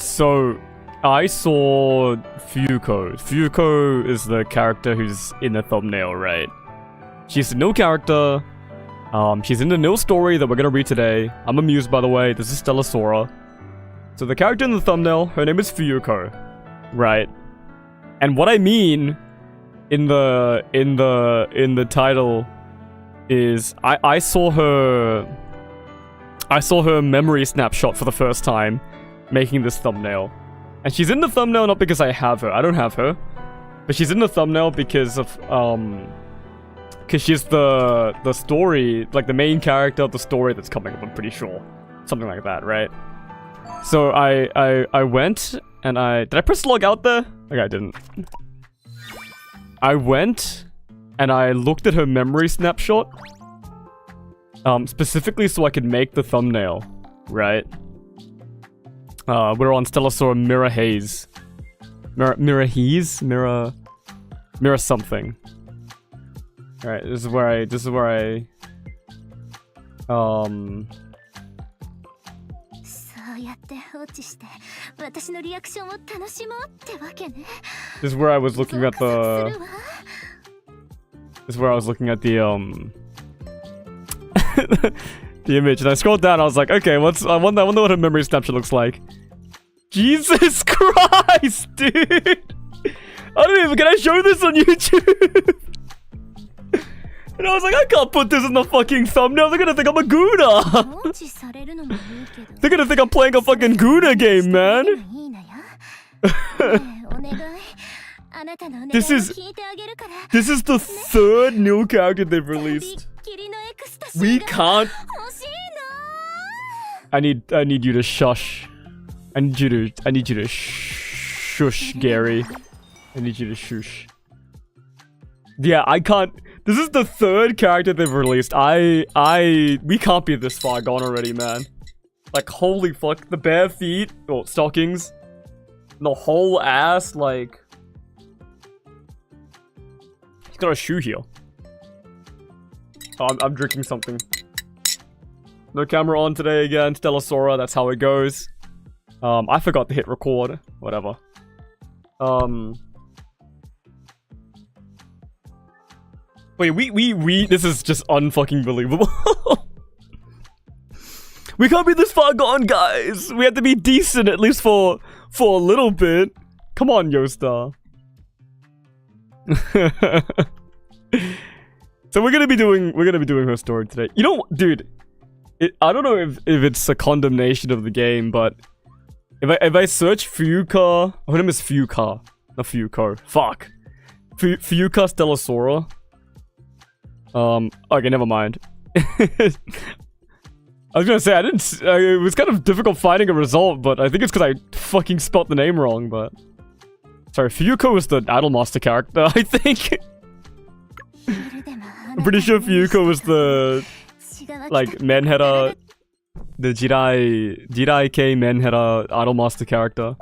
So, I saw Fuuko. Fuuko is the character who's in the thumbnail, right? She's a nil character. She's in the nil story that we're gonna read today. I'm amused, by the way. This is Stella Sora. So the character in the thumbnail, her name is Fuuko, right? And what I mean in the title is I saw her memory snapshot for the first time making this thumbnail. And she's in the thumbnail not because I have her. I don't have her. But she's in the thumbnail because of because she's the story, like the main character of the story that's coming up, I'm pretty sure. Something like that, right? So I went and did I press log out there? Okay, I didn't. I went and I looked at her memory snapshot. Specifically so I could make the thumbnail, right? We're on Stella Sora Mirror Haze. Mirror Haze? Mirror something. Alright, this is where I This is where I was looking at the the image, and I scrolled down. I was like, okay, I wonder what her memory snapshot looks like. Jesus Christ, dude! Can I show this on YouTube? And I was like, I can't put this in the fucking thumbnail. They're gonna think I'm a Guna. They're gonna think I'm playing a fucking Guna game, man. This is the third new character they've released. We can't. I need you to shush. I need you to shush, Gary. I need you to shush. Yeah, I can't. This is the third character they've released. We can't be this far gone already, man. Like, holy fuck. The bare feet, or stockings, the whole ass, like. He's got a shoe heel. Oh, I'm drinking something. No camera on today again. Stella Sora, that's how it goes. I forgot to hit record. Whatever. Wait, we this is just unfucking believable. We can't be this far gone, guys. We have to be decent at least for a little bit. Come on, Yosta. So we're gonna be doing her story today. You know, dude, I don't know if it's a condemnation of the game, but if I search Fuuka, her name is Fuuka, not Fuuko. Fuck, Fuuka Stella Sora. Okay, never mind. I was gonna say it was kind of difficult finding a result, but I think it's because I fucking spelt the name wrong. But sorry, Fuuko was the Idolmaster character, I think. I'm pretty sure Fuuko was the like Menhera, the Jirai K Menhera Idolmaster character.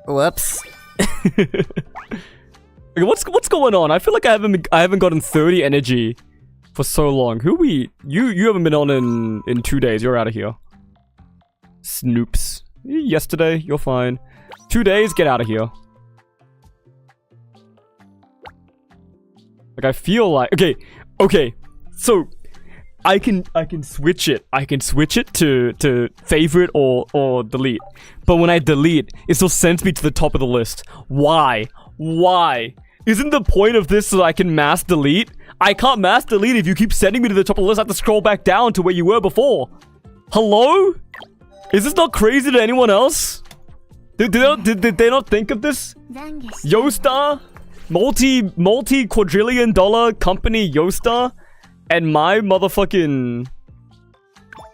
Whoops. Okay, what's going on? I feel like I haven't gotten 30 energy for so long. Who we? You haven't been on in 2 days. You're out of here. Snoops. Yesterday, you're fine. 2 days, get out of here. Like, I feel like okay. So I can switch it. I can switch it to favorite or delete. But when I delete, it still sends me to the top of the list. Why? Why? Isn't the point of this so that I can mass delete? I can't mass delete if you keep sending me to the top of the list. I have to scroll back down to where you were before. Hello? Is this not crazy to anyone else? Did they not think of this? Yosta? Multi-quadrillion dollar company Yosta? And my motherfucking...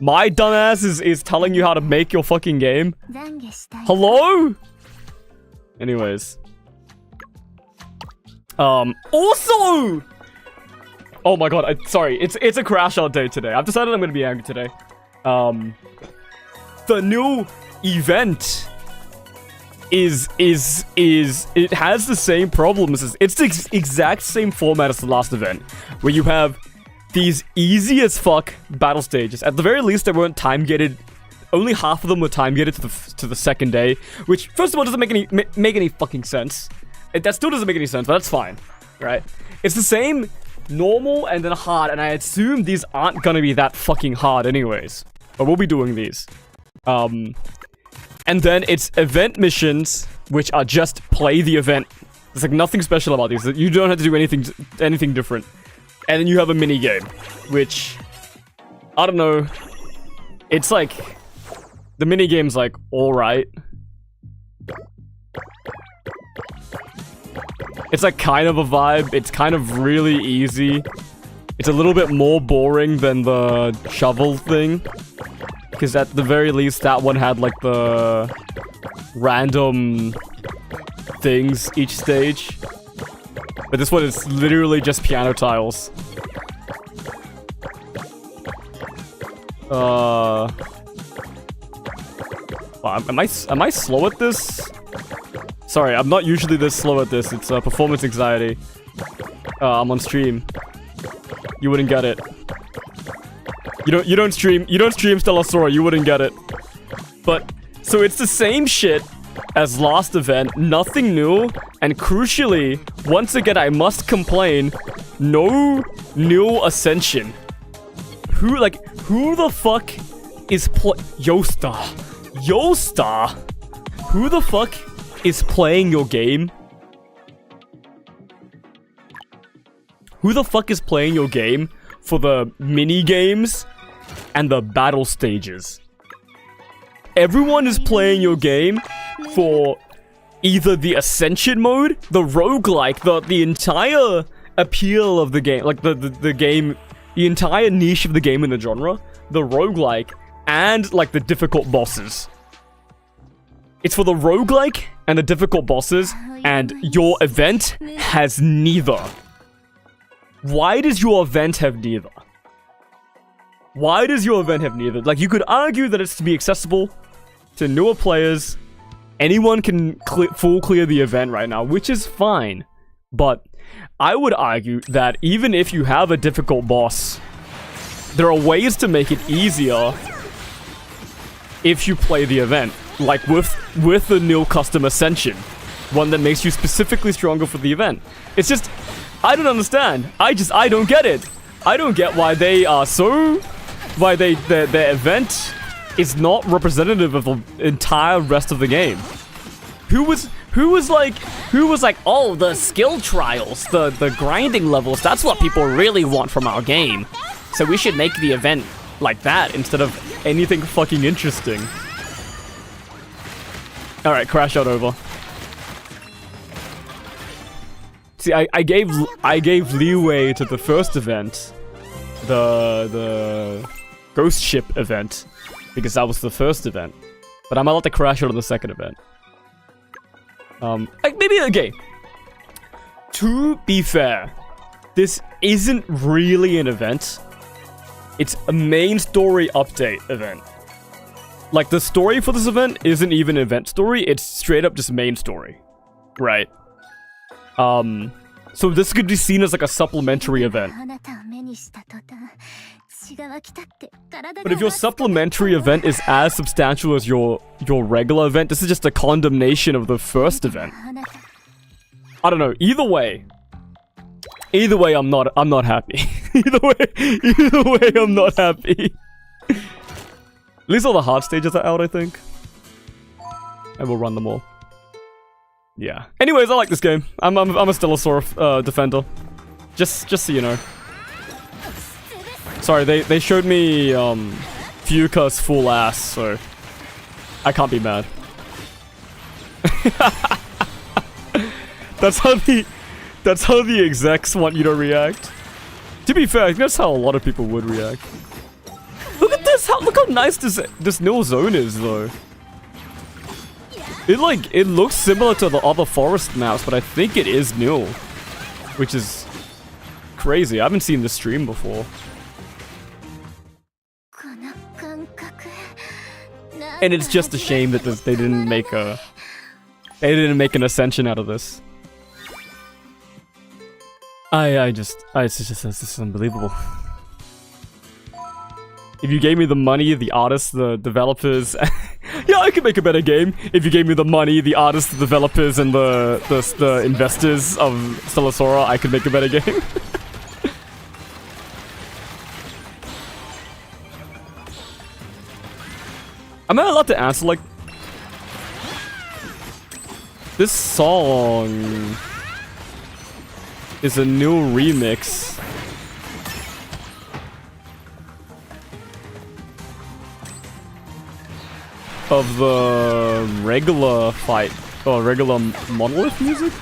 My dumbass is telling you how to make your fucking game? Hello? Anyways. Also! Oh my god, sorry. It's a crash out day today. I've decided I'm gonna be angry today. The new event it has the same problems. It's the exact same format as the last event, where you have these easy as fuck battle stages. At the very least, they weren't time gated only half of them were time gated to the second day, which first of all doesn't make any fucking sense. That still doesn't make any sense, but that's fine, right? It's the same normal and then hard, and I assume these aren't gonna be that fucking hard anyways. But we'll be doing these. And then it's event missions, which are just play the event. There's like nothing special about these. You don't have to do anything different. And then you have a mini game, which I don't know. It's like the mini game's like all right. It's like kind of a vibe. It's kind of really easy. It's a little bit more boring than the shovel thing. Because at the very least, that one had like the random things each stage. But this one is literally just piano tiles. Am I slow at this? Sorry, I'm not usually this slow at this. It's performance anxiety. I'm on stream. You wouldn't get it. You don't stream Stella Sora, you wouldn't get it. But so it's the same shit as last event, nothing new, and crucially, once again I must complain, no new ascension. Who the fuck is Yosta? Who the fuck is playing your game? Who the fuck is playing your game for the mini games and the battle stages? Everyone is playing your game for either the Ascension mode, the roguelike, the entire appeal of the game, like the game, the entire niche of the game in the genre, the roguelike, and like the difficult bosses. It's for the roguelike and the difficult bosses, and your event has neither. Why does your event have neither? Why does your event have neither? Like, you could argue that it's to be accessible to newer players. Anyone can full clear the event right now, which is fine. But I would argue that even if you have a difficult boss, there are ways to make it easier if you play the event. Like with the nil custom ascension. One that makes you specifically stronger for the event. It's just, I don't understand. I don't get it. I don't get why they are so... Why their event is not representative of the entire rest of the game. Who was like, oh, the skill trials, the grinding levels, that's what people really want from our game. So we should make the event like that instead of anything fucking interesting. Alright, crash out over. See, I gave leeway to the first event. The ghost ship event. Because that was the first event. But I'm allowed to crash out on the second event. Maybe, okay. To be fair, this isn't really an event. It's a main story update event. Like, the story for this event isn't even an event story, it's straight up just main story. Right. So this could be seen as like a supplementary event. But if your supplementary event is as substantial as your regular event, this is just a condemnation of the first event. I don't know. Either way, I'm not happy. Either way, I'm not happy. At least all the hard stages are out, I think. And we'll run them all. Yeah. Anyways, I like this game. I'm a Stella Sora defender. Just so you know. Sorry, they showed me Fuka's full ass, so I can't be mad. That's how the execs want you to react. To be fair, I think that's how a lot of people would react. Look at this! Look how nice this new zone is, though. It looks similar to the other forest maps, but I think it is new, which is crazy. I haven't seen this stream before. And it's just a shame that they didn't make an ascension out of this. It's just unbelievable. If you gave me the money, the artists, the developers, yeah, I could make a better game. If you gave me the money, the artists, the developers, and the investors of Stella Sora, I could make a better game. Am I allowed to answer, like... This song... is a new remix. Of the regular fight, or regular monolith music?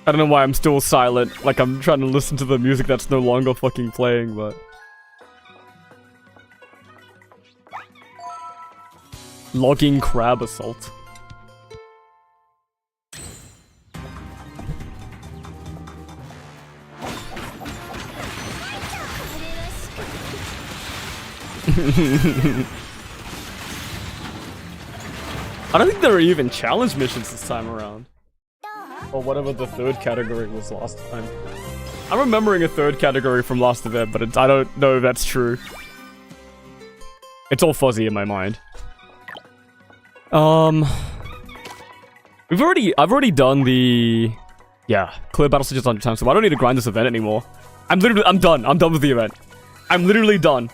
I don't know why I'm still silent, like I'm trying to listen to the music that's no longer fucking playing, but... Logging crab assault. I don't think there are even challenge missions this time around. Or whatever the third category was last time. I'm remembering a third category from last event, but I don't know if that's true. It's all fuzzy in my mind. I've already done the... Yeah, clear battle stages 100 times, so I don't need to grind this event anymore. I'm done. I'm done with the event. I'm literally done.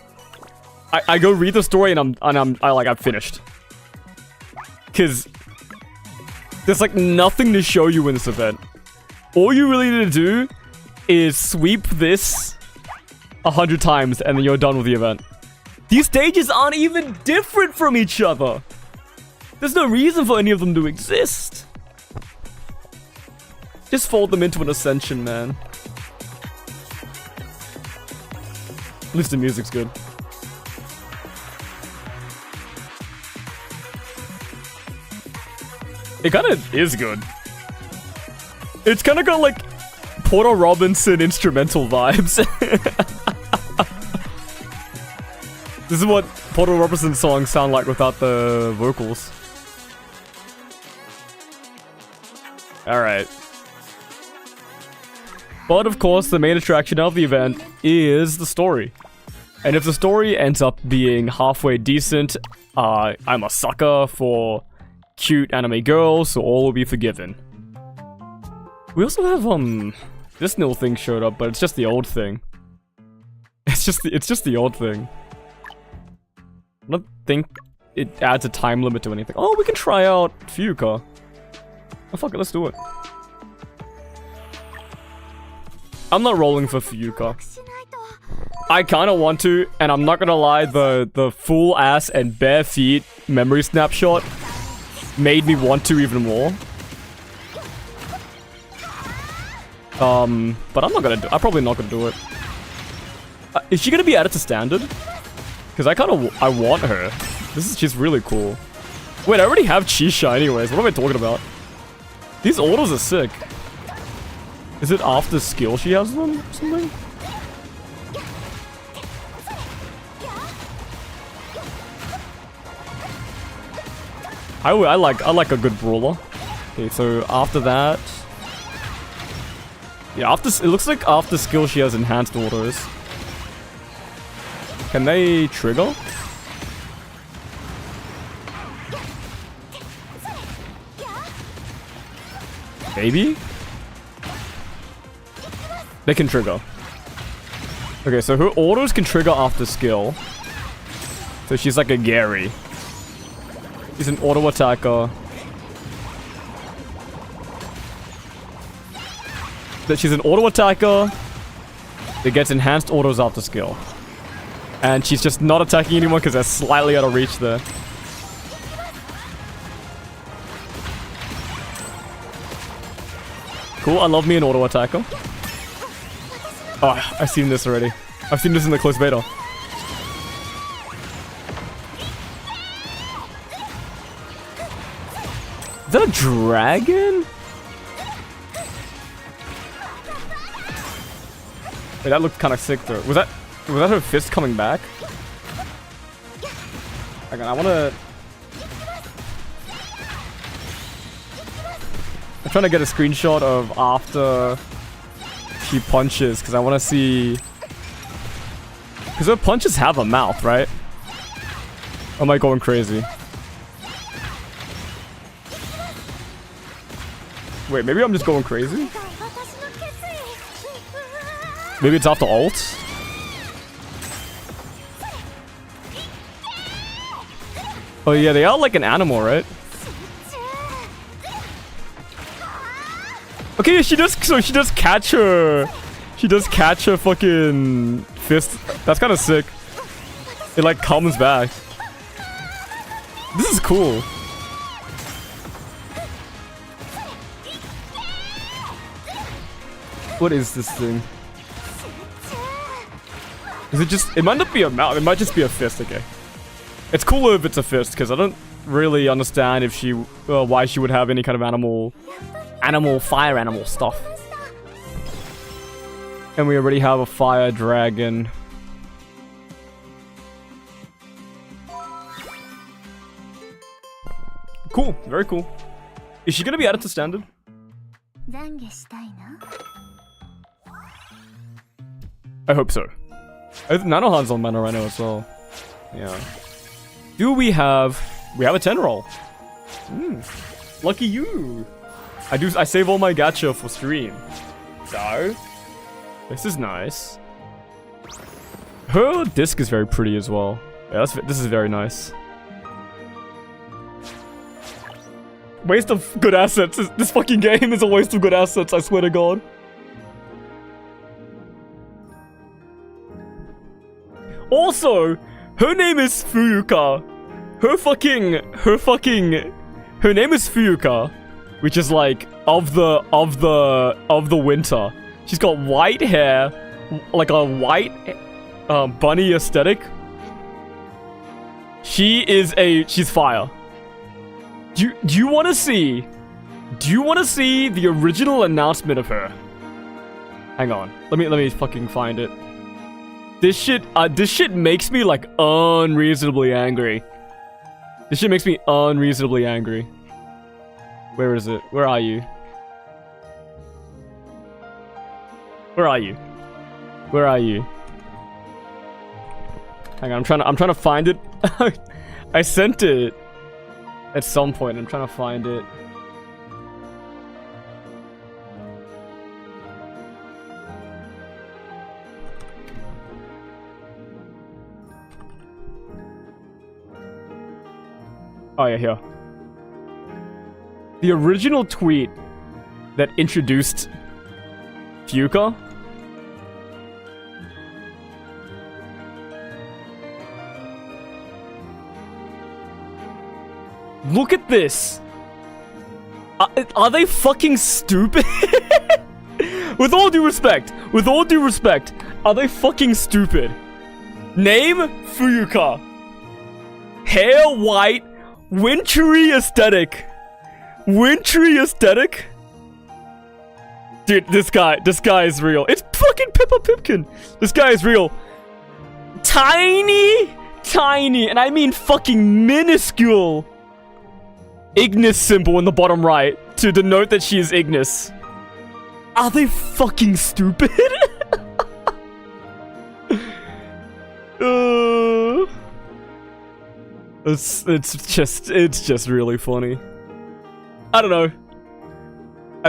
I go read the story and I'm finished. Cause there's like nothing to show you in this event. All you really need to do is sweep this 100 times and then you're done with the event. These stages aren't even different from each other. There's no reason for any of them to exist. Just fold them into an ascension, man. At least the music's good. It kind of is good. It's kind of got like Porter Robinson instrumental vibes. This is what Porter Robinson songs sound like without the vocals. Alright. But of course, the main attraction of the event is the story. And if the story ends up being halfway decent, I'm a sucker for cute anime girls, so all will be forgiven. We also have, this new thing showed up, but it's just the old thing. It's just the old thing. I don't think it adds a time limit to anything. Oh, we can try out Fuka. Oh, fuck it, let's do it. I'm not rolling for Fuka. I kinda want to, and I'm not gonna lie, the full ass and bare feet memory snapshot made me want to even more. But I'm probably not gonna do it. Is she gonna be added to standard? Because I want her. She's really cool. Wait, I already have Chisha anyways. What am I talking about? These orders are sick. Is it after skill she has them or something? I like a good brawler. Okay, so after that, yeah, it looks like after skill she has enhanced autos. Can they trigger? Maybe? They can trigger. Okay, so her autos can trigger after skill. So she's like a Gary. She's an auto attacker. She's an auto attacker that gets enhanced autos after skill. And she's just not attacking anyone because they're slightly out of reach there. Cool, I love me an auto attacker. Oh, I've seen this already. I've seen this in the close beta. Is that a dragon? Wait, that looked kind of sick though. Was that her fist coming back? Hang on, I wanna... I'm trying to get a screenshot of after she punches, because I want to see... Because her punches have a mouth, right? Or am I going crazy? Wait, maybe I'm just going crazy? Maybe it's after ult? Oh yeah, they are like an animal, right? Okay, she does catch her. She does catch her fucking fist. That's kind of sick. It like comes back. This is cool. What is this thing? Is it just... It might not be a mouth. It might just be a fist, okay. It's cooler if it's a fist, because I don't really understand if she... why she would have any kind of fire animal stuff. And we already have a fire dragon. Cool. Very cool. Is she gonna be added to standard? I hope so. Nanohan's on mana right now as well. Yeah. Do we have... We have a 10 roll. Lucky you. I save all my gacha for stream. So... This is nice. Her disc is very pretty as well. Yeah, this is very nice. Waste of good assets. This fucking game is a waste of good assets, I swear to God. Also, her name is Fuyuka. Her name is Fuyuka, which is like of the winter. She's got white hair, like a white bunny aesthetic. She's fire. Do you want to see? Do you want to see the original announcement of her? Hang on. Let me fucking find it. This shit makes me like unreasonably angry. This shit makes me unreasonably angry. Where is it? Where are you? Where are you? Where are you? Hang on, I'm trying to find it. I sent it at some point. I'm trying to find it. Oh yeah, here. The original tweet that introduced Fuka. Look at this. Are they fucking stupid? With all due respect, are they fucking stupid? Name Fuyuka. Hair white, wintry aesthetic. Wintry aesthetic? Dude, this guy is real. It's fucking Peppa Pipkin. This guy is real. Tiny, and I mean fucking minuscule Ignis symbol in the bottom right to denote that she is Ignis. Are they fucking stupid? It's just really funny. I don't know.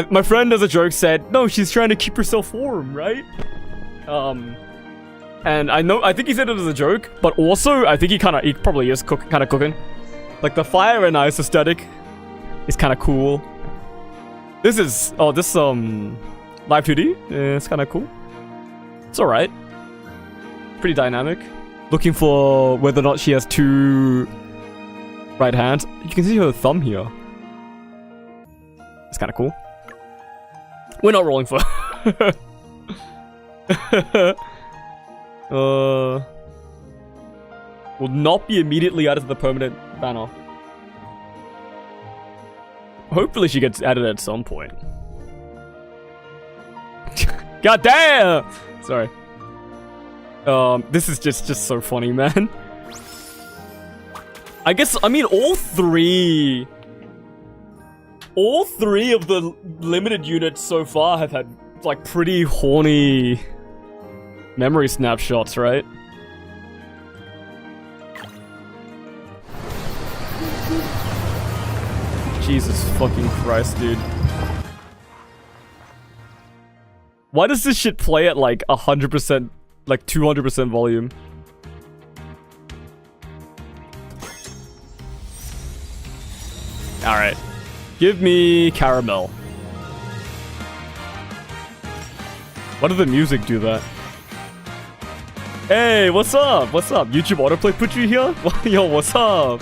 My friend as a joke said, no, she's trying to keep herself warm, right? And I think he said it as a joke, but also I think he probably is kind of cooking. Like the fire and ice aesthetic is kind of cool. This live 2D. Yeah, it's kind of cool. It's all right. Pretty dynamic. Looking for whether or not she has two right hands. You can see her thumb here. It's kind of cool. We're not rolling for. Will not be immediately added to the permanent banner. Hopefully she gets added at some point. God damn! Sorry. This is just so funny, man. I mean, all three of the limited units so far have had, like, pretty horny memory snapshots, right? Jesus fucking Christ, dude. Why does this shit play at, like, 100%, like, 200% volume? Alright. Give me caramel. Why did the music do that? Hey, what's up? What's up? YouTube autoplay put you here? Yo, what's up?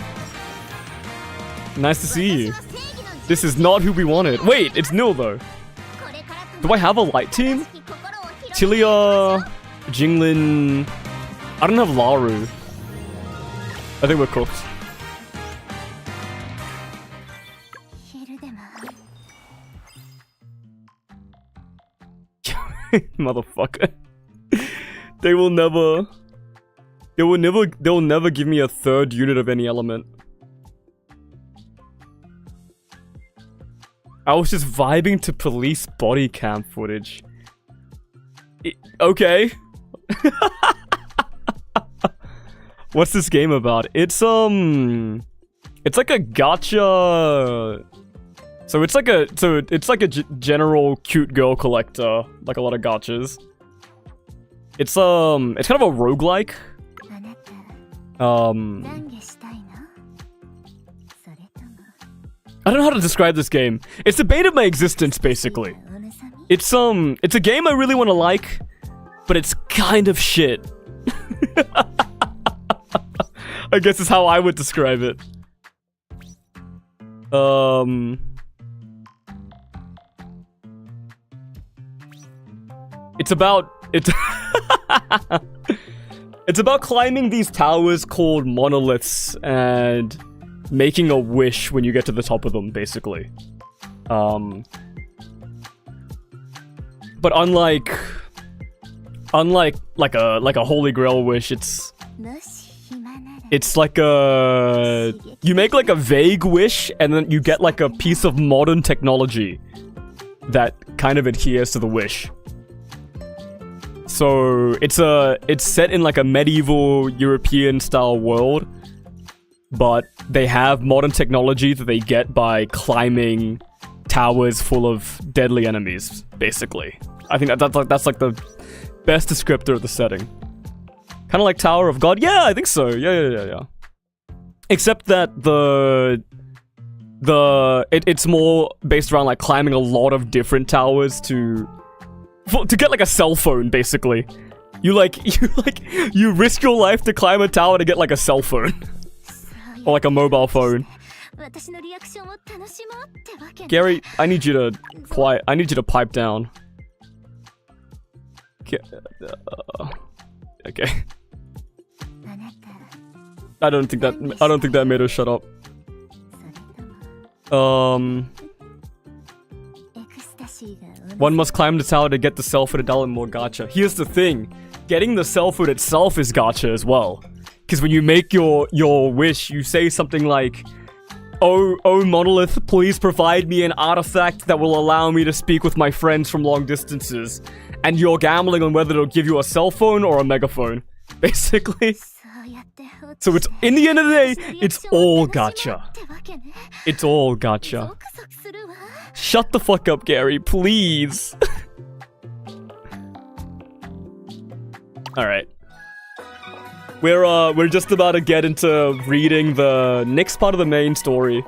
Nice to see you. This is not who we wanted. Wait, it's Nil though. Do I have a light team? Tilia, Jinglin. I don't have Laru. I think we're cooked. Motherfucker. They'll never give me a third unit of any element. I was just vibing to police body cam footage. Okay. What's this game about? It's like a gacha. So it's like a general cute girl collector, like a lot of gachas. It's kind of a roguelike. I don't know how to describe this game. It's the bane of my existence, basically. It's a game I really want to like, but it's kind of shit. I guess is how I would describe it. It's about climbing these towers called monoliths and making a wish when you get to the top of them, basically. But unlike like a holy grail wish, it's like you make like a vague wish and then you get like a piece of modern technology that kind of adheres to the wish. So it's set in like a medieval European style world, but they have modern technology that they get by climbing towers full of deadly enemies, basically. I think that's like the best descriptor of the setting. Kind of like Tower of God. Yeah, I think so. Yeah. Except that it's more based around like climbing a lot of different towers to get like a cell phone, basically. You risk your life to climb a tower to get like a cell phone. Or like a mobile phone. Gary, I need you to quiet. I need you to pipe down. Okay. I don't think that made her shut up. One must climb the tower to get the cell food and more gacha. Here's the thing. Getting the cell food itself is gacha as well. Because when you make your wish, you say something like, Oh monolith, please provide me an artifact that will allow me to speak with my friends from long distances. And you're gambling on whether it'll give you a cell phone or a megaphone. Basically. So it's, in the end of the day, it's all gacha. It's all gacha. Shut the fuck up, Gary, please. Alright. We're just about to get into reading the next part of the main story.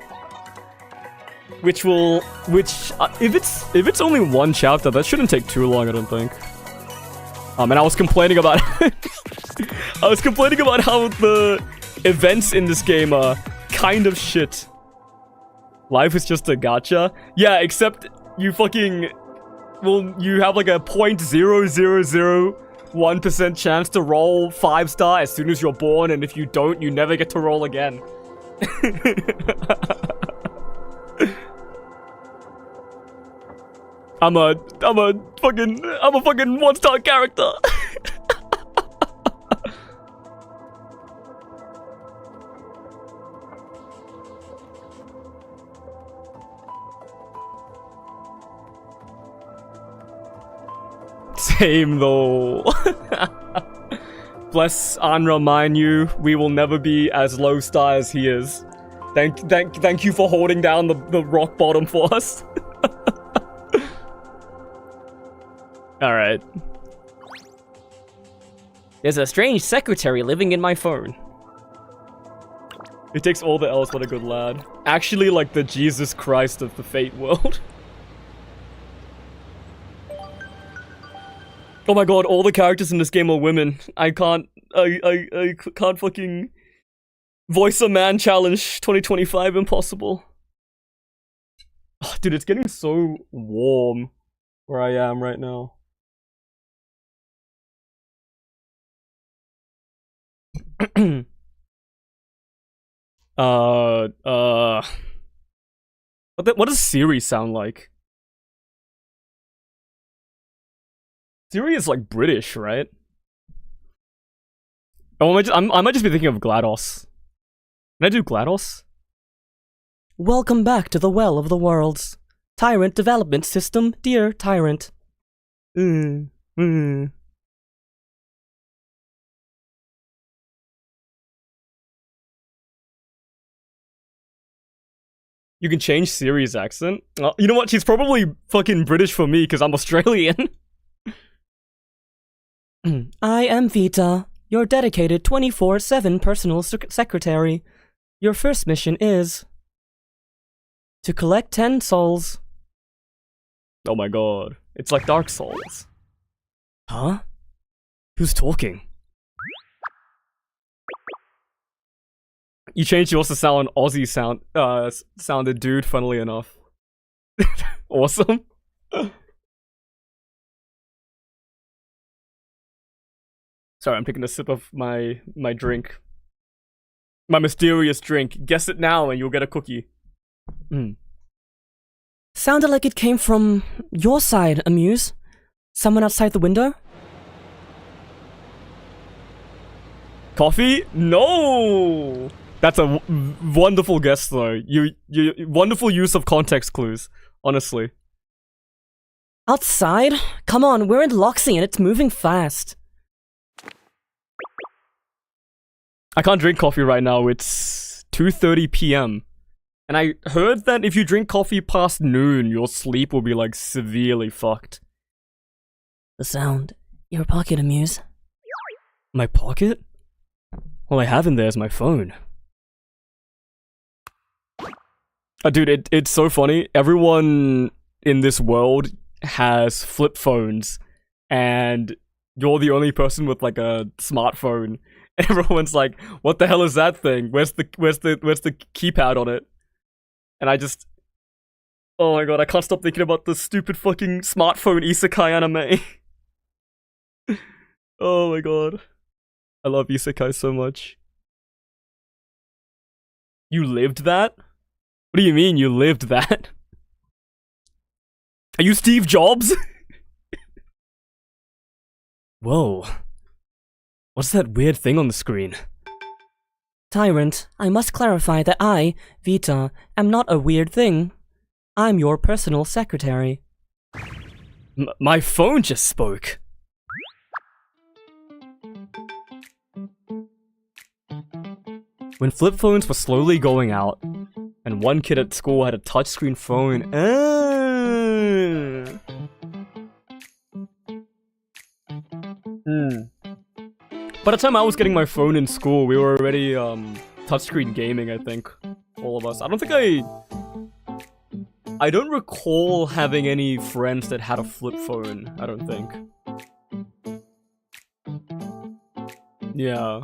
If it's only one chapter, that shouldn't take too long, I don't think. And I was complaining about I was complaining about how the events in this game are kind of shit. Life is just a gacha. Yeah, except you fucking... Well, you have like a 0.0001% chance to roll 5-star as soon as you're born, and if you don't, you never get to roll again. I'm a fucking 1-star character. Same though. Bless and remind you, we will never be as low star as he is. Thank you for holding down the rock bottom for us. Alright. There's a strange secretary living in my phone. It takes all the L's, what a good lad. Actually, like the Jesus Christ of the Fate world. Oh my god, all the characters in this game are women. I can't fucking voice a man challenge 2025 impossible. Oh, dude, it's getting so warm where I am right now. What does Siri sound like? Siri is like British, right? Oh, I might just be thinking of GLaDOS. Can I do GLaDOS? Welcome back to the Well of the Worlds. Tyrant Development System, dear Tyrant. You can change Siri's accent. You know what? She's probably fucking British for me because I'm Australian. I am Vita, your dedicated 24/7 personal secretary. Your first mission is to collect 10 souls. Oh my god. It's like Dark Souls. Huh? Who's talking? You changed yours to sound Aussie sounded dude, funnily enough. Awesome. Sorry, I'm taking a sip of my drink. My mysterious drink. Guess it now and you'll get a cookie. Sounded like it came from your side, Amuse. Someone outside the window? Coffee? No! That's a wonderful guess, though. You wonderful use of context clues, honestly. Outside? Come on, we're in Loxy and it's moving fast. I can't drink coffee right now, it's 2:30 p.m. And I heard that if you drink coffee past noon, your sleep will be like severely fucked. The sound. Your pocket, Amuse. My pocket? All I have in there is my phone. Dude, it's so funny. Everyone in this world has flip phones, and you're the only person with like a smartphone. And everyone's like, "What the hell is that thing? Where's the keypad on it?" And I just, oh my god, I can't stop thinking about the stupid fucking smartphone isekai anime. Oh my god, I love isekai so much. You lived that? What do you mean you lived that? Are you Steve Jobs? Whoa. What's that weird thing on the screen? Tyrant, I must clarify that I, Vita, am not a weird thing. I'm your personal secretary. My phone just spoke. When flip phones were slowly going out, and one kid at school had a touchscreen phone. By the time I was getting my phone in school, we were already touchscreen gaming, I think. All of us. I don't recall having any friends that had a flip phone, I don't think. Yeah.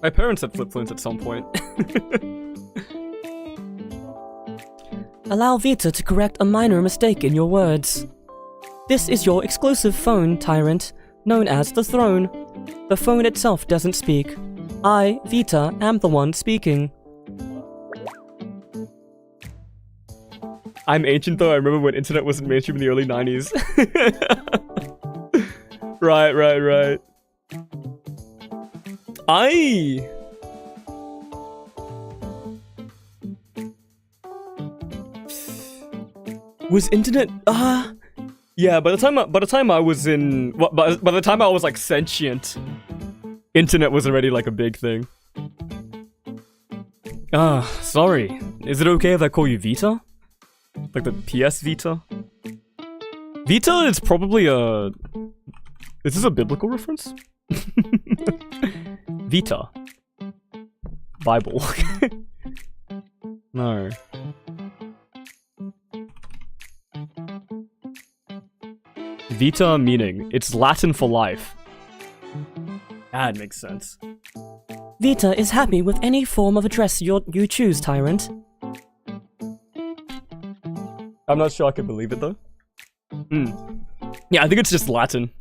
My parents had flip phones at some point. Allow Vita to correct a minor mistake in your words. This is your exclusive phone, Tyrant, known as the Throne. The phone itself doesn't speak. I, Vita, am the one speaking. I'm ancient though. I remember when internet wasn't mainstream in the early 90s. Right. Was internet yeah, by the time I was in by the time I was like sentient, internet was already like a big thing. Sorry. Is it okay if I call you Vita? Like the PS Vita? Vita is probably a... Is this a biblical reference? Vita. Bible. No. Vita meaning, it's Latin for life. That makes sense. Vita is happy with any form of address you choose, Tyrant. I'm not sure I can believe it though. Yeah, I think it's just Latin.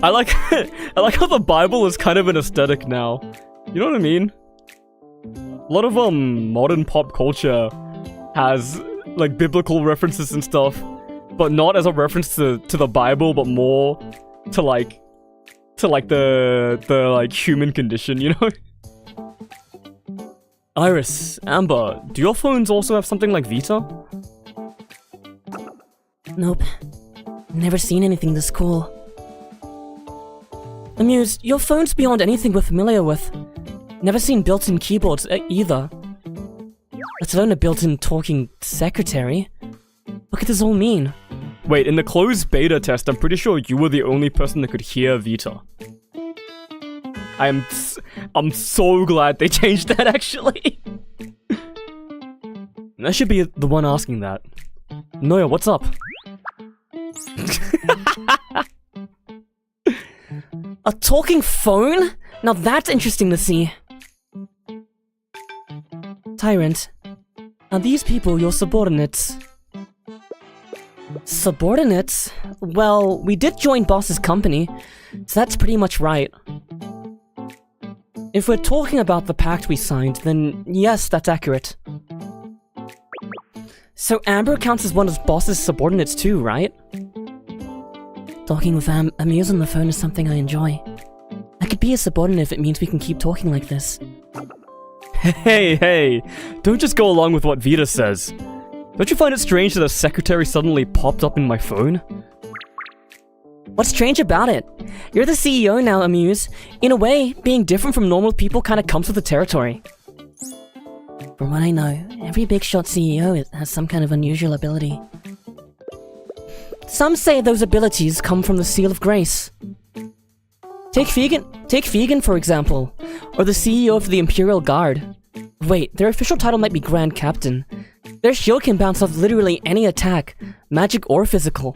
I like how the Bible is kind of an aesthetic now. You know what I mean? A lot of modern pop culture has like biblical references and stuff, but not as a reference to the Bible, but more to like the like human condition, you know? Iris, Amber, do your phones also have something like Vita? Nope. Never seen anything this cool. Amuse, your phone's beyond anything we're familiar with. Never seen built-in keyboards either. Let alone a built-in talking secretary. What could this all mean? Wait, in the closed beta test, I'm pretty sure you were the only person that could hear Vita. I'm so glad they changed that, actually. I should be the one asking that. Noya, what's up? A talking phone? Now that's interesting to see. Tyrant, are these people your subordinates? Subordinates? Well, we did join Boss's company, so that's pretty much right. If we're talking about the pact we signed, then yes, that's accurate. So Amber counts as one of Boss's subordinates too, right? Talking with Amuse on the phone is something I enjoy. I could be a subordinate if it means we can keep talking like this. Hey, don't just go along with what Vita says. Don't you find it strange that a secretary suddenly popped up in my phone? What's strange about it? You're the CEO now, Amuse. In a way, being different from normal people kinda comes with the territory. From what I know, every big shot CEO has some kind of unusual ability. Some say those abilities come from the Seal of Grace. Take Vegan for example, or the CEO of the Imperial Guard. Wait, their official title might be Grand Captain. Their shield can bounce off literally any attack, magic or physical.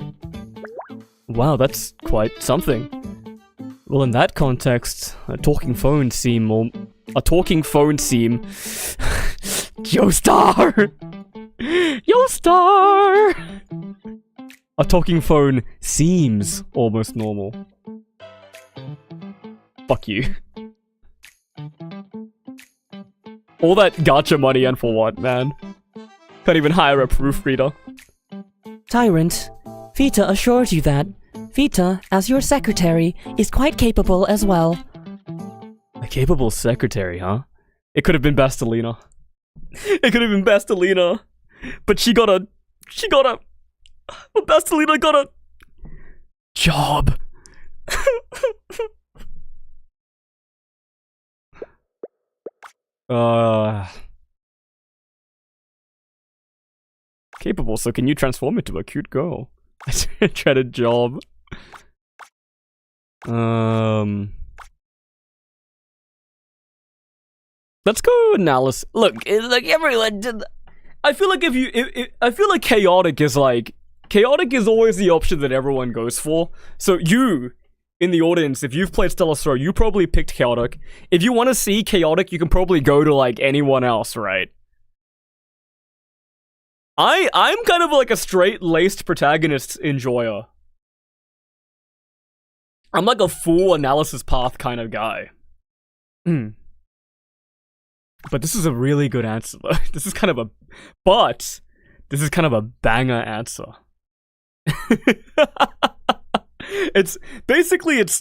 Wow, that's quite something. Well, in that context, a talking phone seem... Joestar! Joestar! A talking phone seems almost normal. Fuck you. All that gacha money and for what, man? Can't even hire a proofreader. Tyrant, Vita assures you that Vita, as your secretary, is quite capable as well. A capable secretary, huh? It could have been Bastelina. It could have been Bastelina. But but Bastelina got a job. Capable, so can you transform into a cute girl? I tried a job. Let's go analysis. Look, everyone did. I feel like I feel like chaotic is always the option that everyone goes for. So you, in the audience, if you've played Stella Sora, you probably picked chaotic. If you want to see chaotic, you can probably go to like anyone else, right? I'm kind of like a straight-laced protagonist enjoyer. I'm like a full analysis path kind of guy. But this is a really good answer. This is kind of a banger answer. It's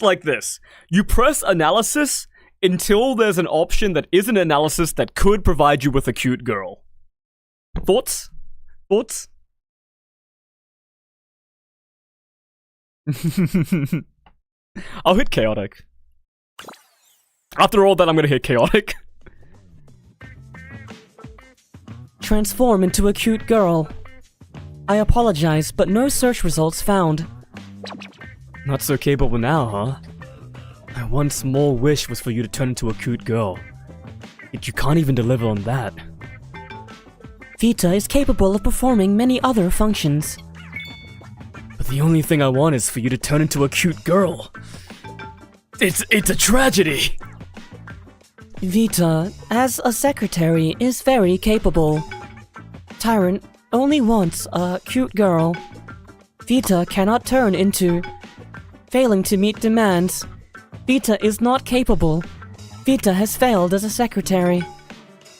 like this. You press analysis until there's an option that isn't analysis that could provide you with a cute girl. Thoughts? Thoughts? I'll hit chaotic. After all that, I'm gonna hit chaotic. Transform into a cute girl. I apologize, but no search results found. Not so capable now, huh? My one small wish was for you to turn into a cute girl. Yet you can't even deliver on that. Vita is capable of performing many other functions. But the only thing I want is for you to turn into a cute girl. It's a tragedy! Vita, as a secretary, is very capable. Tyrant only wants a cute girl. Vita cannot turn into... Failing to meet demands. Vita is not capable. Vita has failed as a secretary.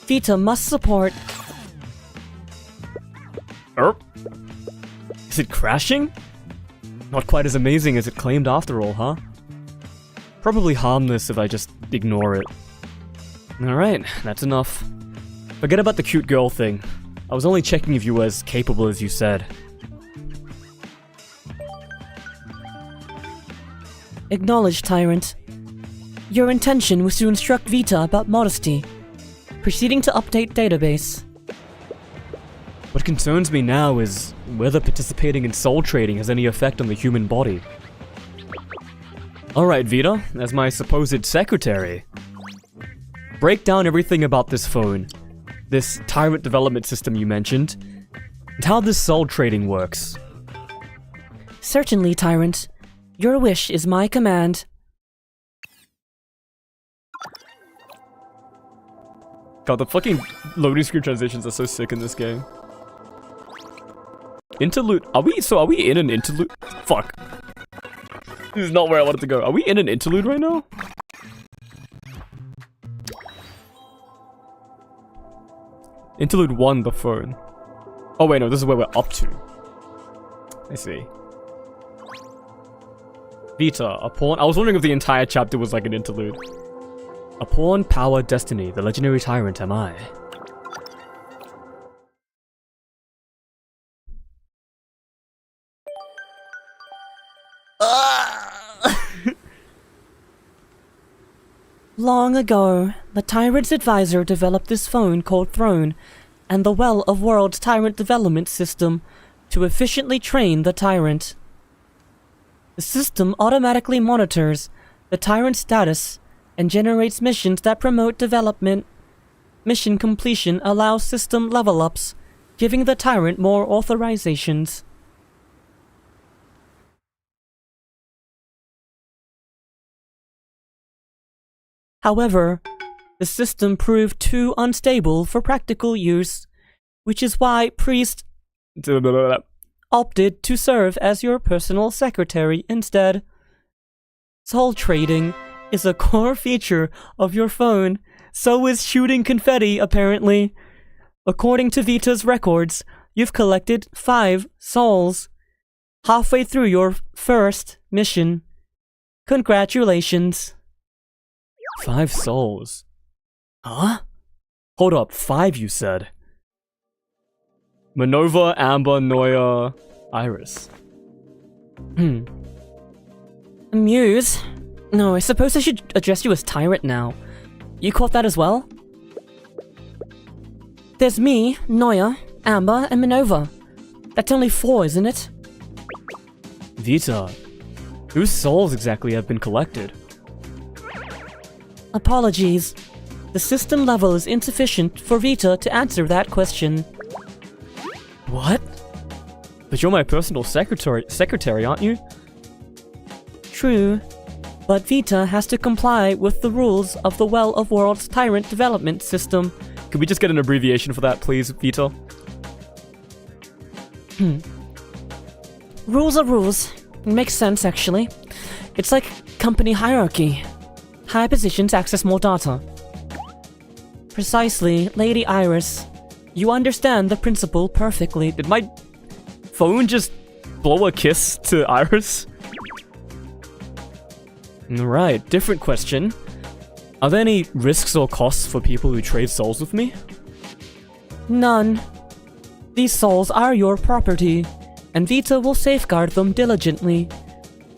Vita must support... Is it crashing? Not quite as amazing as it claimed after all, huh? Probably harmless if I just ignore it. Alright, that's enough. Forget about the cute girl thing. I was only checking if you were as capable as you said. Acknowledge, Tyrant. Your intention was to instruct Vita about modesty. Proceeding to update database. What concerns me now is whether participating in soul trading has any effect on the human body. Alright, Vita, as my supposed secretary. Break down everything about this phone, this tyrant development system you mentioned, and how this soul trading works. Certainly, Tyrant. Your wish is my command. God, the fucking loading screen transitions are so sick in this game. Interlude. Are we in an interlude? Fuck. This is not where I wanted to go. Are we in an interlude right now? Interlude 1, the phone. Oh wait, no, this is where we're up to. I see. Vita, a pawn. I was wondering if the entire chapter was like an interlude. A pawn, power, destiny. The legendary tyrant am I. Long ago, the Tyrant's advisor developed this phone called Throne, and the Well of Worlds Tyrant Development System to efficiently train the Tyrant. The system automatically monitors the Tyrant's status and generates missions that promote development. Mission completion allows system level-ups, giving the Tyrant more authorizations. However, the system proved too unstable for practical use, which is why Priest opted to serve as your personal secretary instead. Soul trading is a core feature of your phone, so is shooting confetti, apparently. According to Vita's records, you've collected 5 souls. Halfway through your first mission. Congratulations. 5 souls. Huh? Hold up, 5 you said. Manova, Amber, Noya, Iris. Muse? No, I suppose I should address you as Tyrant now. You caught that as well? There's me, Noya, Amber, and Manova. That's only 4, isn't it? Vita, whose souls exactly have been collected? Apologies. The system level is insufficient for Vita to answer that question. What? But you're my personal secretary, aren't you? True. But Vita has to comply with the rules of the Well of Worlds Tyrant Development System. Could we just get an abbreviation for that, please, Vita? Rules are rules. Makes sense, actually. It's like company hierarchy. Higher positions access more data. Precisely, Lady Iris. You understand the principle perfectly. Did my phone just blow a kiss to Iris? Right, different question. Are there any risks or costs for people who trade souls with me? None. These souls are your property, and Vita will safeguard them diligently.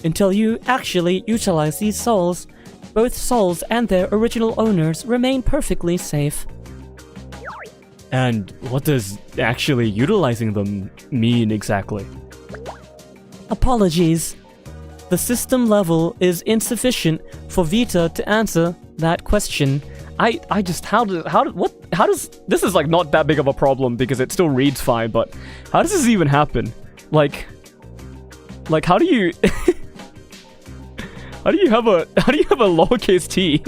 Until you actually utilize these souls, both souls and their original owners remain perfectly safe. And what does actually utilizing them mean exactly? Apologies. The system level is insufficient for Vita to answer that question. I just, how does, this is like not that big of a problem because it still reads fine, but how does this even happen? Like how do you, how do you have a lowercase t?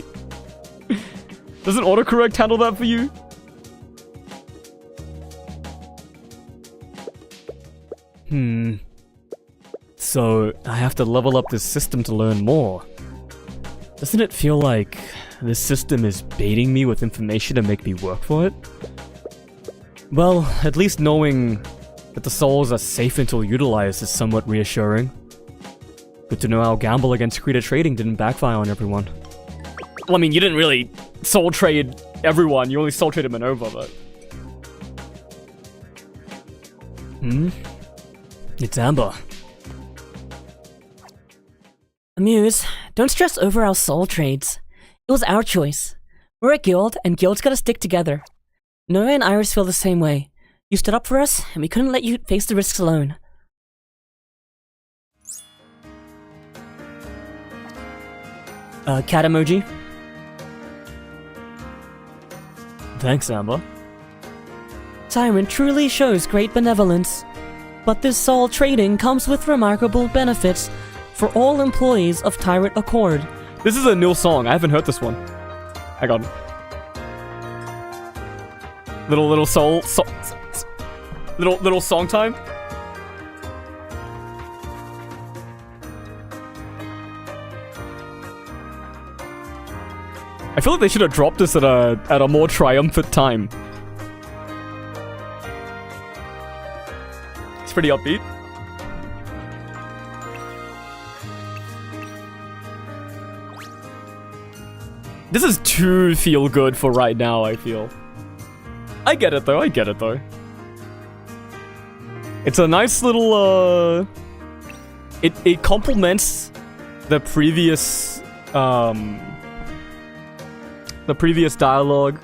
Doesn't autocorrect handle that for you? So, I have to level up this system to learn more. Doesn't it feel like this system is baiting me with information to make me work for it? Well, at least knowing that the souls are safe until utilized is somewhat reassuring. Good to know our gamble against creator trading didn't backfire on everyone. Well, I mean, you didn't really soul trade everyone, you only soul traded Minerva, but... It's Amber. Amuse, don't stress over our soul trades. It was our choice. We're a guild, and guilds gotta stick together. Noah and Iris feel the same way. You stood up for us, and we couldn't let you face the risks alone. Cat emoji. Thanks, Amber. Tyrant truly shows great benevolence. But this soul trading comes with remarkable benefits for all employees of Tyrant Accord. This is a new song. I haven't heard this one. Hang on. Little song time. I feel like they should have dropped this at a more triumphant time. It's pretty upbeat. This is too feel good for right now, I feel. I get it though, It's a nice little, It complements the previous dialogue,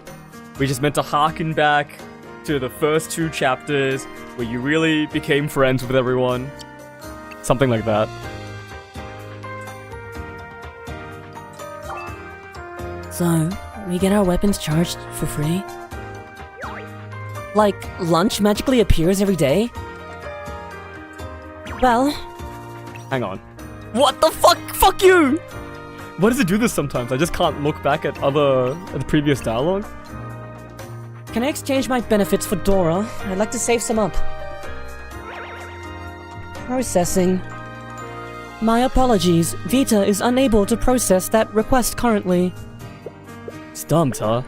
which is meant to harken back to the first 2 chapters where you really became friends with everyone. Something like that. So, we get our weapons charged for free? Like, lunch magically appears every day? Well... Hang on. What the fuck? Fuck you! Why does it do this sometimes? I just can't look back at the previous dialogue. Can I exchange my benefits for Dora? I'd like to save some up. Processing. My apologies. Vita is unable to process that request currently. Stumped, huh?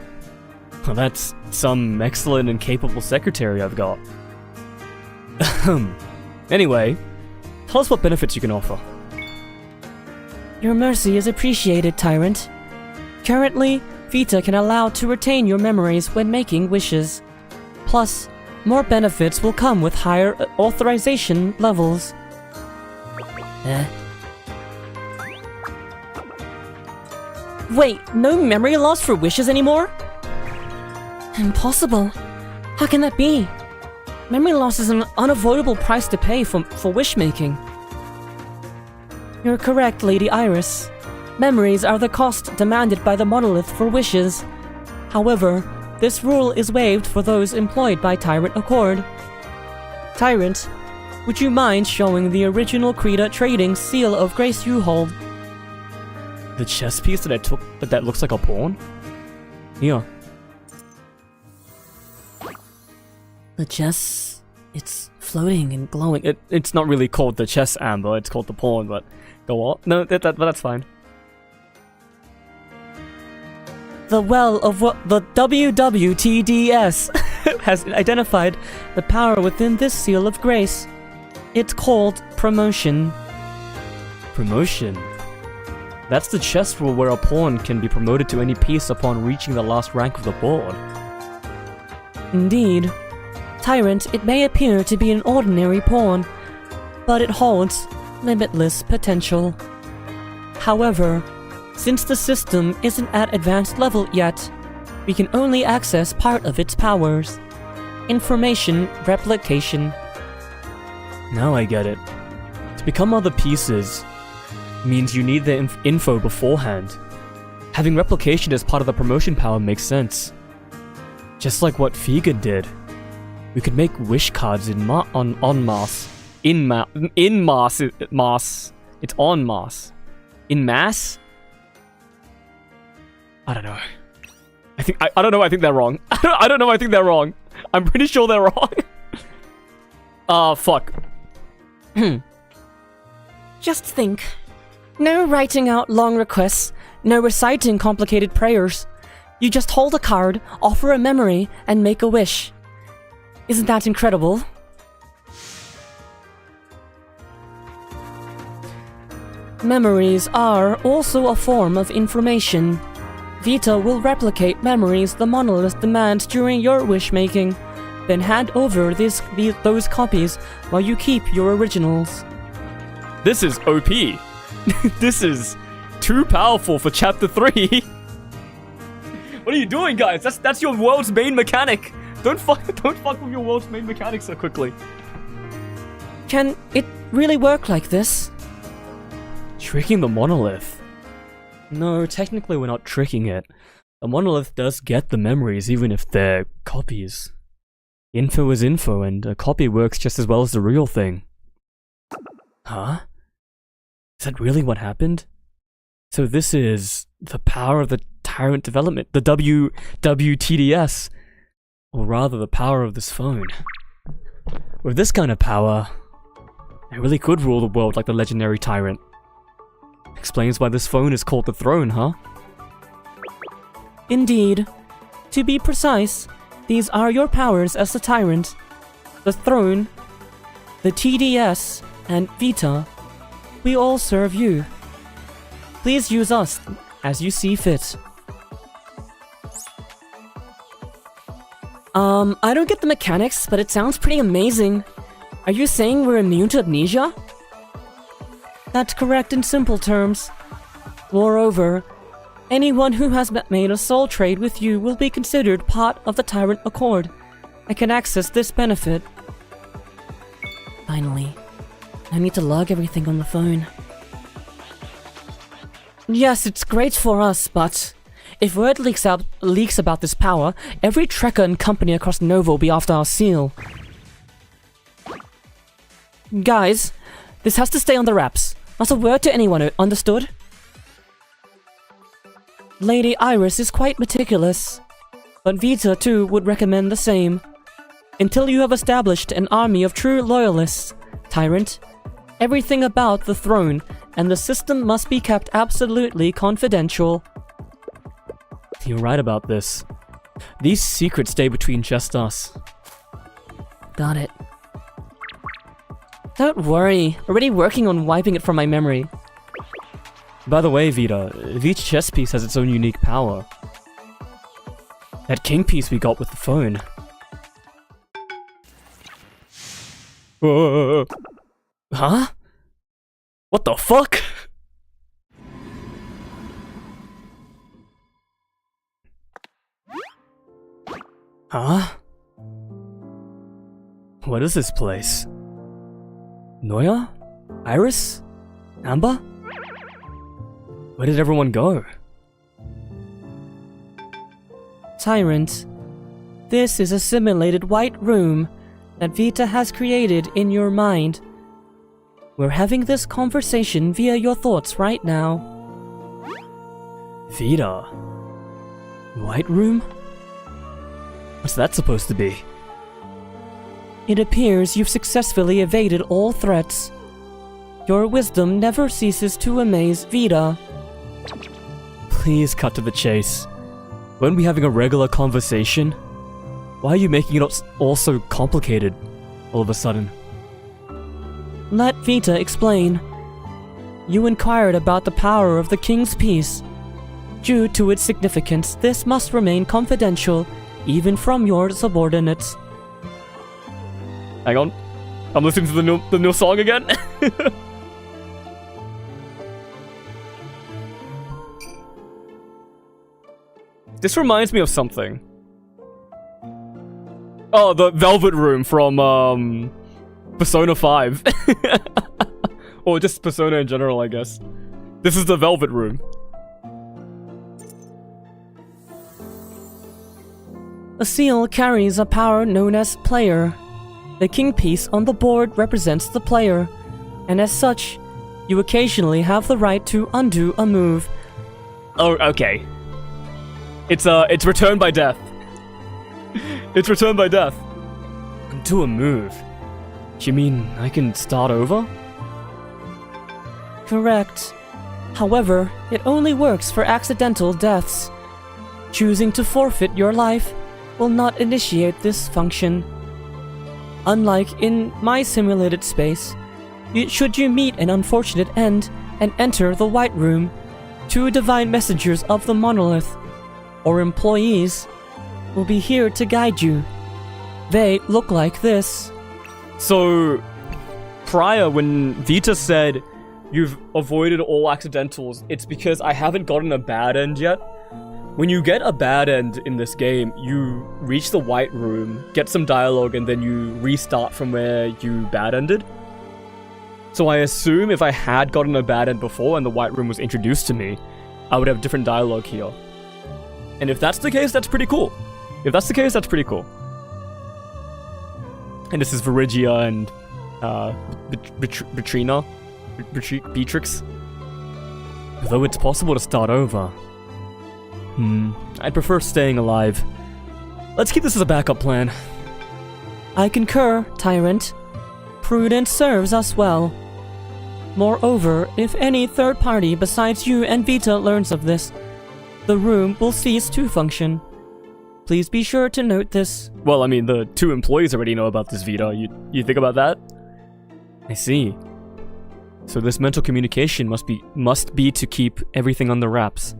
Well, that's some excellent and capable secretary I've got. Anyway, tell us what benefits you can offer. Your mercy is appreciated, Tyrant. Currently, Vita can allow to retain your memories when making wishes. Plus, more benefits will come with higher authorization levels. Wait, no memory loss for wishes anymore? Impossible. How can that be? Memory loss is an unavoidable price to pay for wish-making. You're correct, Lady Iris. Memories are the cost demanded by the monolith for wishes. However, this rule is waived for those employed by Tyrant Accord. Tyrant, would you mind showing the original Krita Trading Seal of Grace you hold? The chess piece that I took that looks like a pawn? Yeah. The chess... it's floating and glowing. It's not really called the chess, Amber, it's called the pawn, but... Go on. No, but that's fine. The well of what the WWTDS has identified the power within this seal of grace. It's called promotion. Promotion? That's the chess rule where a pawn can be promoted to any piece upon reaching the last rank of the board. Indeed. Tyrant, it may appear to be an ordinary pawn, but it holds limitless potential. However, since the system isn't at advanced level yet, we can only access part of its powers. Information replication. Now I get it. To become other pieces means you need the info beforehand. Having replication as part of the promotion power makes sense. Just like what Figa did. We could make wish cards en masse. In mass. It's en masse. In mass? I don't know. I don't know, I think they're wrong. I don't know, I think they're wrong. I'm pretty sure they're wrong. Fuck. Just think. No writing out long requests, no reciting complicated prayers. You just hold a card, offer a memory, and make a wish. Isn't that incredible? Memories are also a form of information. Vita will replicate memories the monolith demands during your wish-making, then hand over those copies while you keep your originals. This is OP. This is too powerful for Chapter 3. What are you doing, guys? That's your world's main mechanic. Don't fuck with your world's main mechanic so quickly. Can it really work like this? Tricking the monolith? No, technically we're not tricking it. The monolith does get the memories even if they're copies. Info is info, and a copy works just as well as the real thing. Huh? Is that really what happened? So this is the power of the Tyrant development, the WWTDS, or rather the power of this phone. With this kind of power, it really could rule the world like the legendary Tyrant. Explains why this phone is called the throne, huh? Indeed. To be precise, these are your powers as the Tyrant. The throne, the TDS, and Vita. We all serve you. Please use us as you see fit. I don't get the mechanics, but it sounds pretty amazing. Are you saying we're immune to amnesia? That's correct in simple terms. Moreover, anyone who has made a soul trade with you will be considered part of the Tyrant Accord and can access this benefit. Finally, I need to log everything on the phone. Yes, it's great for us, but if word leaks about this power, every trekker and company across Nova will be after our seal. Guys, this has to stay on the wraps. Not a word to anyone, understood? Lady Iris is quite meticulous, but Vita too would recommend the same. Until you have established an army of true loyalists, Tyrant, everything about the throne and the system must be kept absolutely confidential. You're right about this. These secrets stay between just us. Got it. Don't worry, already working on wiping it from my memory. By the way, Vita, each chess piece has its own unique power. That king piece we got with the phone. Whoa. Huh? What the fuck? Huh? What is this place? Noya? Iris? Amber? Where did everyone go? Tyrant, this is a simulated white room that Vita has created in your mind. We're having this conversation via your thoughts right now. Vita? White room? What's that supposed to be? It appears you've successfully evaded all threats. Your wisdom never ceases to amaze Vita. Please cut to the chase. Weren't we having a regular conversation? Why are you making it all so complicated all of a sudden? Let Vita explain. You inquired about the power of the King's Peace. Due to its significance, this must remain confidential, even from your subordinates. Hang on. I'm listening to the new song again. This reminds me of something. Oh, the Velvet Room from Persona 5. Or just Persona in general, I guess. This is the Velvet Room. A seal carries a power known as player. The king piece on the board represents the player, and as such, you occasionally have the right to undo a move. Oh, okay. It's returned by death. It's returned by death. Undo a move. You mean I can start over? Correct. However, it only works for accidental deaths. Choosing to forfeit your life will not initiate this function. Unlike in my simulated space, should you meet an unfortunate end and enter the White Room, 2 divine messengers of the monolith, or employees, will be here to guide you. They look like this. So, prior when Vita said you've avoided all accidentals, it's because I haven't gotten a bad end yet. When you get a bad end in this game, you reach the White Room, get some dialogue, and then you restart from where you bad ended. So I assume if I had gotten a bad end before and the White Room was introduced to me, I would have different dialogue here. And if that's the case, that's pretty cool. If that's the case, that's pretty cool. And this is Virigia and Beatrix. Though it's possible to start over. I'd prefer staying alive. Let's keep this as a backup plan. I concur, Tyrant. Prudence serves us well. Moreover, if any third party besides you and Vita learns of this, the room will cease to function. Please be sure to note this. Well, I mean, the 2 employees already know about this, Vita. You think about that? I see. So this mental communication must be to keep everything under wraps.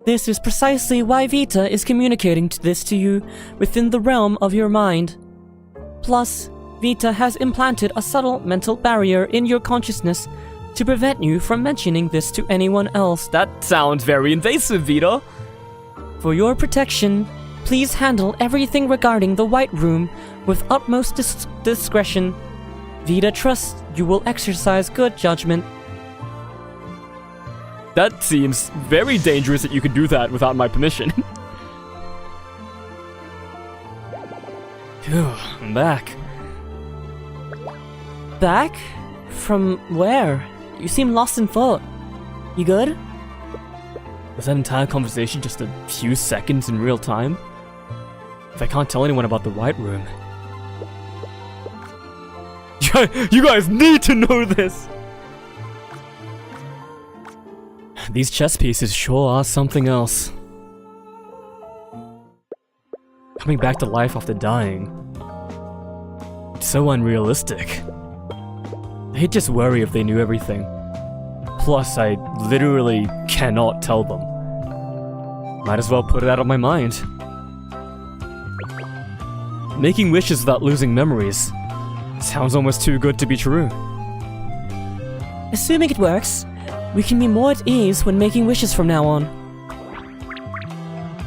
This is precisely why Vita is communicating this to you within the realm of your mind. Plus, Vita has implanted a subtle mental barrier in your consciousness to prevent you from mentioning this to anyone else. That sounds very invasive, Vita. For your protection, please handle everything regarding the White Room with utmost discretion. Vita trusts you will exercise good judgment. That seems very dangerous that you could do that without my permission. Phew, I'm back. Back? From where? You seem lost in thought. You good? Was that entire conversation just a few seconds in real time? If I can't tell anyone about the White Room... You guys need to know this! These chess pieces sure are something else. Coming back to life after dying. It's so unrealistic. They'd just worry if they knew everything. Plus, I literally cannot tell them. Might as well put it out of my mind. Making wishes without losing memories. Sounds almost too good to be true. Assuming it works, we can be more at ease when making wishes from now on.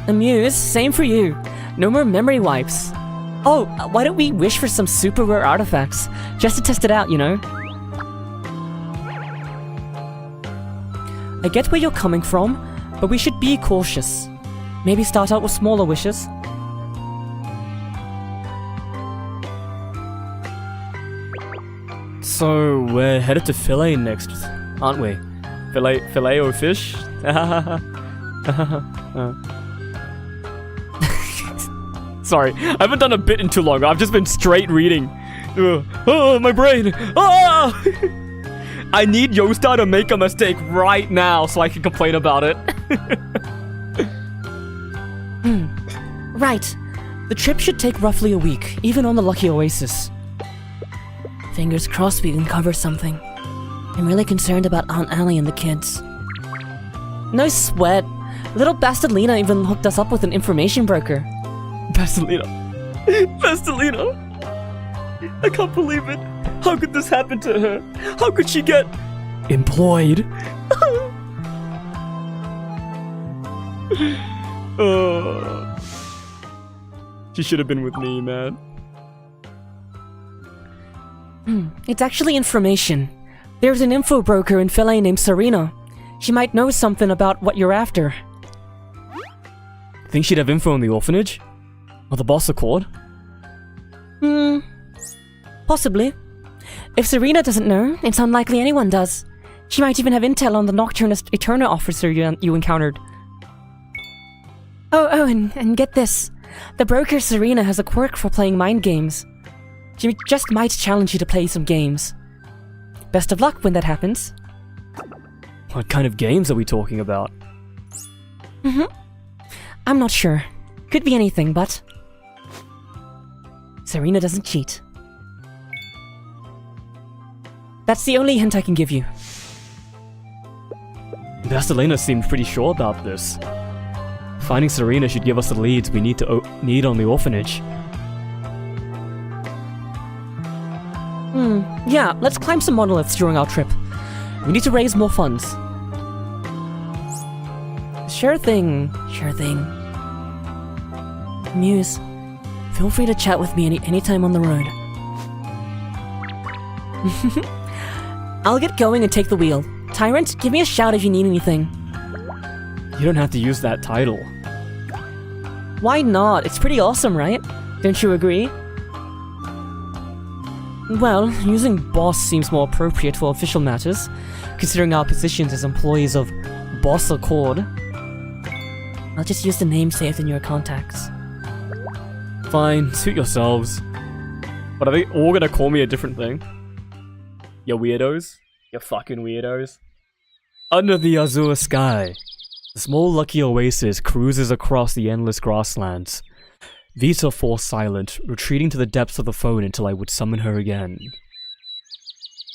Amuse, same for you. No more memory wipes. Oh, why don't we wish for some super rare artifacts? Just to test it out, you know? I get where you're coming from, but we should be cautious. Maybe start out with smaller wishes. So, we're headed to Filet next, aren't we? Filet o fish? Sorry, I haven't done a bit in too long. I've just been straight reading. Oh, my brain! Ah! I need Yosta to make a mistake right now so I can complain about it. Right. The trip should take roughly a week, even on the lucky oasis. Fingers crossed we can cover something. I'm really concerned about Aunt Allie and the kids. No sweat. Little bastard Lena even hooked us up with an information broker. Bastelina. Bastelina. I can't believe it. How could this happen to her? How could she get employed? She should have been with me, man. It's actually information. There's an info broker in Philae named Serena. She might know something about what you're after. Think she'd have info on the orphanage? Or the boss Accord? Possibly. If Serena doesn't know, it's unlikely anyone does. She might even have intel on the Nocturnist Eterna officer you encountered. Oh, and get this. The broker Serena has a quirk for playing mind games. She just might challenge you to play some games. Best of luck when that happens. What kind of games are we talking about? I'm not sure. Could be anything, but... Serena doesn't cheat. That's the only hint I can give you. Bastelina seemed pretty sure about this. Finding Serena should give us the leads we need on the orphanage. Yeah, let's climb some monoliths during our trip. We need to raise more funds. Sure thing. Muse, feel free to chat with me anytime on the road. I'll get going and take the wheel. Tyrant, give me a shout if you need anything. You don't have to use that title. Why not? It's pretty awesome, right? Don't you agree? Well, using boss seems more appropriate for official matters, considering our positions as employees of Boss Accord. I'll just use the name saved in your contacts. Fine, suit yourselves. But are they all gonna call me a different thing? You weirdos? You fucking weirdos. Under the azure sky, the small lucky oasis cruises across the endless grasslands. Vita falls silent, retreating to the depths of the phone until I would summon her again.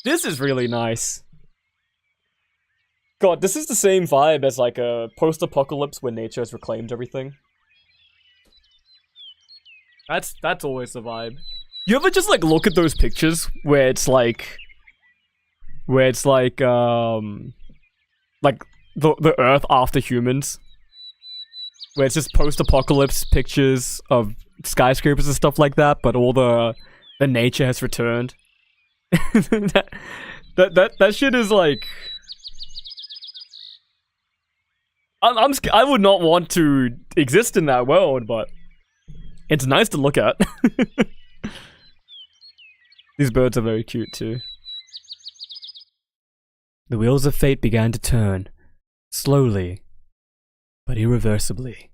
This is really nice. God, this is the same vibe as like a post-apocalypse where nature has reclaimed everything. That's always the vibe. You ever just like look at those pictures where it's like the Earth after humans? Where it's just post-apocalypse pictures of skyscrapers and stuff like that, but all the nature has returned. that shit is like... I would not want to exist in that world, but it's nice to look at. These birds are very cute too. The wheels of fate began to turn, slowly, but irreversibly.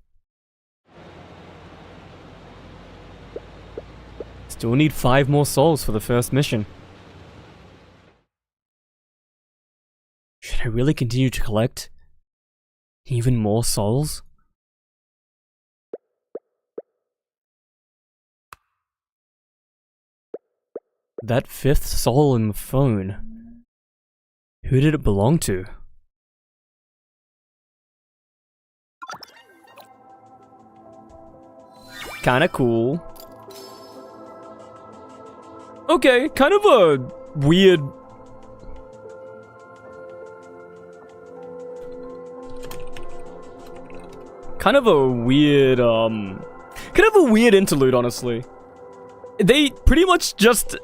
Still need 5 more souls for the first mission. Should I really continue to collect even more souls? That 5th soul in the phone. Who did it belong to? Kinda cool. Okay, kind of a weird... Kind of a weird interlude, honestly. They pretty much just...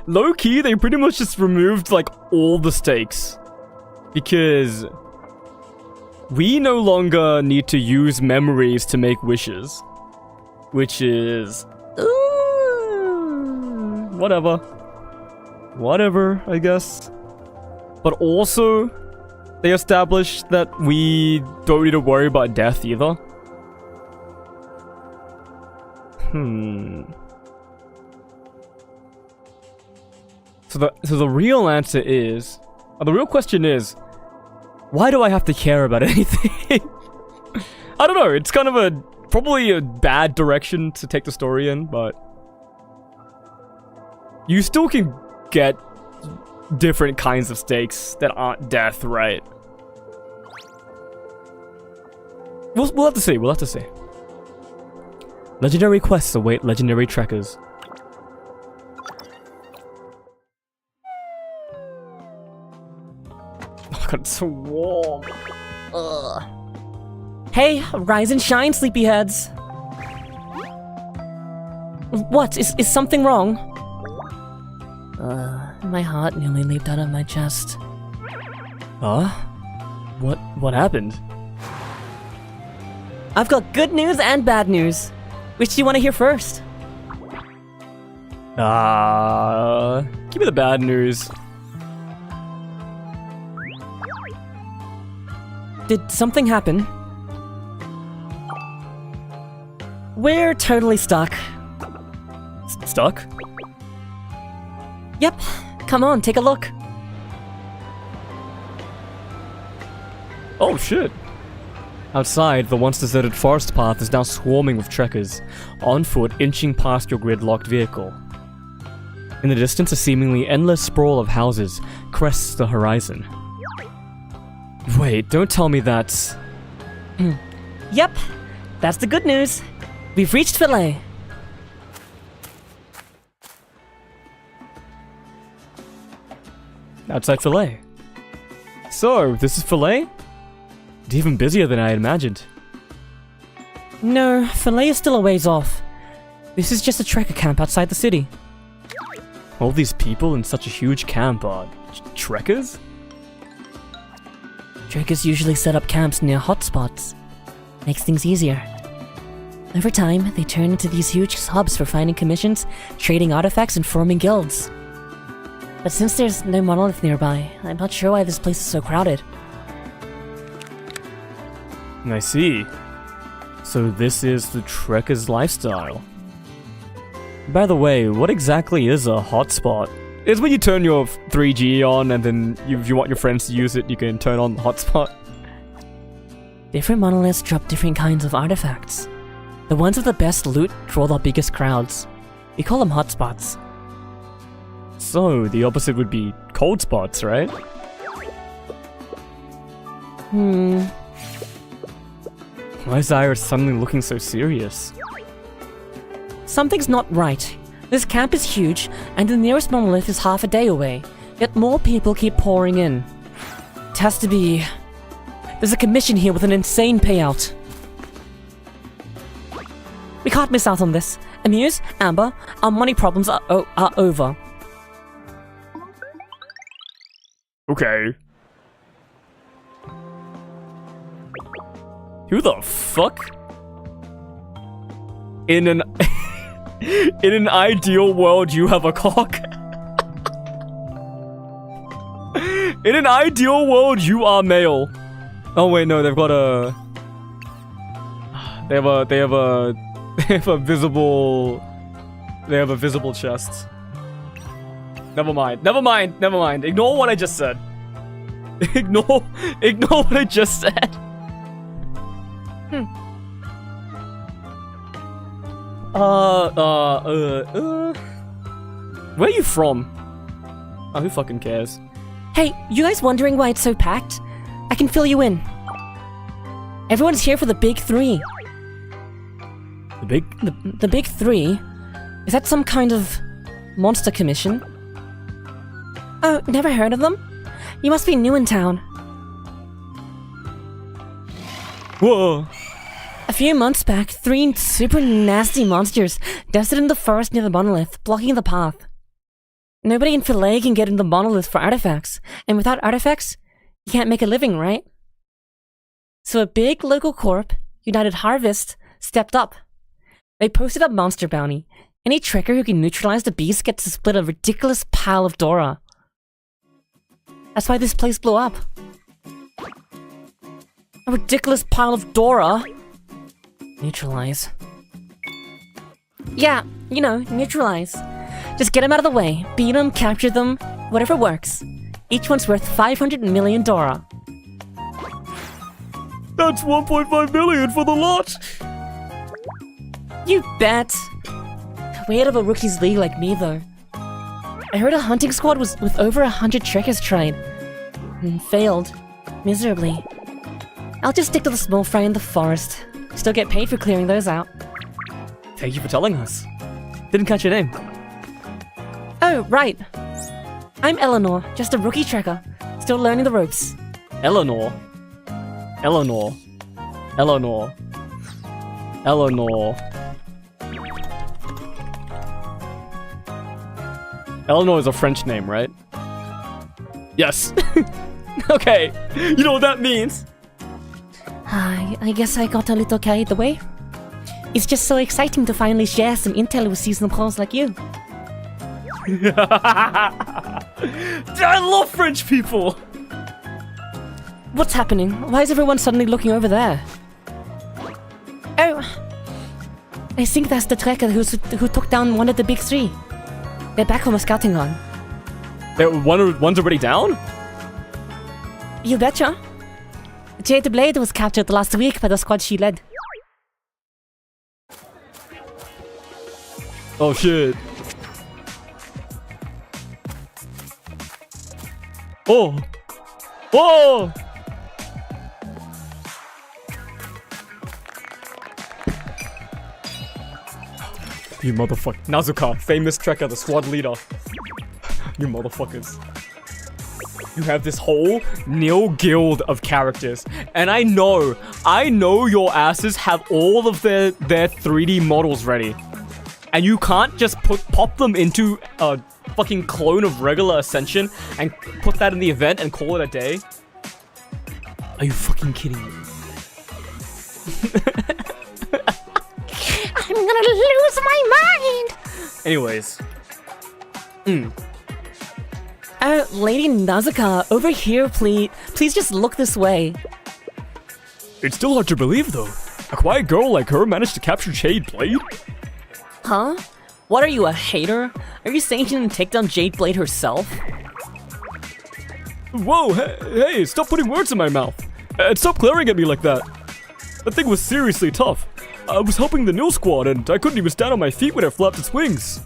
Low-key, they pretty much just removed, like, all the stakes. Because... we no longer need to use memories to make wishes. Which is... whatever. Whatever, I guess. But also, they established that we don't need to worry about death either. So the real answer is... the real question is... why do I have to care about anything? I don't know, it's kind of probably a bad direction to take the story in, but you still can get different kinds of stakes that aren't death, right? We'll have to see, we'll have to see. Legendary quests await legendary trekkers. Oh god, it's so warm. Ugh. Hey, rise and shine, sleepyheads. What? Is something wrong? My heart nearly leaped out of my chest. Huh? What happened? I've got good news and bad news. Which do you want to hear first? Give me the bad news. Did something happen? We're totally stuck. Stuck? Yep. Come on, take a look. Oh shit. Outside, the once deserted forest path is now swarming with trekkers, on foot inching past your gridlocked vehicle. In the distance, a seemingly endless sprawl of houses crests the horizon. Wait, don't tell me that's... Yep. That's the good news. We've reached Philae. Outside Philae. So, this is Philae? It's even busier than I had imagined. No, Philae is still a ways off. This is just a trekker camp outside the city. All these people in such a huge camp are... trekkers? Trekkers usually set up camps near hotspots. Makes things easier. Over time, they turn into these huge hubs for finding commissions, trading artifacts, and forming guilds. But since there's no monolith nearby, I'm not sure why this place is so crowded. I see. So this is the trekker's lifestyle. By the way, what exactly is a hotspot? It's when you turn your 3G on and then if you want your friends to use it, you can turn on the hotspot. Different monoliths drop different kinds of artifacts. The ones with the best loot draw the biggest crowds. We call them hotspots. So, the opposite would be cold spots, right? Why is Iris suddenly looking so serious? Something's not right. This camp is huge, and the nearest monolith is half a day away. Yet more people keep pouring in. It has to be... There's a commission here with an insane payout. We can't miss out on this. Amuse, Amber, our money problems are over. Okay. Who the fuck? In an... in an ideal world, you have a cock. In an ideal world, you are male. Oh wait, no, they've got a... They have a visible... They have a visible chest. Never mind. Ignore what I just said. Ignore what I just said. Where are you from? Oh, who fucking cares? Hey, you guys wondering why it's so packed? I can fill you in. Everyone's here for the Big Three. The Big Three? Is that some kind of monster commission? Oh, never heard of them? You must be new in town. Whoa. A few months back, 3 super nasty monsters nested in the forest near the monolith, blocking the path. Nobody in Philae can get in the monolith for artifacts, and without artifacts, you can't make a living, right? So a big local corp, United Harvest, stepped up. They posted a monster bounty. Any trekker who can neutralize the beast gets to split a ridiculous pile of Dora. That's why this place blew up. A ridiculous pile of Dora? Neutralize. Yeah, you know, neutralize. Just get them out of the way. Beat them, capture them, whatever works. Each one's worth 500 million Dora. That's 1.5 million for the lot! You bet. Way out of a rookie's league like me, though. I heard a hunting squad was with over 100 trekkers tried. And failed. Miserably. I'll just stick to the small fry in the forest. Still get paid for clearing those out. Thank you for telling us. Didn't catch your name. Oh, right. I'm Eleanor, just a rookie trekker. Still learning the ropes. Eleanor. Eleanor. Eleanor. Eleanor. Eleanor is a French name, right? Yes. Okay. You know what that means. I guess I got a little carried away. It's just so exciting to finally share some intel with seasonal pros like you. I love French people! What's happening? Why is everyone suddenly looking over there? Oh, I think that's the trekker who took down one of the big three. They're back from a scouting run. One's already down? You betcha. Jade Blade was captured last week by the squad she led. Oh shit. Oh! Oh! You motherfucker. Nazuka, famous trekker, the squad leader. You motherfuckers. You have this whole nil guild of characters. And I know your asses have all of their 3D models ready. And you can't just pop them into a fucking clone of regular Ascension and put that in the event and call it a day? Are you fucking kidding me? I'm gonna lose my mind! Anyways. Lady Nazuka, over here, please. Please just look this way. It's still hard to believe, though. A quiet girl like her managed to capture Jade Blade? Huh? What are you, a hater? Are you saying she didn't take down Jade Blade herself? Whoa, hey, stop putting words in my mouth. And stop glaring at me like that. That thing was seriously tough. I was helping the Nil Squad and I couldn't even stand on my feet when it flapped its wings.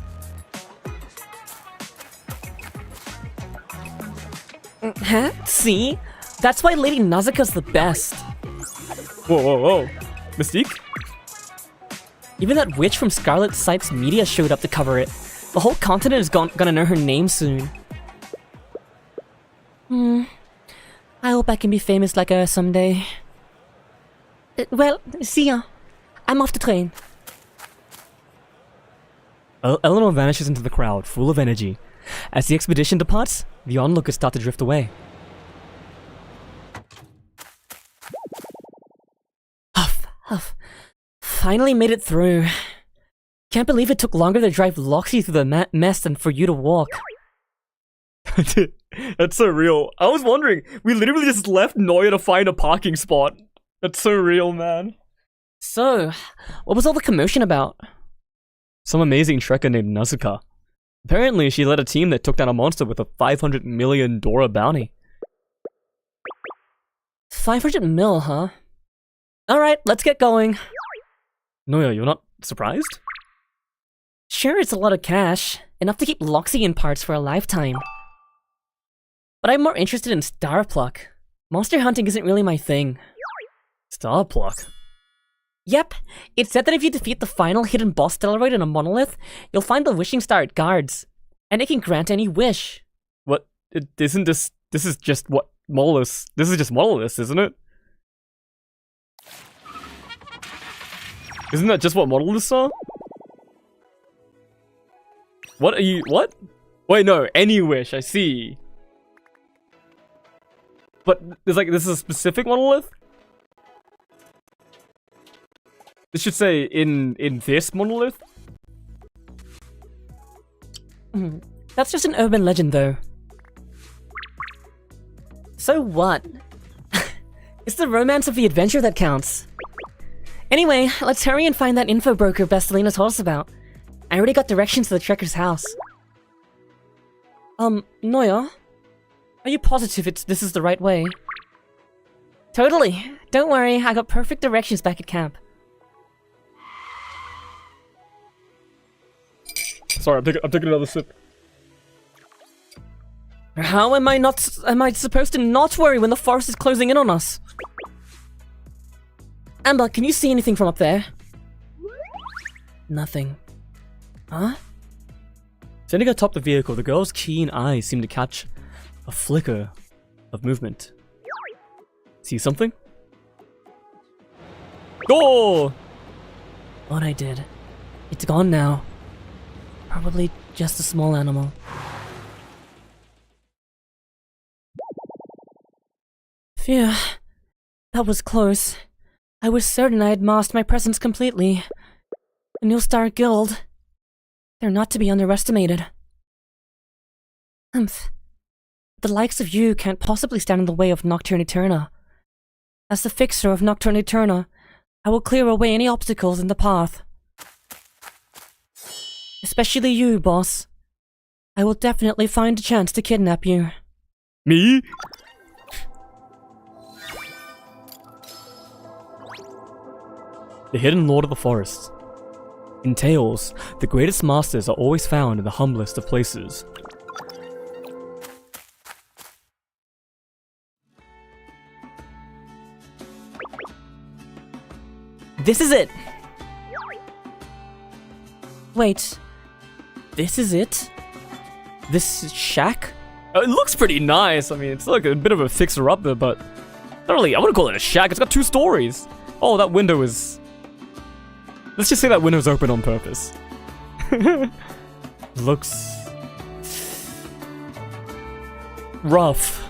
Huh? See? That's why Lady Nazuka's the best. Whoa, whoa, whoa. Mystique? Even that witch from Scarlet Sipes Media showed up to cover it. The whole continent is gonna know her name soon. I hope I can be famous like her someday. Well, see ya. I'm off the train. Eleanor vanishes into the crowd, full of energy. As the expedition departs, the onlookers start to drift away. Huff. Finally made it through. Can't believe it took longer to drive Loxy through the mess than for you to walk. That's so real. I was wondering, we literally just left Noya to find a parking spot. That's so real, man. So, what was all the commotion about? Some amazing trekker named Nazuka. Apparently, she led a team that took down a monster with a 500 million Dora bounty. 500 mil, huh? Alright, let's get going. Noya, you're not surprised? Sure, it's a lot of cash. Enough to keep Loxy in parts for a lifetime. But I'm more interested in Star Pluck. Monster hunting isn't really my thing. Star Pluck? Yep, it said that if you defeat the final hidden boss Stellaroid in a monolith, you'll find the wishing star it guards. And it can grant any wish. What? Isn't this... This is just what... Monoliths... This is just monoliths, isn't it? Isn't that just what monoliths are? What are you... What? Wait, no. Any wish, I see. But there's like... This is a specific monolith? This should say in this monolith? That's just an urban legend, though. So what? It's the romance of the adventure that counts. Anyway, let's hurry and find that info broker Bestelina told us about. I already got directions to the trekker's house. Noya? Are you positive this is the right way? Totally. Don't worry, I got perfect directions back at camp. Sorry, I'm taking another sip. How am I supposed to not worry when the forest is closing in on us? Amber, can you see anything from up there? Nothing. Huh? Standing atop the vehicle, the girl's keen eyes seem to catch a flicker of movement. See something? Go! What I did. It's gone now. Probably just a small animal. Phew. That was close. I was certain I had masked my presence completely. The New Star Guild. They're not to be underestimated. Humph. The likes of you can't possibly stand in the way of Nocturne Eterna. As the fixer of Nocturne Eterna, I will clear away any obstacles in the path. Especially you, boss. I will definitely find a chance to kidnap you. Me? The Hidden Lord of the Forest. In tales, the greatest masters are always found in the humblest of places. This is it! Wait. This is it? This shack? It looks pretty nice. I mean, it's like a bit of a fixer-upper, but not really. I wouldn't call it a shack. It's got 2 stories. Oh, that window is... Let's just say that window's open on purpose. Looks... rough.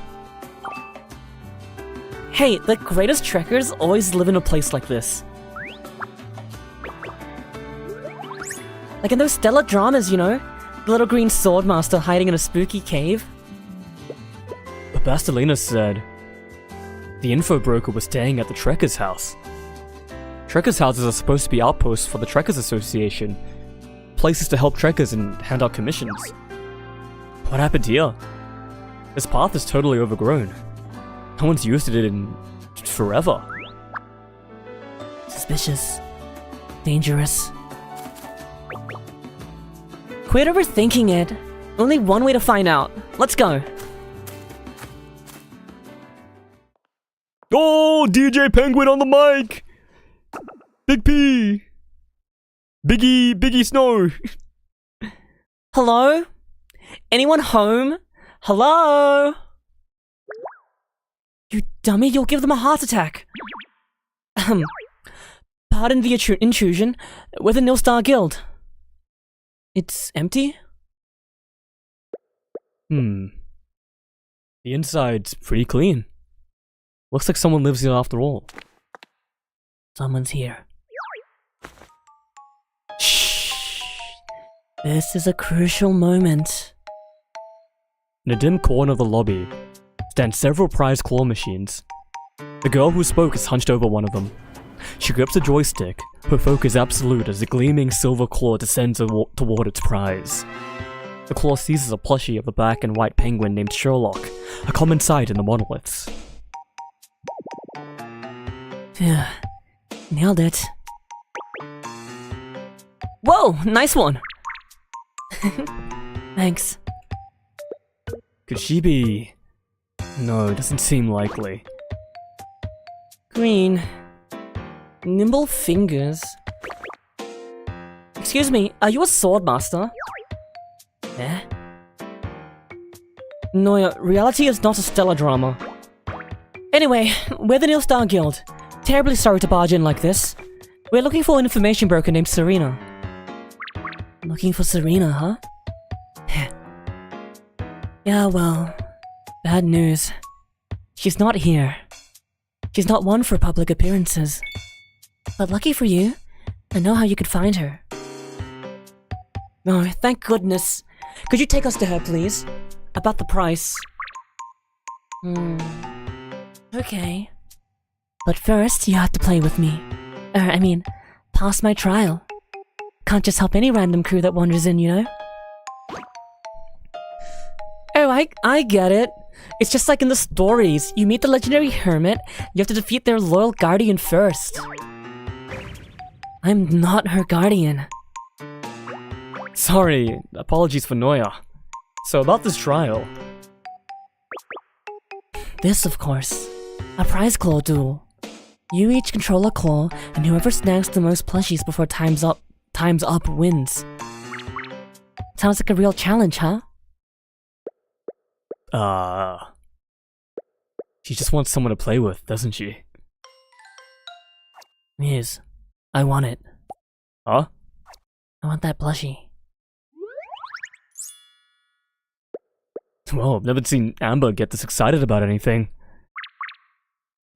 Hey, the greatest trekkers always live in a place like this. Like in those Stella dramas, you know? The little green swordmaster hiding in a spooky cave. But Bastelina said the info broker was staying at the Trekkers' house. Trekkers' houses are supposed to be outposts for the Trekkers Association. Places to help trekkers and hand out commissions. What happened here? This path is totally overgrown. No one's used it in forever. Suspicious. Dangerous. Quit overthinking it. Only one way to find out. Let's go. Oh, DJ Penguin on the mic! Big P! Biggie Snow! Hello? Anyone home? Hello? You dummy, you'll give them a heart attack. Pardon the intrusion. We're the Nil Star Guild. It's empty? The inside's pretty clean. Looks like someone lives here after all. Someone's here. Shh. This is a crucial moment. In a dim corner of the lobby stand several prized claw machines. The girl who spoke is hunched over one of them. She grips a joystick, her focus absolute as the gleaming silver claw descends toward its prize. The claw seizes a plushie of the black and white penguin named Sherlock, a common sight in the monoliths. Phew. Nailed it. Whoa, nice one! Thanks. Could she be... No, it doesn't seem likely. Green. Nimble fingers. Excuse me, are you a swordmaster? Eh? No, reality is not a stellar drama. Anyway, we're the Nil Star Guild. Terribly sorry to barge in like this. We're looking for an information broker named Serena. Looking for Serena, huh? Yeah, well, bad news. She's not here. She's not one for public appearances. But lucky for you, I know how you could find her. Oh, thank goodness. Could you take us to her, please? About the price. Okay. But first, you have to play with me. Pass my trial. Can't just help any random crew that wanders in, you know? Oh, I get it. It's just like in the stories. You meet the legendary hermit, you have to defeat their loyal guardian first. I'm not her guardian. Sorry, apologies for Noya. So about this trial. This, of course. A prize claw duel. You each control a claw, and whoever snags the most plushies before time's up wins. Sounds like a real challenge, huh? She just wants someone to play with, doesn't she? Yes. I want it. Huh? I want that plushie. Well, I've never seen Amber get this excited about anything.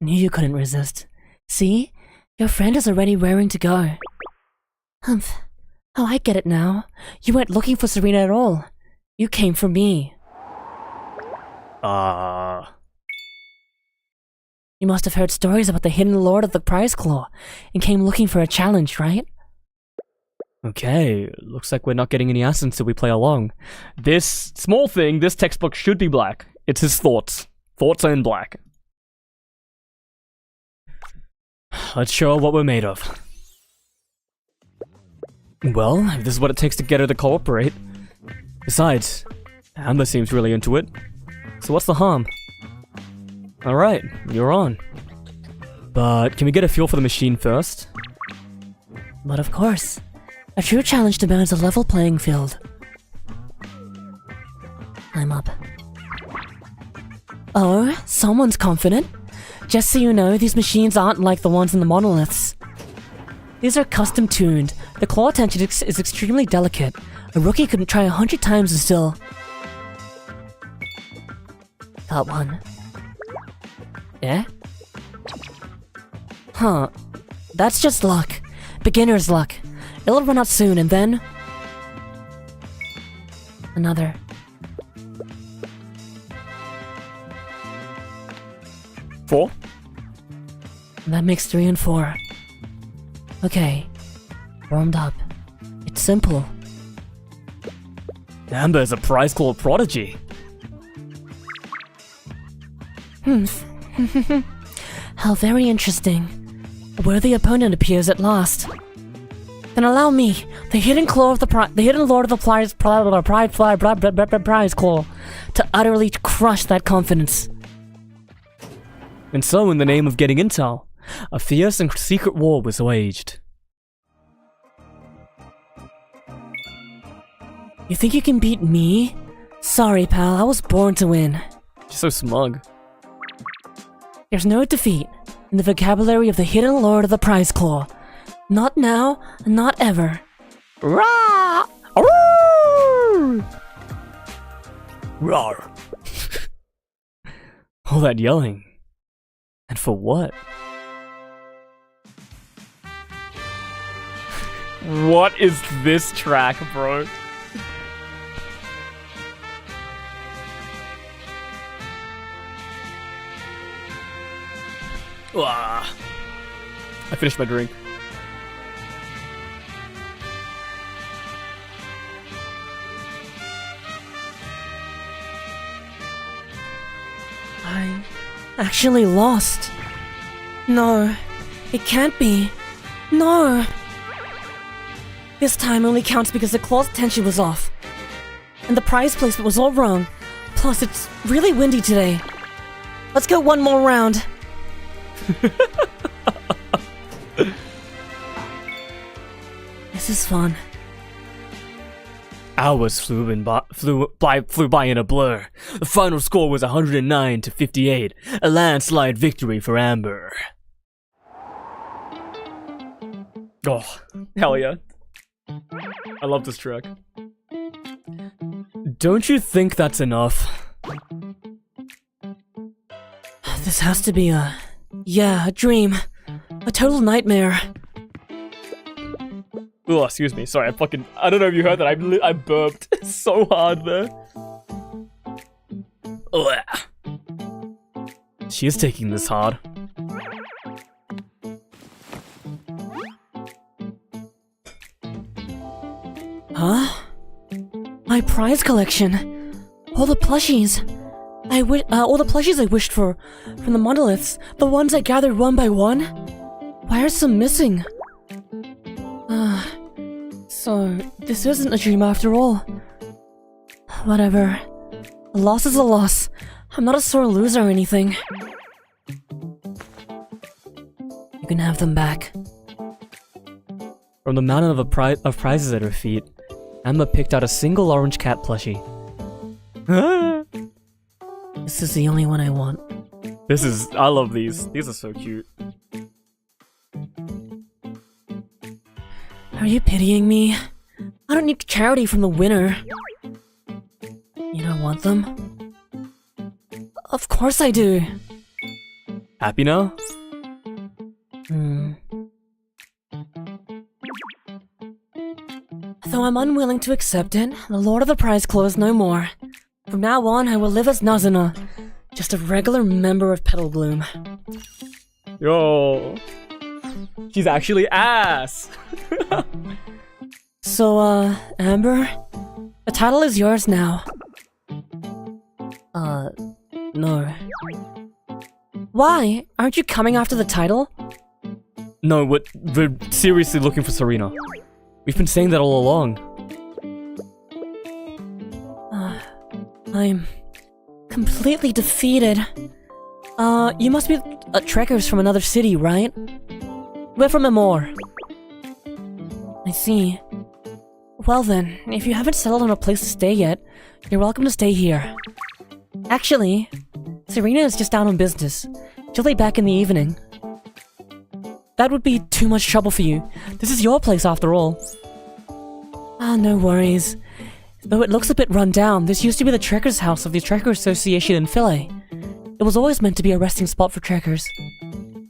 Knew you couldn't resist. See? Your friend is already raring to go. Humph. Oh, I get it now. You weren't looking for Serena at all. You came for me. You must have heard stories about the hidden lord of the prize claw and came looking for a challenge, right? Okay, looks like we're not getting any answers till we play along. This small thing, this textbook should be black. It's his thoughts. Thoughts are in black. Let's show her what we're made of. Well, if this is what it takes to get her to cooperate. Besides, Amber seems really into it. So what's the harm? Alright, you're on. But can we get a feel for the machine first? But of course. A true challenge demands a level playing field. I'm up. Oh, someone's confident. Just so you know, these machines aren't like the ones in the monoliths. These are custom tuned. The claw tension is extremely delicate. A rookie couldn't try 100 times and still... Got one. Yeah? Huh. That's just luck. Beginner's luck. It'll run out soon and then... Another. Four? That makes 3 and 4. Okay. Warmed up. It's simple. Amber is a prize claw prodigy. How very interesting. A worthy opponent appears at last. Then allow me, the hidden lord of the prize claw, to utterly crush that confidence. And so, in the name of getting intel, a fierce and secret war was waged. You think you can beat me? Sorry, pal, I was born to win. She's so smug. There's no defeat in the vocabulary of the hidden lord of the prize claw. Not now, not ever. Rah! Roar! Roar! All that yelling. And for what? What is this track, bro? I finished my drink. I actually lost. No, it can't be. No! This time only counts because the claw's tension was off. And the prize placement was all wrong. Plus, it's really windy today. Let's go one more round. This is fun. Hours flew by in a blur. The final score was 109 to 58, a landslide victory for Amber. Oh, hell yeah. I love this track. Don't you think that's enough? This has to be a dream. A total nightmare. Oh, excuse me. Sorry, I don't know if you heard that. I burped so hard there. She is taking this hard. Huh? My prize collection. All the plushies. All the plushies I wished for, from the monoliths, the ones I gathered one by one, why are some missing? So, this isn't a dream after all. Whatever. A loss is a loss. I'm not a sore loser or anything. You can have them back. From the mountain of prizes at her feet, Emma picked out a single orange cat plushie. This is the only one I want. I love these. These are so cute. Are you pitying me? I don't need charity from the winner. You don't want them? Of course I do. Happy now? Though I'm unwilling to accept it, the Lord of the Prize Claw no more. From now on, I will live as Nazuna, just a regular member of Petal Bloom. Yo, she's actually ass. So, Amber, the title is yours now. No. Why? Aren't you coming after the title? No, we're seriously looking for Serena. We've been saying that all along. I'm completely defeated. You must be trekkers from another city, right? We're from Amor. I see. Well then, if you haven't settled on a place to stay yet, you're welcome to stay here. Actually, Serena is just out on business. She'll be back in the evening. That would be too much trouble for you. This is your place after all. No worries. Though it looks a bit run down, this used to be the Trekkers' house of the Trekker Association in Philae. It was always meant to be a resting spot for trekkers.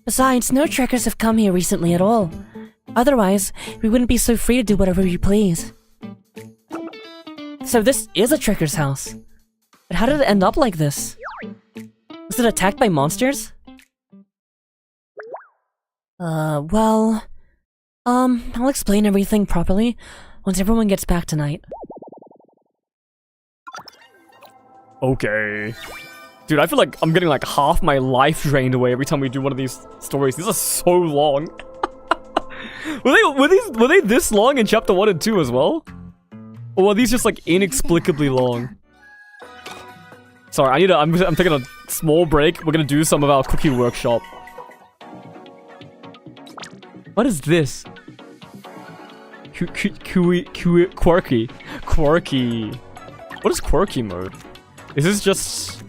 Besides, no trekkers have come here recently at all. Otherwise, we wouldn't be so free to do whatever we please. So this is a trekker's house. But how did it end up like this? Was it attacked by monsters? Well... I'll explain everything properly once everyone gets back tonight. Okay. Dude, I feel like I'm getting like half my life drained away every time we do one of these stories. These are so long. Were they this long in chapter 1 and 2 as well? Or were these just like inexplicably long? Sorry, I'm taking a small break. We're gonna do some of our cookie workshop. What is this? Quirky. Quirky. What is quirky mode? Is this just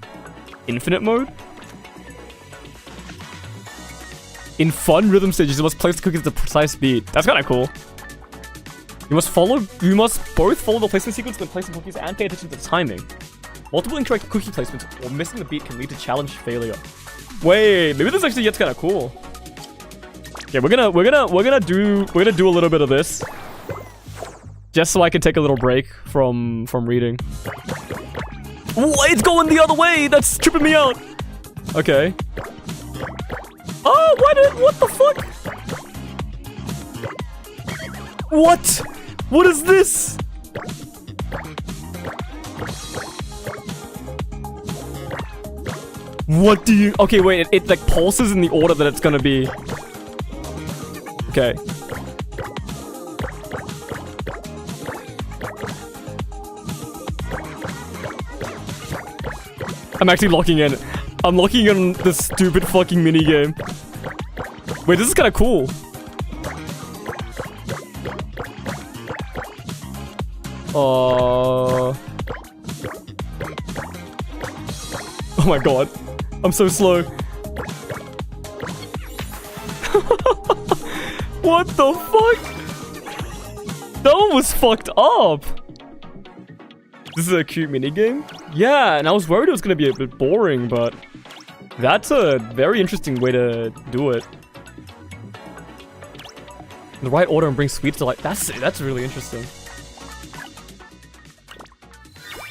infinite mode? In fun rhythm stages, you must place the cookies at the precise beat. That's kind of cool. You must both follow the placement sequence when placing cookies and pay attention to the timing. Multiple incorrect cookie placements or missing the beat can lead to challenge failure. Wait, maybe this actually gets kind of cool. Okay, we're gonna do a little bit of this, just so I can take a little break from reading. Oh, it's going the other way. That's tripping me out. Okay. Oh, what the fuck? What? What is this? What do you... Okay, wait, it like pulses in the order that it's gonna be. Okay. I'm actually locking in. I'm locking in on this stupid fucking minigame. Wait, this is kind of cool. Oh my god. I'm so slow. What the fuck? That one was fucked up. This is a cute minigame? Yeah, and I was worried it was going to be a bit boring, but that's a very interesting way to do it. In the right order and bring sweets to life. That's really interesting.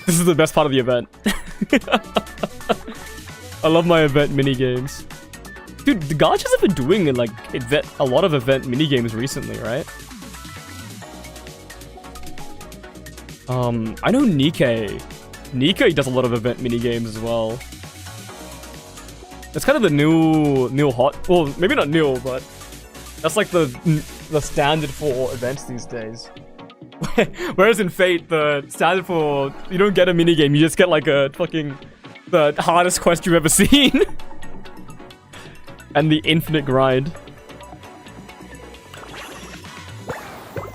This is the best part of the event. I love my event minigames. Dude, the gachas have been doing like a lot of event minigames recently, right? I know Nikkei. Nikkei does a lot of event minigames as well. It's kind of the new hot. Well, maybe not new, but that's like the standard for events these days. Whereas in Fate, the standard for you don't get a minigame, you just get like a fucking the hardest quest you've ever seen. And the infinite grind.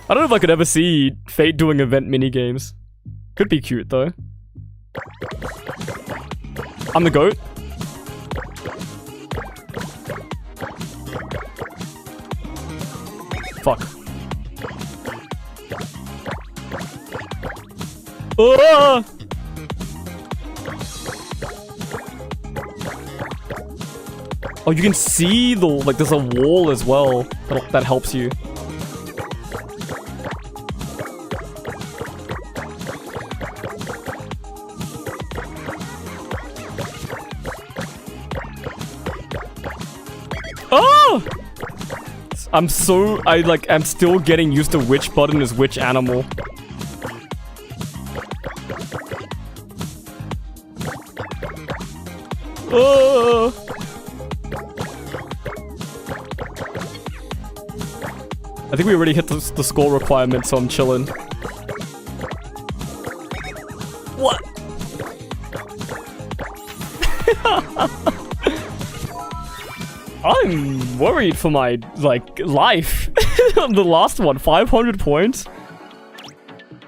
I don't know if I could ever see Fate doing event minigames. Could be cute though. I'm the goat. Fuck. Oh! Oh, you can see the like. There's a wall as well that helps you. Oh! I'm still getting used to which button is which animal. Oh! I think we already hit the score requirement, so I'm chilling. What? I'm worried for my, like, life. The last one, 500 points.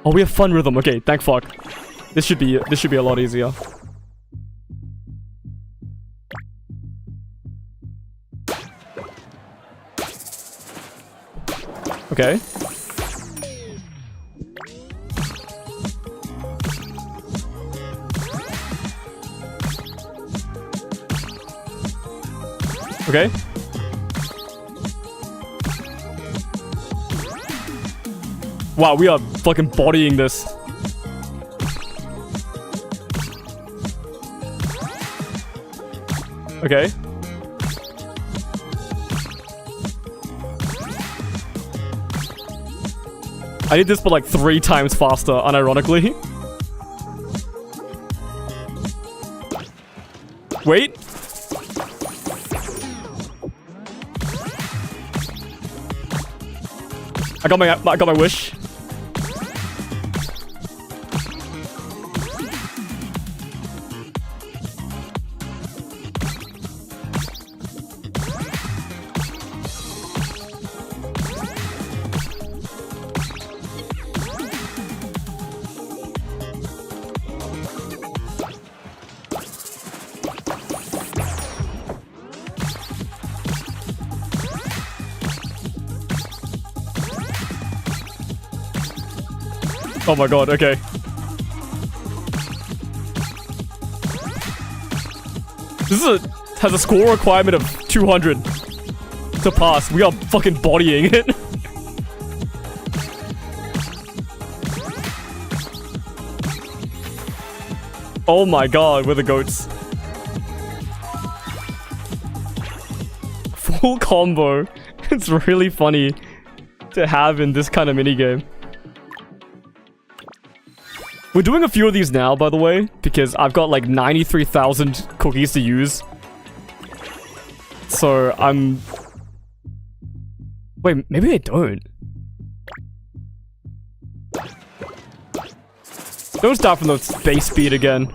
Oh, we have fun rhythm. Okay, thank fuck. This should be a lot easier. Okay. Okay. Wow, we are fucking bodying this. Okay. I did this but like 3 times faster, unironically. Wait. I got my wish. Oh my god, okay. This has a score requirement of 200 to pass. We are fucking bodying it. Oh my god, we're the goats. Full combo. It's really funny to have in this kind of minigame. We're doing a few of these now, by the way, because I've got like 93,000 cookies to use. So I'm... Wait, maybe I don't. Don't start from the base speed again.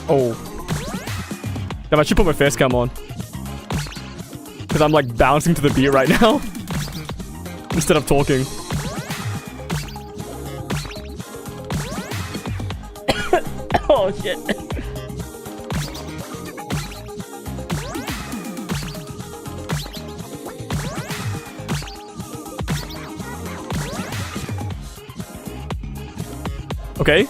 Oh. Damn, I should put my face cam on. Because I'm like bouncing to the beat right now. Instead of talking. Oh shit. Okay.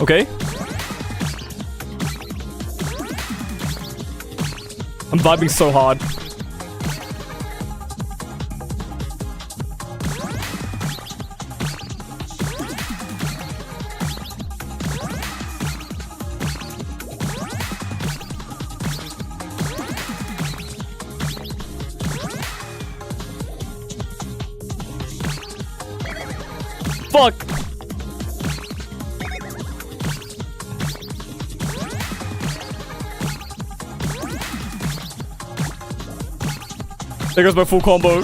Okay. I'm vibing so hard. Fuck! There goes my full combo.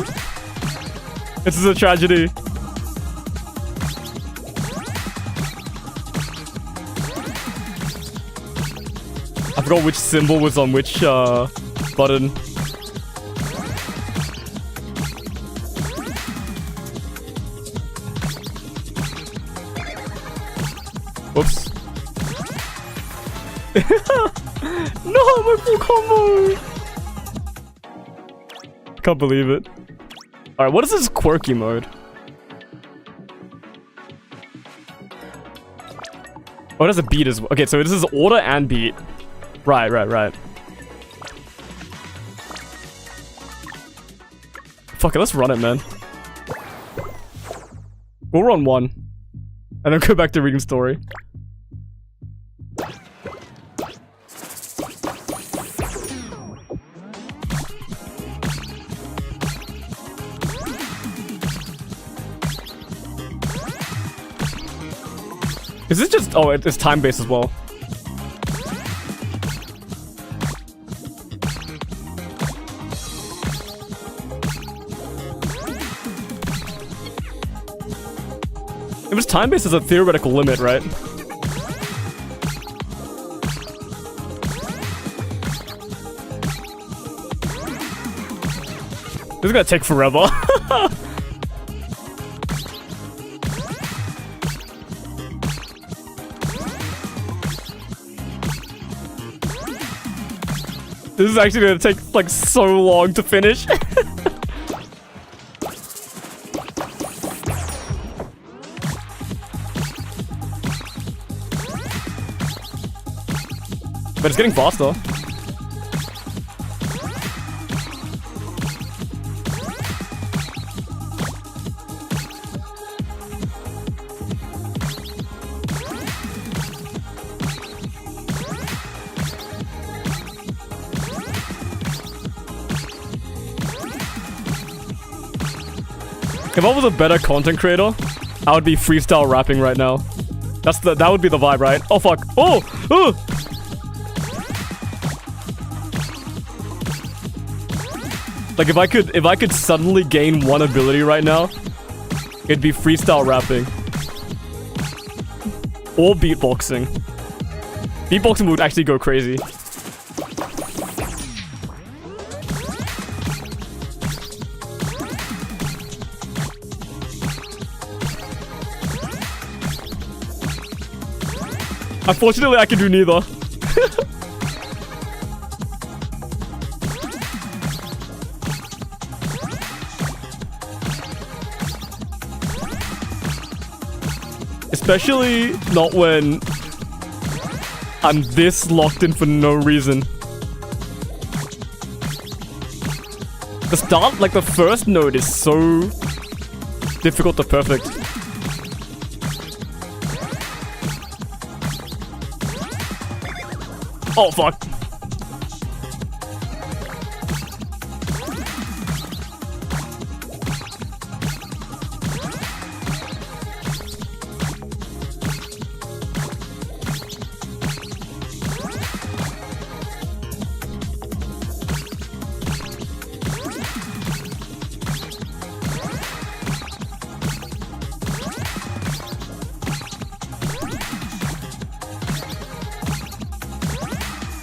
This is a tragedy. I forgot which symbol was on which button. Whoops. No, my full combo! Can't believe it. Alright, what is this quirky mode? Oh, it has a beat as well. Okay, so this is order and beat. Right. Fuck it, let's run it, man. We'll run one. And then go back to reading story. Is this just... Oh, it's time-based as well. If it's time-based, there's a theoretical limit, right? This is gonna take forever. This is actually gonna take, like, so long to finish. But it's getting faster. If I was a better content creator, I would be freestyle rapping right now. That would be the vibe, right? Oh fuck. Oh! Like if I could suddenly gain one ability right now, it'd be freestyle rapping. Or beatboxing. Beatboxing would actually go crazy. Unfortunately, I can do neither. Especially not when I'm this locked in for no reason. The start, like the first note is so difficult to perfect. Oh fuck.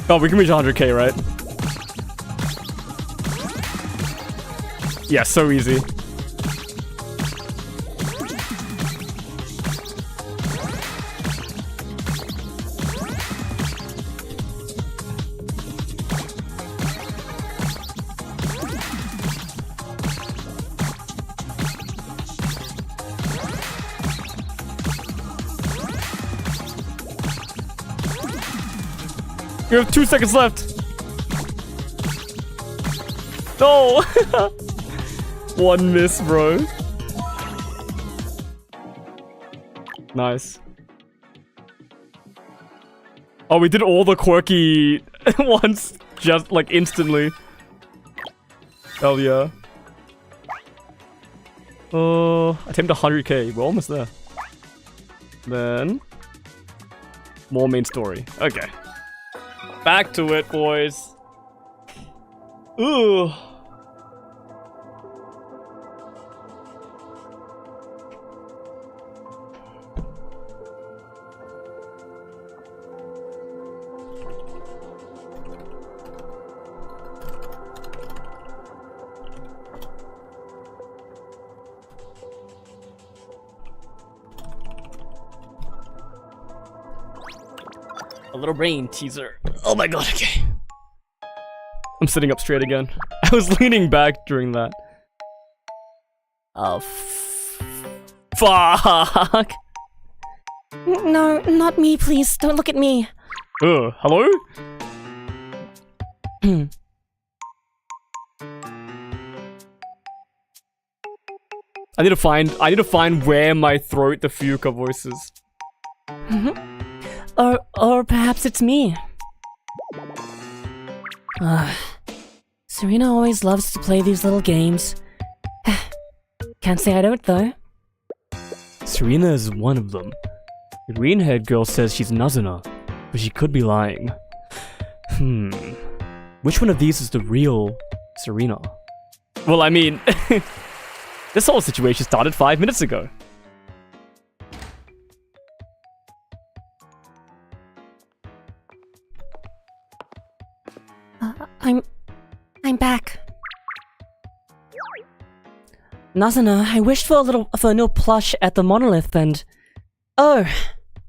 Oh, we can reach 100k, right? Yeah, so easy. You have 2 seconds left. No. One miss, bro. Nice. Oh, we did all the quirky ones just like instantly. Hell yeah. Attempt 100k. We're almost there. Then... more main story. Okay. Back to it, boys. Ooh. A little brain teaser. Oh my god, okay. I'm sitting up straight again. I was leaning back during that. Oh, fuck. No, not me, please. Don't look at me. Hello? I need to find where my throat the Fuka voice is. Or perhaps it's me. Serena always loves to play these little games. Can't say I don't, though. Serena is one of them. The green-haired girl says she's Nazuna, but she could be lying. Which one of these is the real Serena? Well, I mean, this whole situation started 5 minutes ago. I'm back. Nazuna, I wished for a new plush at the monolith and... Oh,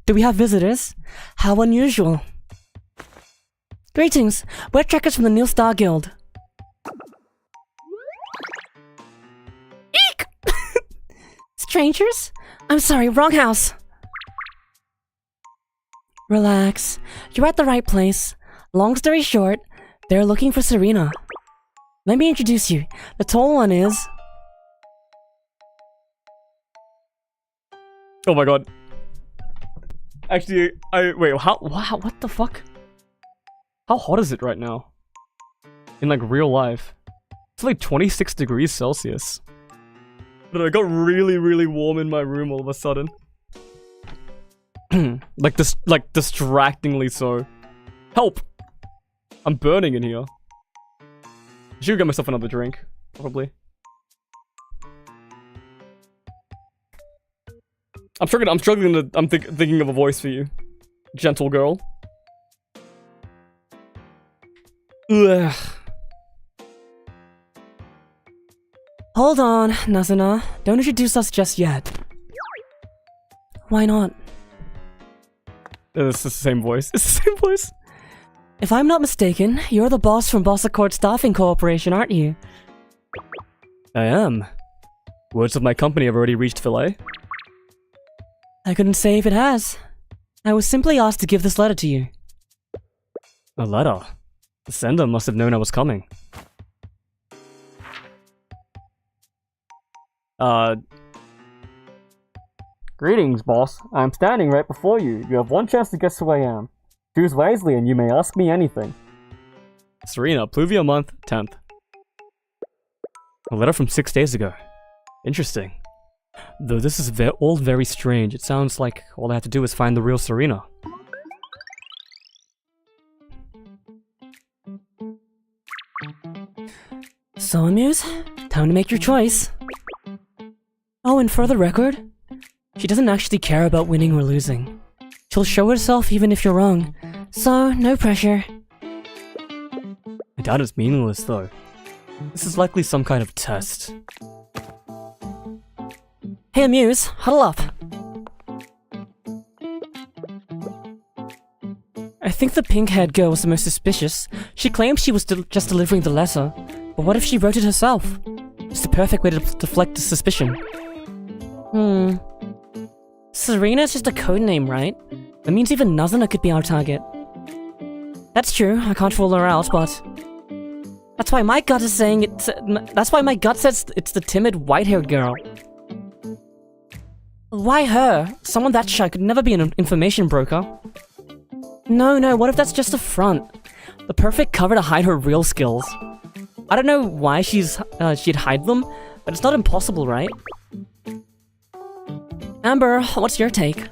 do we have visitors? How unusual. Greetings, we're trekkers from the New Star Guild. Eek! Strangers? I'm sorry, wrong house. Relax, you're at the right place. Long story short, they're looking for Serena. Let me introduce you. The tall one is... Oh my god. Actually, wait, wow, what the fuck? How hot is it right now? In like real life? It's like 26 degrees Celsius. But it got really, really warm in my room all of a sudden. like distractingly so. Help! I'm burning in here. I should get myself another drink, probably. I'm thinking of a voice for you. Gentle girl. Ugh. Hold on, Nazuna. Don't introduce us just yet. Why not? It's the same voice. It's the same voice. If I'm not mistaken, you're the boss from Boss Accord Staffing Corporation, aren't you? I am. Words of my company have already reached Filet. I couldn't say if it has. I was simply asked to give this letter to you. A letter? The sender must have known I was coming. Greetings, boss. I'm standing right before you. You have one chance to guess who I am. Choose wisely and you may ask me anything. Serena, Pluvia month, 10th. A letter from 6 days ago. Interesting. Though this is all very strange, it sounds like all I have to do is find the real Serena. So, Amuse, time to make your choice. Oh, and for the record, she doesn't actually care about winning or losing. She'll show herself even if you're wrong, so no pressure. I doubt it's meaningless though. This is likely some kind of test. Hey Amuse, huddle up. I think the pink-haired girl was the most suspicious. She claimed she was just delivering the letter, but what if she wrote it herself? It's the perfect way to deflect the suspicion. Serena's just a code name, right? That means even Nazuna could be our target. That's true, I can't rule her out, but... That's why my gut is saying it's... That's why my gut says it's the timid white-haired girl. Why her? Someone that shy could never be an information broker. No, what if that's just a front? The perfect cover to hide her real skills. I don't know why she'd hide them, but it's not impossible, right? Amber, what's your take?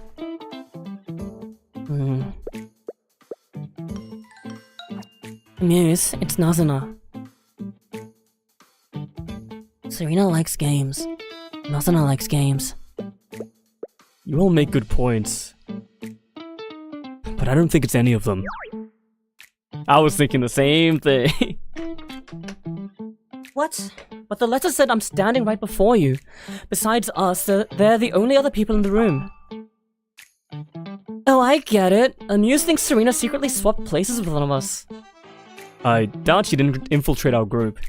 Muse, it's Nazuna. Serena likes games. Nazuna likes games. You all make good points. But I don't think it's any of them. I was thinking the same thing. What? But the letter said I'm standing right before you. Besides us, they're the only other people in the room. Oh, I get it. Amuse thinks Serena secretly swapped places with one of us. I doubt she didn't infiltrate our group.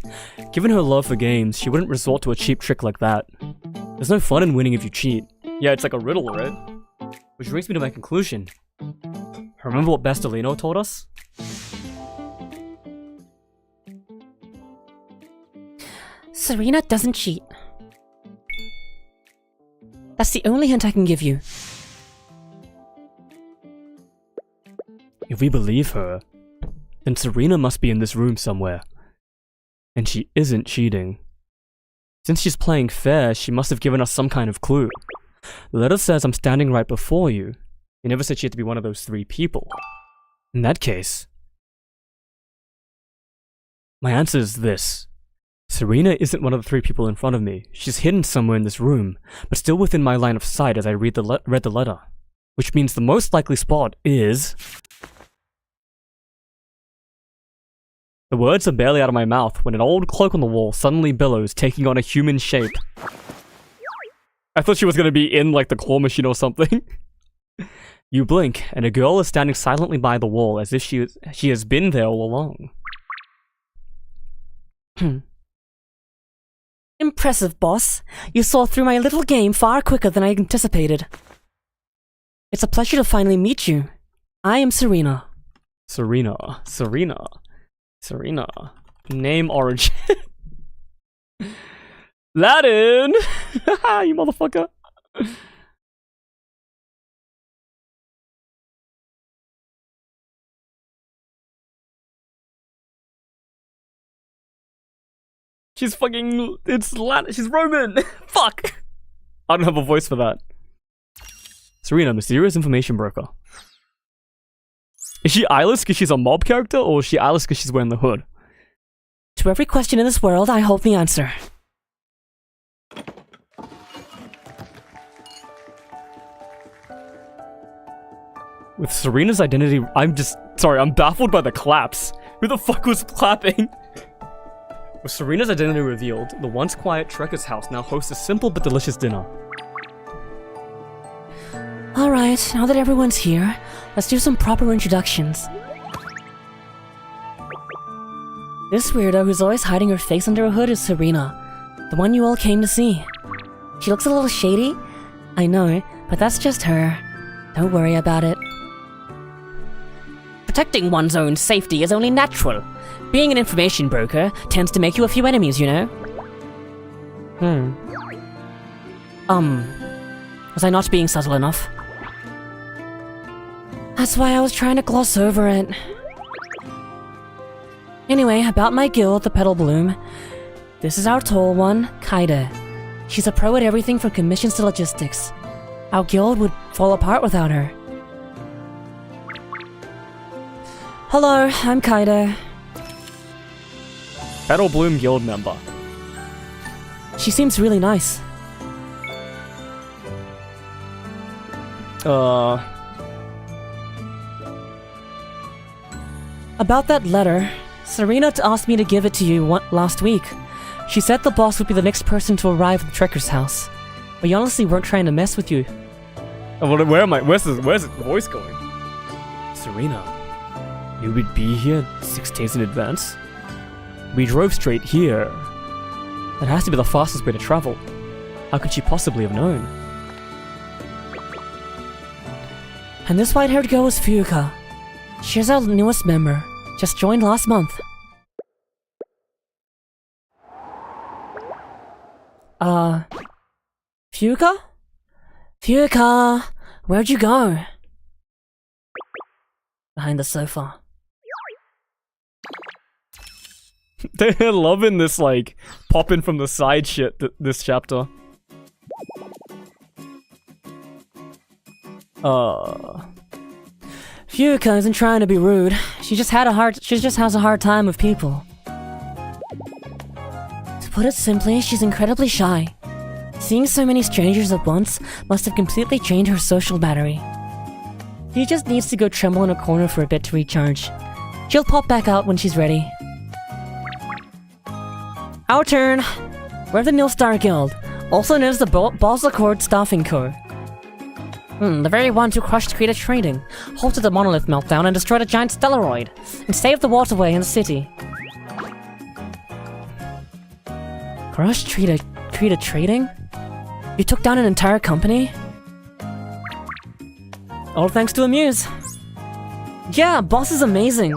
Given her love for games, she wouldn't resort to a cheap trick like that. There's no fun in winning if you cheat. Yeah, it's like a riddle, right? Which brings me to my conclusion. Remember what Bastelino told us? Serena doesn't cheat. That's the only hint I can give you. If we believe her, then Serena must be in this room somewhere. And she isn't cheating. Since she's playing fair, she must have given us some kind of clue. The letter says I'm standing right before you. It never said she had to be one of those 3 people. In that case, my answer is this. Serena isn't one of the 3 people in front of me. She's hidden somewhere in this room, but still within my line of sight as I read the letter. Which means the most likely spot is... The words are barely out of my mouth when an old cloak on the wall suddenly billows, taking on a human shape. I thought she was gonna be in, like, the claw machine or something. You blink, and a girl is standing silently by the wall as if she has been there all along. Impressive, boss. You saw through my little game far quicker than I anticipated. It's a pleasure to finally meet you. I am Serena. Serena. Name origin. Latin! You motherfucker. She's fucking... It's Latin. She's Roman. Fuck. I don't have a voice for that. Serena, mysterious information broker. Is she eyeless because she's a mob character, or is she eyeless because she's wearing the hood? To every question in this world, I hold the answer. With Serena's identity, I'm baffled by the claps. Who the fuck was clapping? With Serena's identity revealed, the once quiet Trekker's house now hosts a simple but delicious dinner. Alright, now that everyone's here, let's do some proper introductions. This weirdo who's always hiding her face under a hood is Serena, the one you all came to see. She looks a little shady, I know, but that's just her. Don't worry about it. Protecting one's own safety is only natural. Being an information broker tends to make you a few enemies, you know? Was I not being subtle enough? That's why I was trying to gloss over it. Anyway, about my guild, the Petal Bloom. This is our tall one, Kaide. She's a pro at everything from commissions to logistics. Our guild would fall apart without her. Hello, I'm Kaide. Petal Bloom guild member. She seems really nice. About that letter, Serena asked me to give it to you last week. She said the boss would be the next person to arrive at the Trekker's house. We honestly weren't trying to mess with you. Where am I? Where's the voice going? Serena, you would be here 6 days in advance? We drove straight here. That has to be the fastest way to travel. How could she possibly have known? And this white-haired girl is Fuuka. She's our newest member. Just joined last month. Fuuka? Fuuka! Where'd you go? Behind the sofa. They're loving this, like, popping from the side shit this chapter. Fuka isn't trying to be rude. She just has a hard time with people. To put it simply, she's incredibly shy. Seeing so many strangers at once must have completely drained her social battery. She just needs to go tremble in a corner for a bit to recharge. She'll pop back out when she's ready. Our turn! We're the Nilstar Guild, also known as the Basel Accord Staffing Corps. The very ones who crushed Krita Trading, halted the Monolith meltdown and destroyed a giant stellaroid, and saved the waterway in the city. Crushed Krita Trading? You took down an entire company? All thanks to Amuse. Yeah, boss is amazing.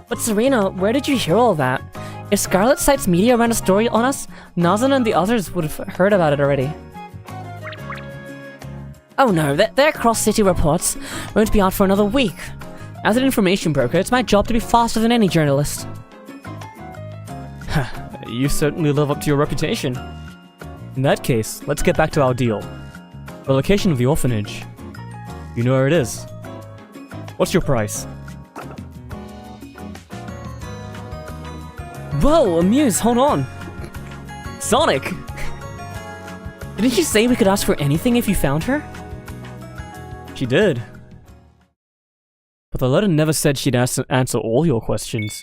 But Serena, where did you hear all that? If Scarlet Sight's media ran a story on us, Nazan and the others would have heard about it already. Oh no, their cross-city reports won't be out for another week. As an information broker, it's my job to be faster than any journalist. You certainly live up to your reputation. In that case, let's get back to our deal. The location of the orphanage. You know where it is. What's your price? Whoa, Amuse, hold on. Sonic! Didn't you say we could ask for anything if you found her? She did. But the letter never said she'd answer all your questions.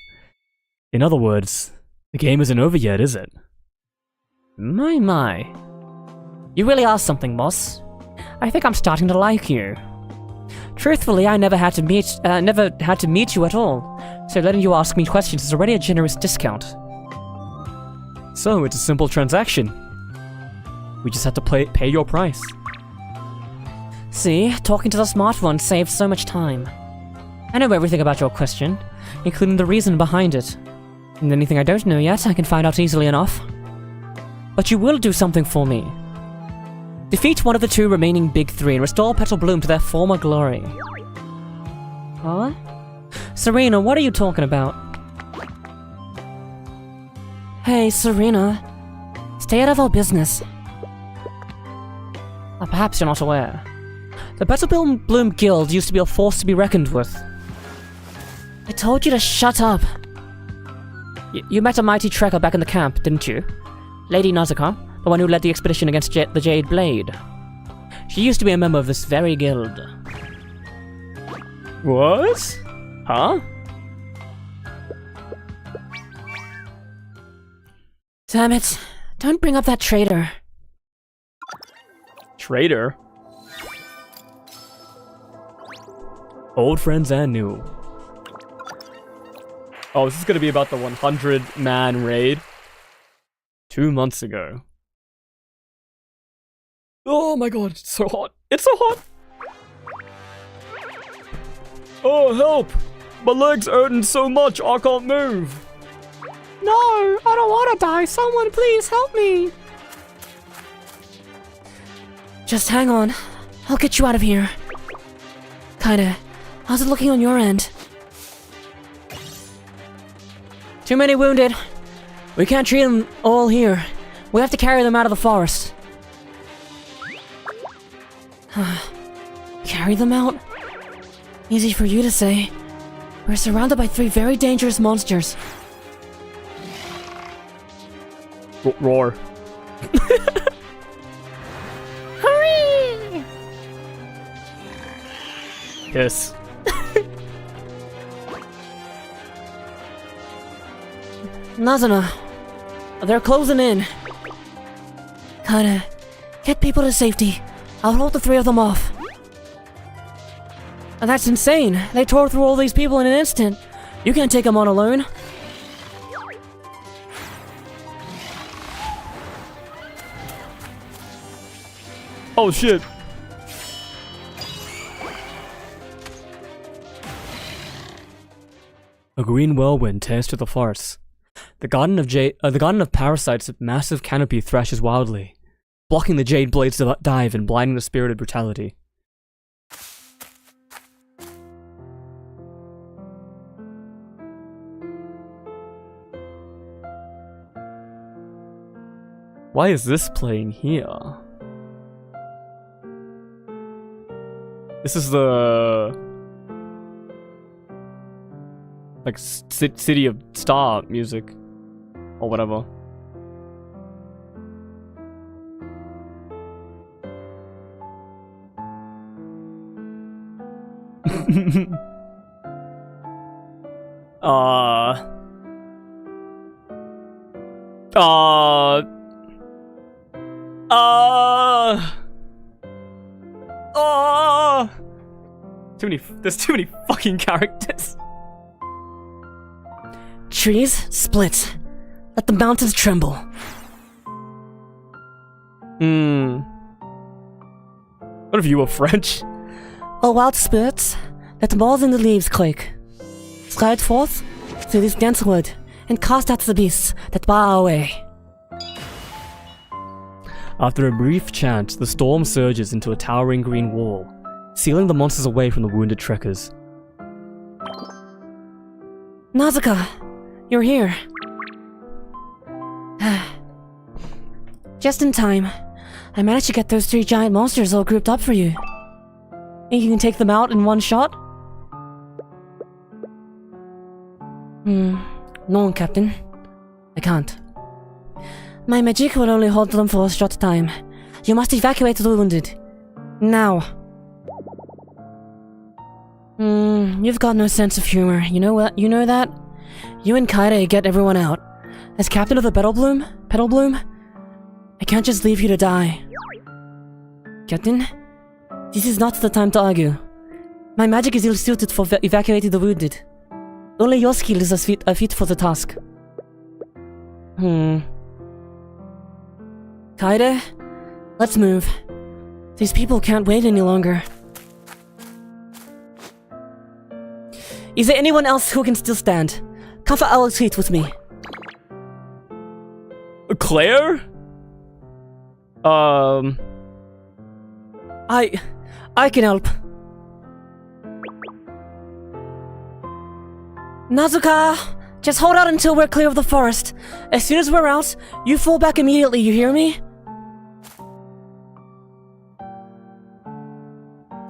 In other words, the game isn't over yet, is it? My. You really are something, boss. I think I'm starting to like you. Truthfully, I never had to meet you at all, so letting you ask me questions is already a generous discount. So, it's a simple transaction. We just have to pay your price. See, talking to the smart one saves so much time. I know everything about your question, including the reason behind it. And anything I don't know yet, I can find out easily enough. But you will do something for me. Defeat one of the two remaining Big Three and restore Petal Bloom to their former glory. Huh? Serena, what are you talking about? Hey, Serena. Stay out of our business. Or perhaps you're not aware. The Petal Bloom Guild used to be a force to be reckoned with. I told you to shut up. You met a mighty trekker back in the camp, didn't you? Lady Nazaka, the one who led the expedition against the Jade Blade. She used to be a member of this very guild. What? Huh? Damn it. Don't bring up that traitor. Traitor? Old friends and new. Oh, this is gonna be about the 100-man raid. 2 months ago. Oh my god, it's so hot. It's so hot! Oh, help! My legs hurting so much I can't move. No, I don't want to die. Someone please help me. Just hang on. I'll get you out of here. Kinda. How's it looking on your end? Too many wounded. We can't treat them all here. We have to carry them out of the forest. Carry them out? Easy for you to say. We're surrounded by 3 very dangerous monsters. Roar. Hurry! Yes. Nazana, they're closing in. Kinda. Get people to safety. I'll hold the 3 of them off. That's insane. They tore through all these people in an instant. You can't take them on alone. Oh shit. A green whirlwind tears through the forest. The garden of parasites' massive canopy thrashes wildly, blocking the Jade Blade's dive and blinding the spirited brutality. Why is this playing here? This is the Like City of Star music. Or whatever. There's too many fucking characters. Trees, split. Let the mountains tremble. What if you were French? O wild spirits, let the balls in the leaves quake. Slide forth through this dense wood, and cast out the beasts that bar our way. After a brief chant, the storm surges into a towering green wall, sealing the monsters away from the wounded trekkers. Nazuka, you're here. Just in time. I managed to get those 3 giant monsters all grouped up for you. Think you can take them out in one shot? No, Captain. I can't. My magic will only hold them for a short time. You must evacuate the wounded. Now. You've got no sense of humor. You know what? You know that? You and Kaide get everyone out. As captain of the Petal Bloom, I can't just leave you to die. Captain, this is not the time to argue. My magic is ill-suited for evacuating the wounded. Only your skill is fit for the task. Kaide, let's move. These people can't wait any longer. Is there anyone else who can still stand? Come for our retreat with me. Claire? I can help. Nazuka! Just hold out until we're clear of the forest. As soon as we're out, you fall back immediately, you hear me?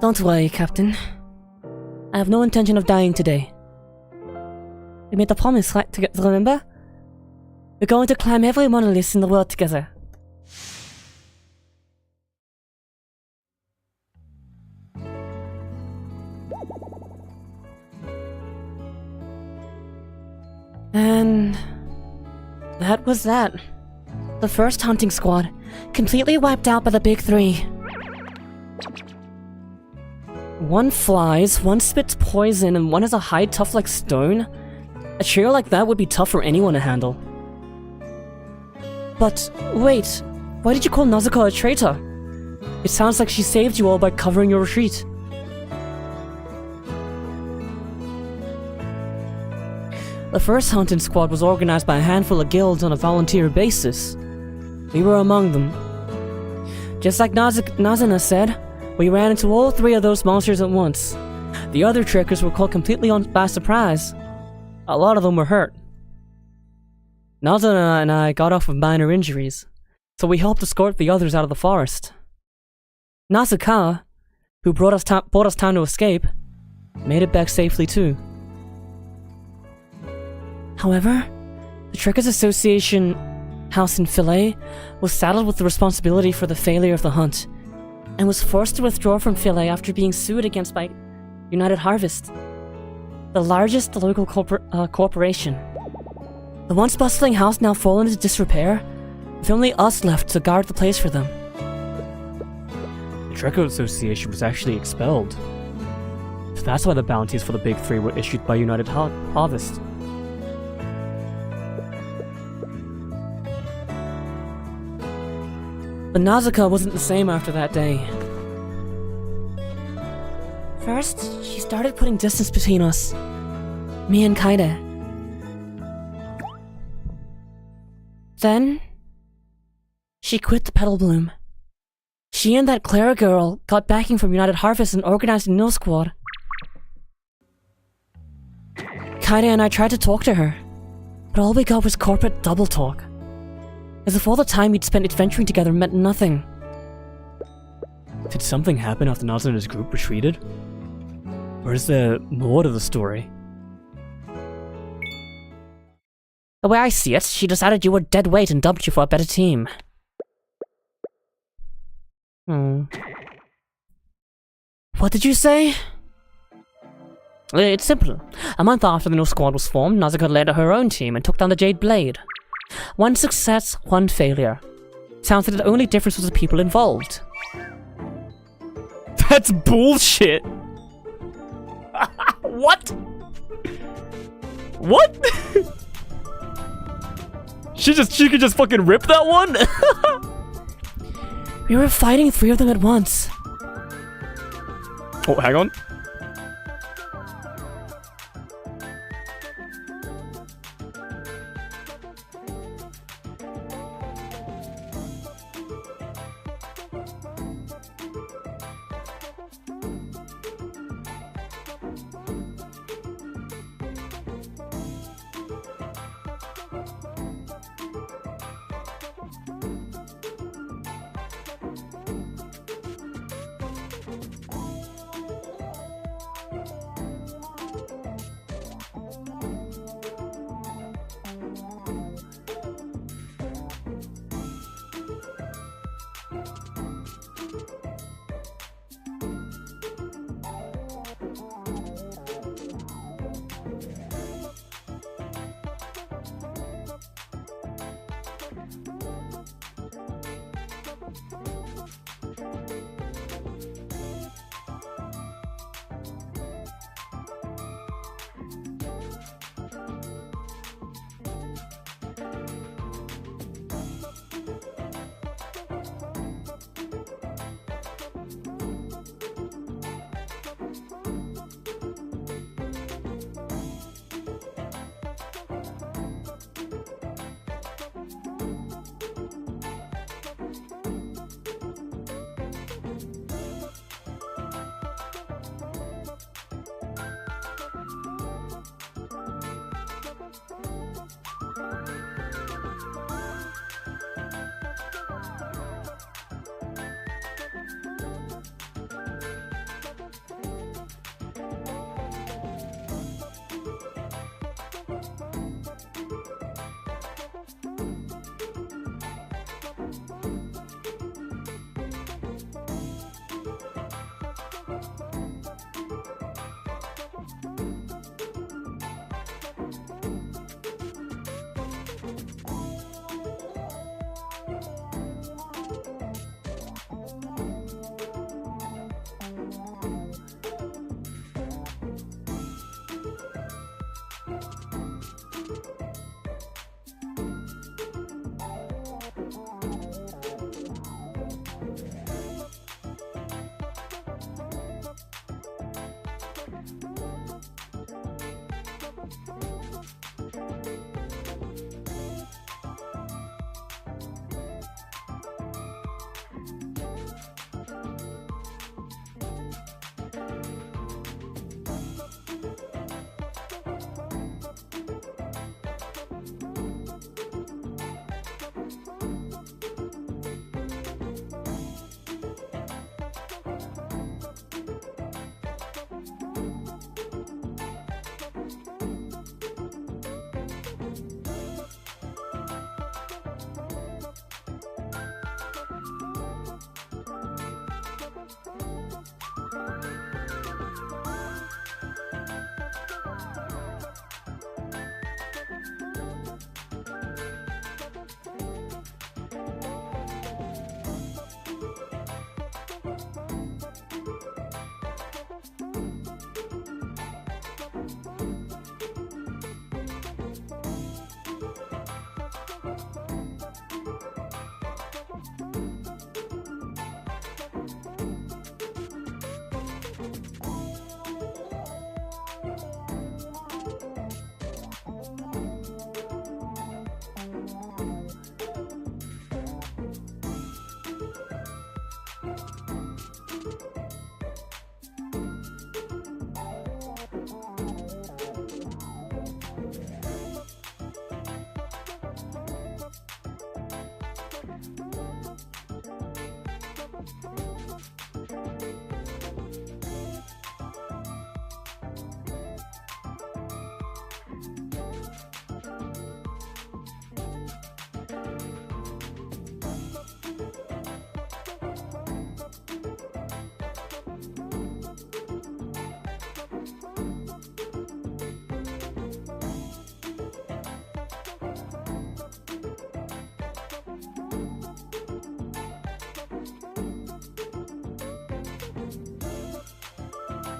Don't worry, Captain. I have no intention of dying today. We made a promise, right? Remember? We're going to climb every monolith in the world together. And that was that. The first hunting squad, completely wiped out by the big 3. One flies, one spits poison, and one has a hide tough like stone. A trio like that would be tough for anyone to handle. But wait, why did you call Nazuka a traitor? It sounds like she saved you all by covering your retreat. The first hunting squad was organized by a handful of guilds on a volunteer basis. We were among them. Just like Nazuna said, we ran into all 3 of those monsters at once. The other trekkers were caught completely by surprise. A lot of them were hurt. Nazuna and I got off with minor injuries, so we helped escort the others out of the forest. Nazuka, who brought us time to escape, made it back safely too. However, the Trekkers Association house in Philae was saddled with the responsibility for the failure of the hunt, and was forced to withdraw from Philae after being sued against by United Harvest, the largest local corporation. The once bustling house now fallen into disrepair, with only us left to guard the place for them. The Trekker Association was actually expelled. So that's why the bounties for the big 3 were issued by United Harvest. But Nazuka wasn't the same after that day. First, she started putting distance between us. Me and Kaide. Then, she quit the Petal Bloom. She and that Clara girl got backing from United Harvest and organized a Nil Squad. Kaide and I tried to talk to her, but all we got was corporate double talk. As if all the time we'd spent adventuring together meant nothing. Did something happen after Nazuna and his group retreated? Or is there more to the story? The way I see it, she decided you were dead weight and dumped you for a better team. What did you say? It's simple. A month after the new squad was formed, Nazuka led her own team and took down the Jade Blade. One success, one failure. Sounds like the only difference was the people involved. That's bullshit. What? What? She could just fucking rip that one? We were fighting 3 of them at once. Oh, hang on.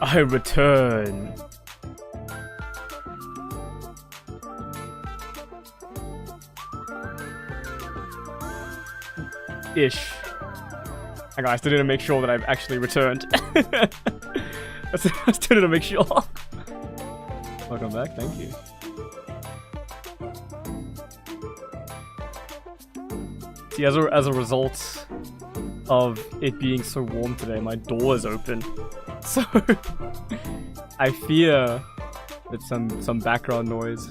I return. Ish. Hang on, I still need to make sure that I've actually returned. I still need to make sure. Welcome back, thank you. See, as a result of it being so warm today, my door is open. So I fear that some background noise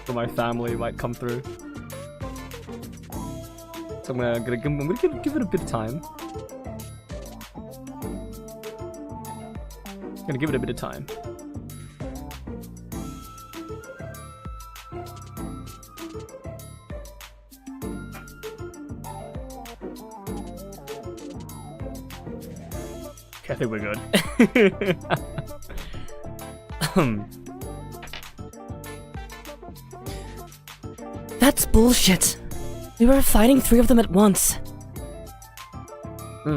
from my family might come through. So I'm gonna give it a bit of time. Gonna give it a bit of time. Okay, I think we're good. That's bullshit. We were fighting 3 of them at once.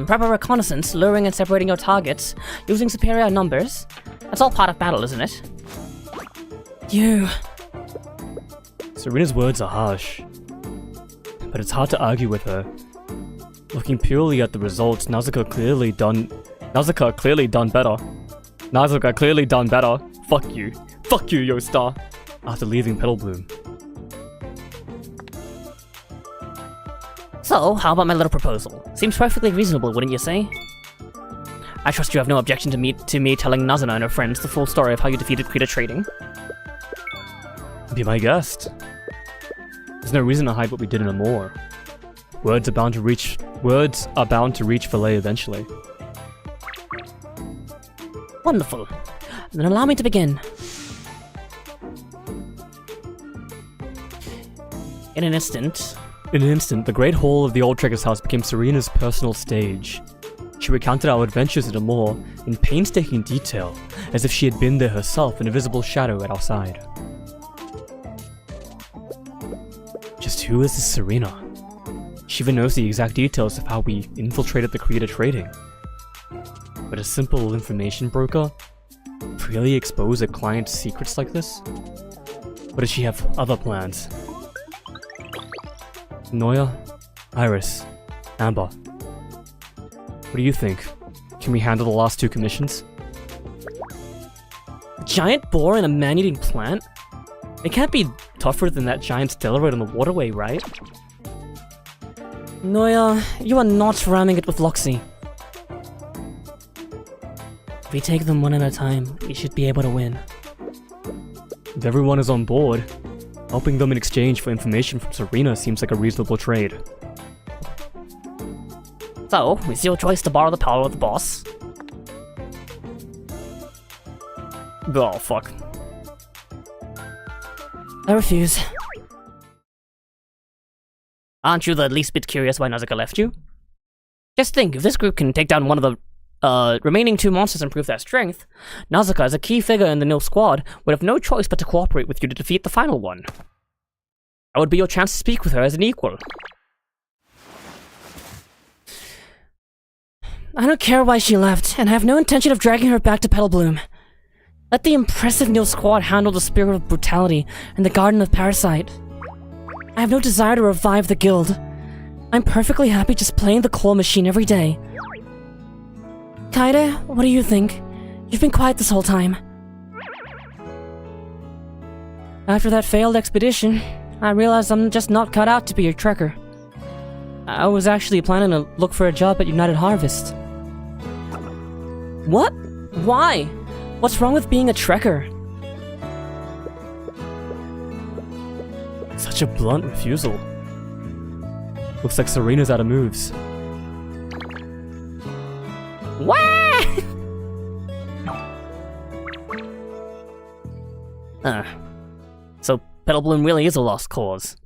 Proper reconnaissance, luring and separating your targets, using superior numbers. That's all part of battle, isn't it? You... Serena's words are harsh, but it's hard to argue with her. Looking purely at the results, Nausicaa clearly done better. Nausicaa clearly done better. Fuck you. Fuck you, Yo-Star. After leaving Petal Bloom. So, how about my little proposal? Seems perfectly reasonable, wouldn't you say? I trust you have no objection to me telling Nazuna and her friends the full story of how you defeated Krita Trading. Be my guest. There's no reason to hide what we did in Amor. Words are bound to reach Valet eventually. Wonderful. Then allow me to begin. In an instant, the Great Hall of the Old Trekker's house became Serena's personal stage. She recounted our adventures at Amor in painstaking detail, as if she had been there herself in a visible shadow at our side. Just who is this Serena? She even knows the exact details of how we infiltrated the Krita Trading. But a simple information broker? Really expose a client's secrets like this? Or does she have other plans? Noya, Iris, Amber. What do you think? Can we handle the last 2 commissions? a giant boar and a man-eating plant? It can't be tougher than that giant stellarite on the waterway, right? Noya, you are not ramming it with Loxy. If we take them one at a time, we should be able to win. If everyone is on board, helping them in exchange for information from Serena seems like a reasonable trade. So, it's your choice to borrow the power of the boss. Oh, fuck. I refuse. Aren't you the least bit curious why Nausicaa left you? Just think, if this group can take down one of the remaining 2 monsters and prove their strength, Nausicaa, as a key figure in the new squad, would have no choice but to cooperate with you to defeat the final one. That would be your chance to speak with her as an equal. I don't care why she left, and I have no intention of dragging her back to Petal Bloom. Let the impressive Nil squad handle the spirit of brutality and the Garden of Parasite. I have no desire to revive the guild. I'm perfectly happy just playing the claw machine every day. Kaede, what do you think? You've been quiet this whole time. After that failed expedition, I realized I'm just not cut out to be a trekker. I was actually planning to look for a job at United Harvest. What? Why? What's wrong with being a trekker? Such a blunt refusal. Looks like Serena's out of moves. Wah! So Petal Bloom really is a lost cause.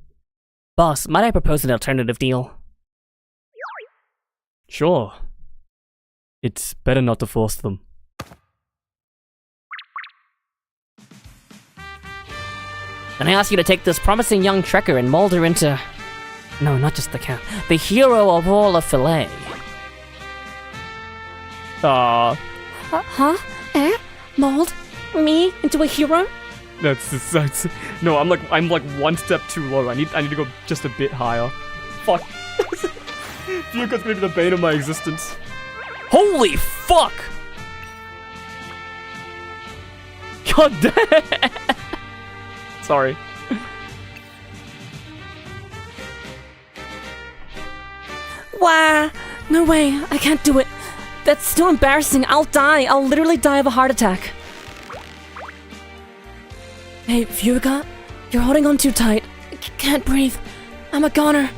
Boss, might I propose an alternative deal? Sure. It's better not to force them. Then I ask you to take this promising young trekker and mold her into... No, not just the cat. The hero of all of Filet. Aww. Huh? Eh? Mold? Me? Into a hero? That's no. I'm like one step too low. I need to go just a bit higher. Fuck. Fuka's gonna be the bane of my existence. Holy fuck! God damn. Sorry. Wah! No way, I can't do it. That's too embarrassing. I'll die. I'll literally die of a heart attack. Hey, Fuka, you're holding on too tight. Can't breathe. I'm a goner.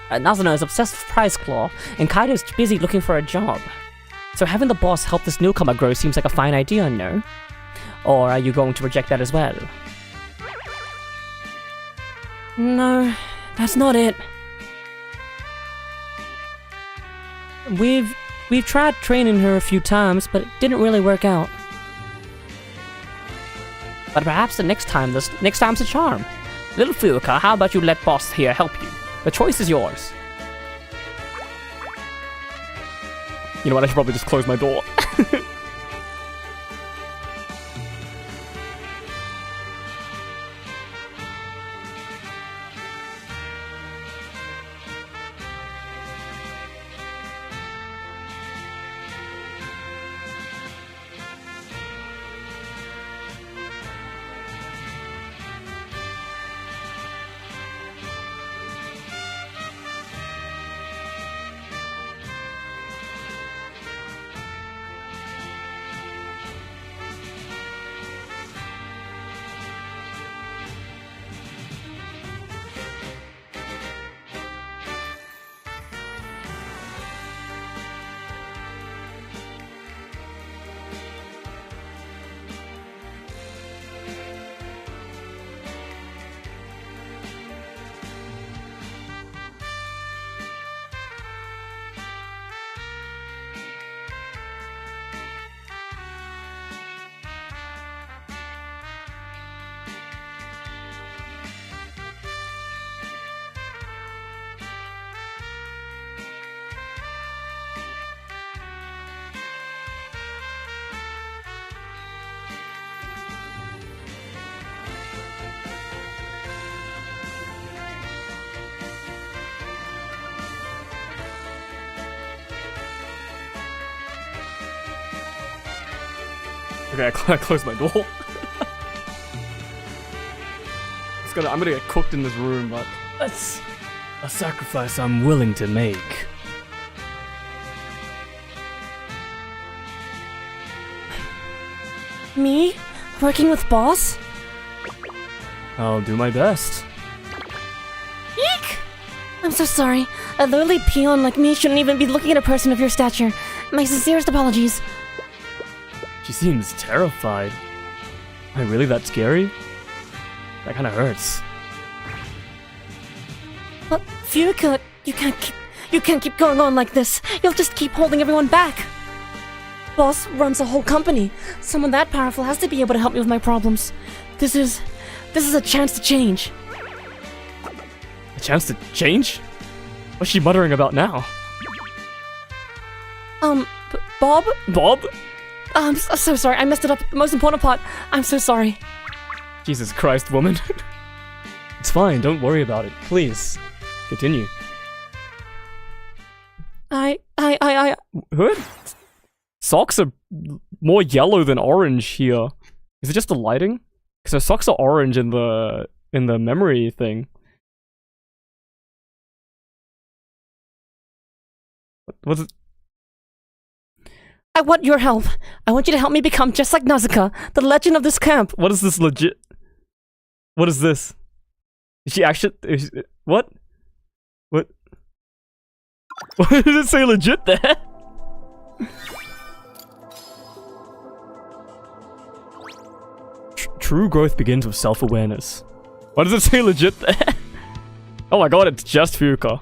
Nazuna is obsessed with Prize Claw, and Kaido's busy looking for a job. So having the boss help this newcomer grow seems like a fine idea, no? Or are you going to reject that as well? No, that's not it. We've tried training her a few times, but it didn't really work out. But perhaps the next time's a charm. Little Fuka, how about you let boss here help you? The choice is yours. You know what, I should probably just close my door. Okay, I closed my door. I'm gonna get cooked in this room, but that's a sacrifice I'm willing to make. Me? Working with boss? I'll do my best. Eek! I'm so sorry. A lowly peon like me shouldn't even be looking at a person of your stature. My sincerest apologies. She seems terrified. Am I really that scary? That kinda hurts. But Fuka, you can't keep going on like this. You'll just keep holding everyone back. Boss runs a whole company. Someone that powerful has to be able to help me with my problems. This is a chance to change. A chance to change? What's she muttering about now? Bob? Bob? I'm so sorry, I messed it up. The most important part. I'm so sorry. Jesus Christ, woman. It's fine, don't worry about it. Please, continue. What? Socks are more yellow than orange here. Is it just the lighting? Because her socks are orange in the memory thing. What's it? I want your help. I want you to help me become just like Nausicaa, the legend of this camp. What is this legit? What is this? Is she actually? What? What? What did it say legit there? True growth begins with self-awareness. What does it say legit there? Oh my god, it's just Fuka.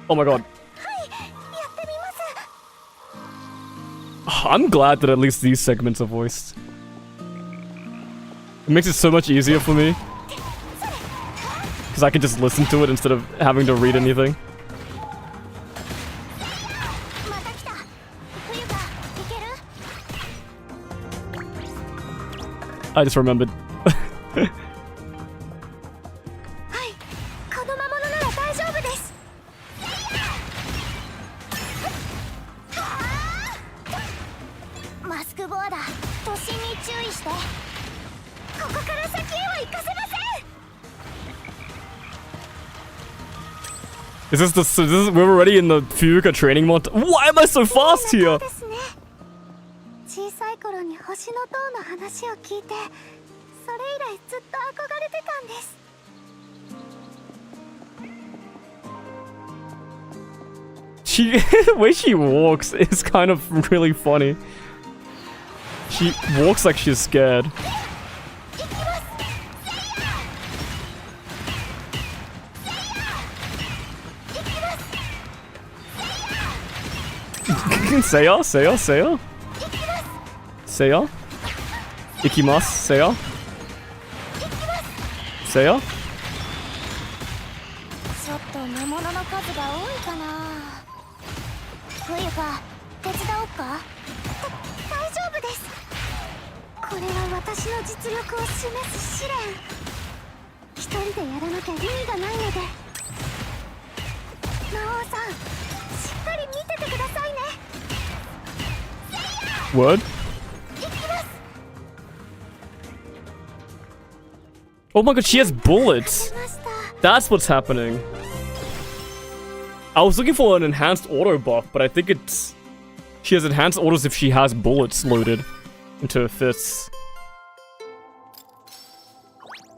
Oh my god. I'm glad that at least these segments are voiced. It makes it so much easier for me. Because I can just listen to it instead of having to read anything. I just remembered. We're already in the Fuuka training montage. Why am I so fast here? The way she walks is kind of really funny. She walks like she's scared. Seiya? Seiya? Seiya? Seiya? Ikimasu? Seiya? Seiya? What? Oh my god, she has bullets! That's what's happening. I was looking for an enhanced auto buff, but I think it's... She has enhanced autos if she has bullets loaded into her fists.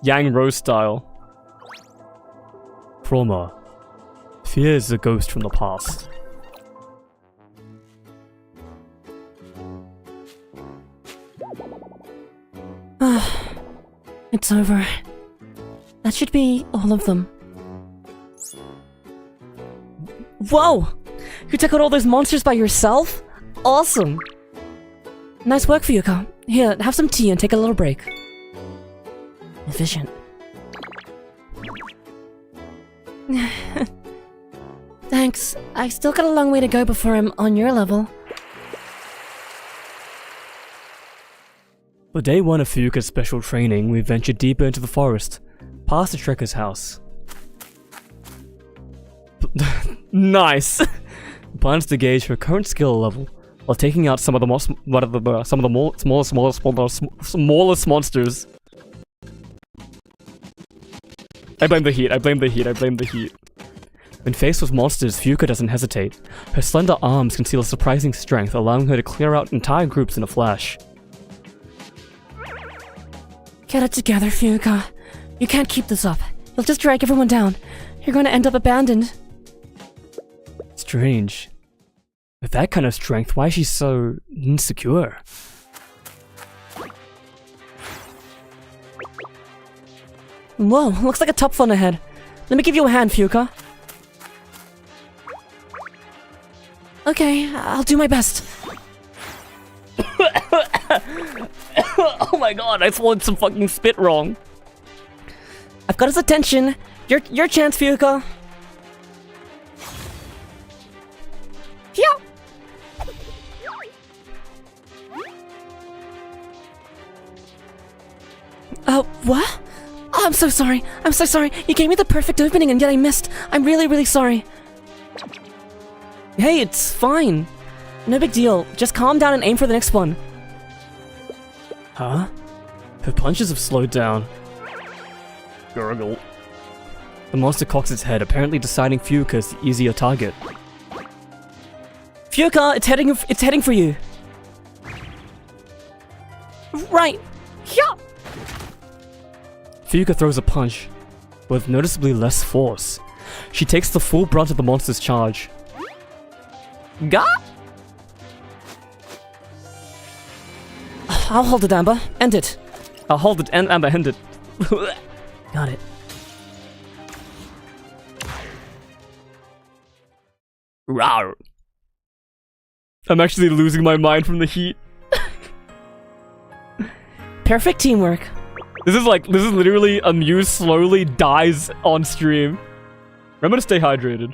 Yang Rose style. Chroma. Fear is a ghost from the past. It's over. That should be all of them. Whoa! You took out all those monsters by yourself? Awesome! Nice work, Fuuka. Here, have some tea and take a little break. Efficient. Thanks. I still got a long way to go before I'm on your level. For day one of Fuuka's special training, we ventured deeper into the forest, past the trekker's house. Nice! Plans to gauge her current skill level, while taking out some of the smallest monsters. I blame the heat, I blame the heat, I blame the heat. When faced with monsters, Fuuka doesn't hesitate. Her slender arms conceal a surprising strength, allowing her to clear out entire groups in a flash. Get it together, Fuuka. You can't keep this up. You'll just drag everyone down. You're going to end up abandoned. Strange. With that kind of strength, why is she so insecure? Whoa, looks like a tough one ahead. Let me give you a hand, Fuuka. Okay, I'll do my best. Oh my god, I swallowed some fucking spit wrong. I've got his attention. Your chance, Fuuka. Yeah. What? Oh, I'm so sorry. I'm so sorry. You gave me the perfect opening and yet I missed. I'm really, really sorry. Hey, it's fine. No big deal. Just calm down and aim for the next one. Huh? Her punches have slowed down. Gurgle. The monster cocks its head, apparently deciding Fuuka is the easier target. Fuuka, it's heading for you. Right. Yeah. Fuuka throws a punch, with noticeably less force. She takes the full brunt of the monster's charge. Gah! I'll hold it, Amber. End it. I'll hold it and Amber, end it. Got it. Rawr. I'm actually losing my mind from the heat. Perfect teamwork. This is literally a Muse slowly dies on stream. Remember to stay hydrated.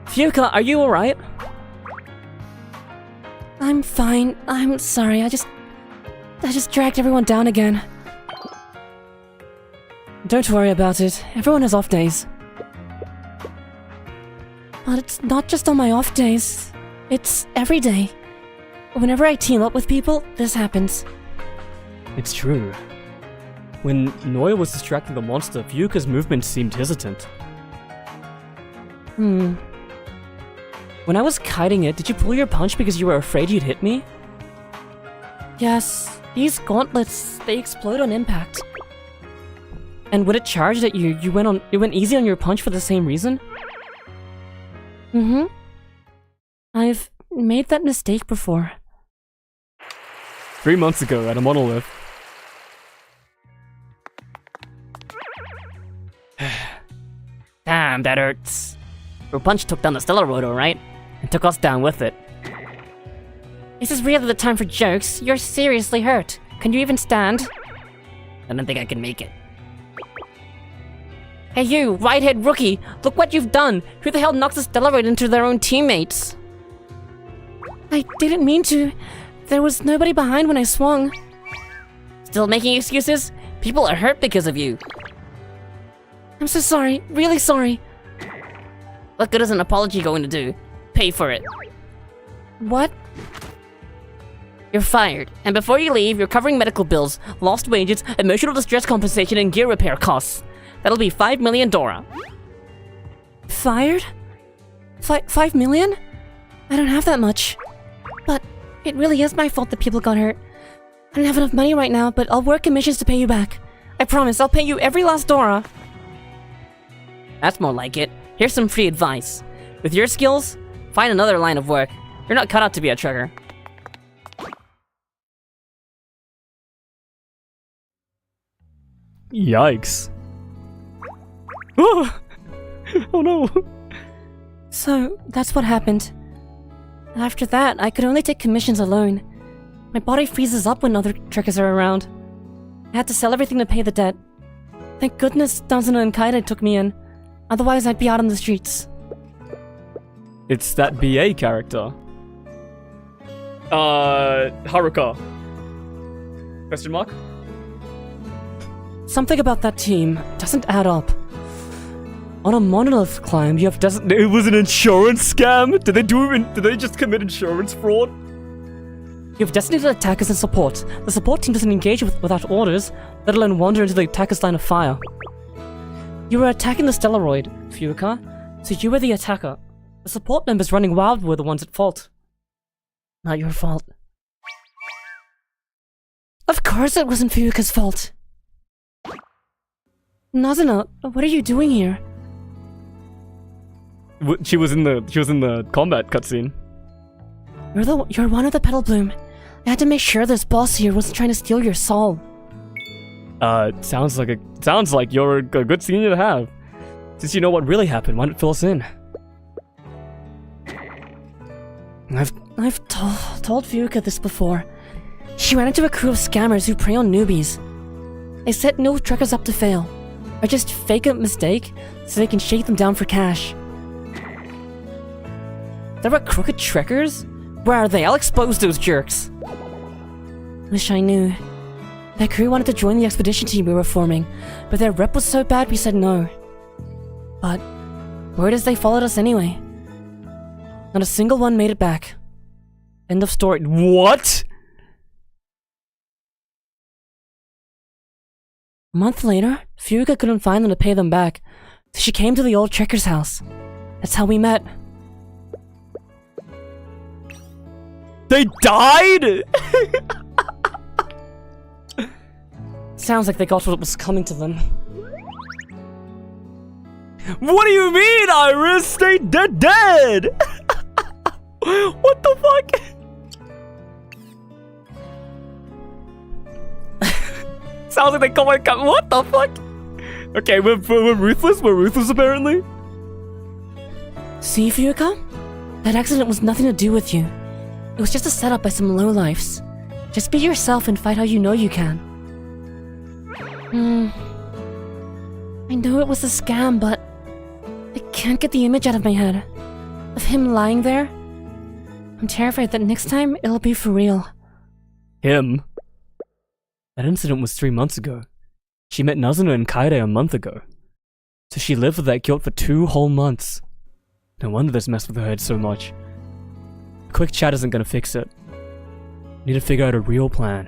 Fuka, are you alright? I'm fine. I'm sorry. I just dragged everyone down again. Don't worry about it. Everyone has off days. But it's not just on my off days. It's every day. Whenever I team up with people, this happens. It's true. When Noya was distracting the monster, Fuka's movement seemed hesitant. When I was kiting it, did you pull your punch because you were afraid you'd hit me? Yes. These gauntlets, they explode on impact. And when it charged at you, it went easy on your punch for the same reason? I've made that mistake before. 3 months ago at a monolith. Damn, that hurts. Your punch took down the Stella Sora, right? And took us down with it. This is really the time for jokes. You're seriously hurt. Can you even stand? I don't think I can make it. Hey you, whitehead rookie! Look what you've done! Who the hell knocks a Stella Sora into their own teammates? I didn't mean to. There was nobody behind when I swung. Still making excuses? People are hurt because of you. I'm so sorry. Really sorry. What good is an apology going to do? Pay for it. What? You're fired, and before you leave, you're covering medical bills, lost wages, emotional distress compensation, and gear repair costs. That'll be 5 million Dora. Fired? 5 million? I don't have that much. But it really is my fault that people got hurt. I don't have enough money right now, but I'll work commissions to pay you back. I promise, I'll pay you every last Dora. That's more like it. Here's some free advice. With your skills, find another line of work. You're not cut out to be a trucker. Yikes. Oh, oh no. So, that's what happened. After that, I could only take commissions alone. My body freezes up when other truckers are around. I had to sell everything to pay the debt. Thank goodness Danzana and Kaide took me in. Otherwise, I'd be out on the streets. It's that BA character. Haruka. Question mark? Something about that team doesn't add up. On a monolith climb, you have doesn't. It was an insurance scam? Did they just commit insurance fraud? You have designated attackers and support. The support team doesn't engage without orders, let alone wander into the attacker's line of fire. You were attacking the Stellaroid, Fuka, so you were the attacker. The support members running wild were the ones at fault. Not your fault. Of course it wasn't Fuka's fault. Nazuna, what are you doing here? She was in the combat cutscene. You're one of the Petal Bloom. I had to make sure this boss here wasn't trying to steal your soul. Sounds like you're a good senior to have. Since you know what really happened, why don't you fill us in? I've told Fuka this before. She ran into a crew of scammers who prey on newbies. They set no truckers up to fail, or just fake a mistake so they can shake them down for cash. There were crooked trekkers? Where are they? I'll expose those jerks. Wish I knew. That crew wanted to join the expedition team we were forming, but their rep was so bad we said no. But word is they followed us anyway. Not a single one made it back. End of story. What? A month later, Fuka couldn't find them to pay them back, so she came to the old trekker's house. That's how we met. They died?! Sounds like they got what was coming to them. What do you mean, Iris? They dead! What the fuck? Sounds like they got my gun. What the fuck? Okay, we're ruthless. We're ruthless, apparently. See, Fuka? That accident was nothing to do with you. It was just a setup by some lowlifes. Just be yourself and fight how you know you can. I know it was a scam, but I can't get the image out of my head. Of him lying there. I'm terrified that next time it'll be for real. Him? That incident was 3 months ago. She met Nazuna and Kaede a month ago. So she lived with that guilt for 2 whole months. No wonder this messed with her head so much. A quick chat isn't gonna fix it. Need to figure out a real plan.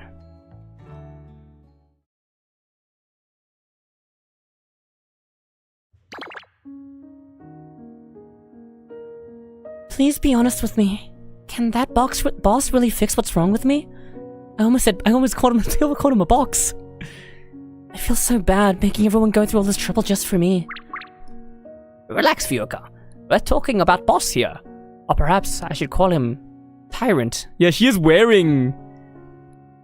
Please be honest with me. Can that boss really fix what's wrong with me? I almost called him a box. I feel so bad making everyone go through all this trouble just for me. Relax, Fuuka. We're talking about boss here. Or perhaps I should call him Tyrant. Yeah, she is wearing...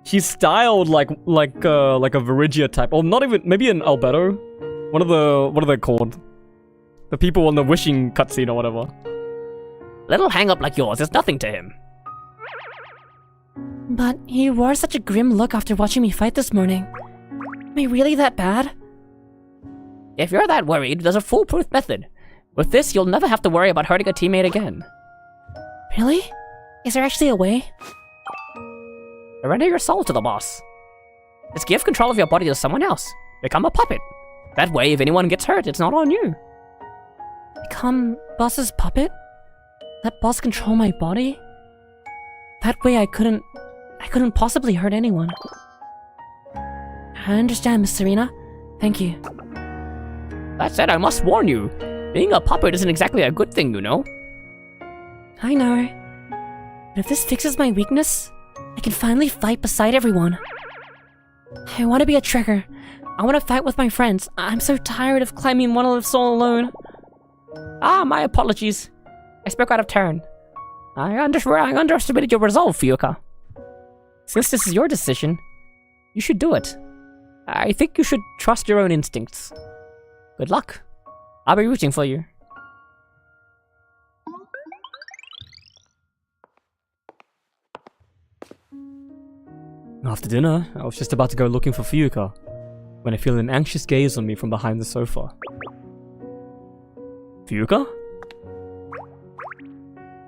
She's styled like a Virigia type. Or not even... Maybe an Albedo? What are they called? The people on the wishing cutscene or whatever. Little hang-up like yours is nothing to him. But he wore such a grim look after watching me fight this morning. Am I really that bad? If you're that worried, there's a foolproof method. With this, you'll never have to worry about hurting a teammate again. Really? Is there actually a way? Surrender your soul to the boss. Just give control of your body to someone else. Become a puppet. That way, if anyone gets hurt, it's not on you. Become boss's puppet? Let boss control my body? That way I couldn't possibly hurt anyone. I understand, Miss Serena. Thank you. That said, I must warn you. Being a puppet isn't exactly a good thing, you know. I know. But if this fixes my weakness, I can finally fight beside everyone. I want to be a trekker. I want to fight with my friends. I'm so tired of climbing Monolith Soul alone. My apologies. I spoke out of turn. I underestimated your resolve, Fuuka. Since this is your decision, you should do it. I think you should trust your own instincts. Good luck. I'll be rooting for you. After dinner, I was just about to go looking for Fuuka, when I feel an anxious gaze on me from behind the sofa. Fuuka?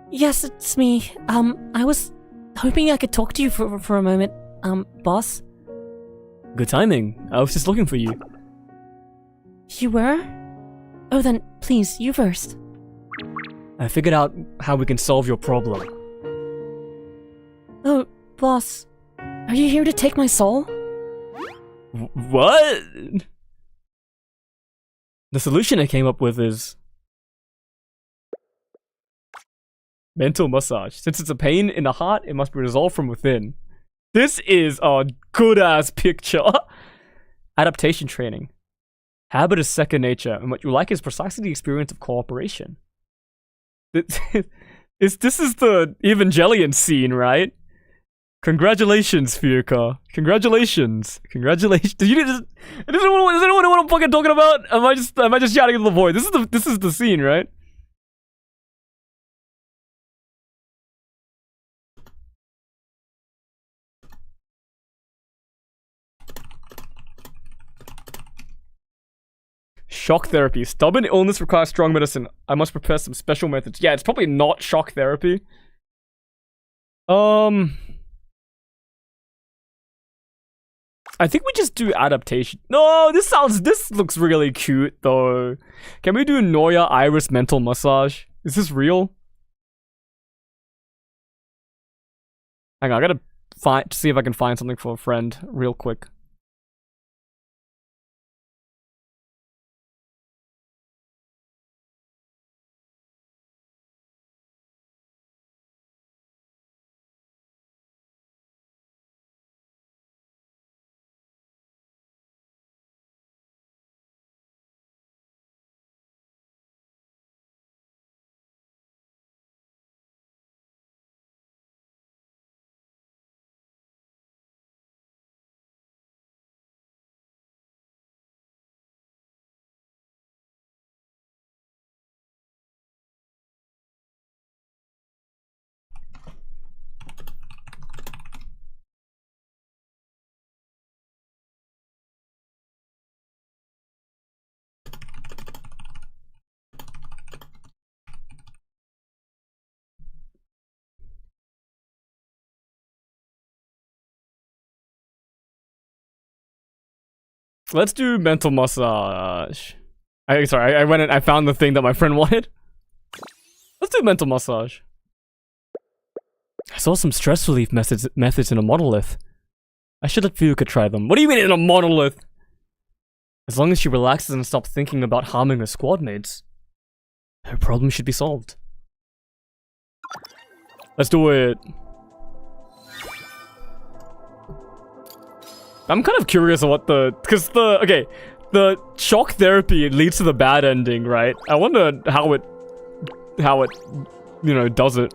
Yes, it's me. I was hoping I could talk to you for a moment, boss. Good timing. I was just looking for you. You were? Oh, then, please, you first. I figured out how we can solve your problem. Oh, boss. Are you here to take my soul? What? The solution I came up with is... mental massage. Since it's a pain in the heart, it must be resolved from within. This is a good-ass picture. Adaptation training. Habit is second nature, and what you like is precisely the experience of cooperation. This is the Evangelion scene, right? Congratulations, Fuuka. Congratulations. Congratulations. Does anyone know what I'm fucking talking about? Am I just shouting into the void? This is the scene, right? Shock therapy. Stubborn illness requires strong medicine. I must prepare some special methods. Yeah, it's probably not shock therapy. I think we just do adaptation. No, this looks really cute though. Can we do Noya Iris mental massage? Is this real? Hang on, I gotta see if I can find something for a friend real quick. Let's do mental massage. I went and I found the thing that my friend wanted. Let's do mental massage. I saw some stress relief methods in a monolith. I should let Fuuka try them. What do you mean in a monolith? As long as she relaxes and stops thinking about harming her squad mates, her problem should be solved. Let's do it. I'm kind of curious of what the shock therapy leads to the bad ending, right? I wonder how it does it.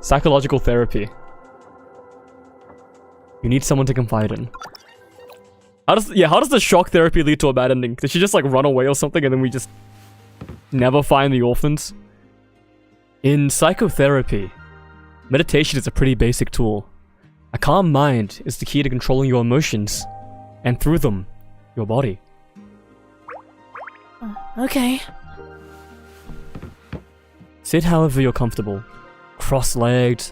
Psychological therapy. You need someone to confide in. How does the shock therapy lead to a bad ending? Did she just like run away or something and then we just never find the orphans? In psychotherapy, meditation is a pretty basic tool. A calm mind is the key to controlling your emotions, and through them, your body. Okay. Sit however you're comfortable. Cross-legged,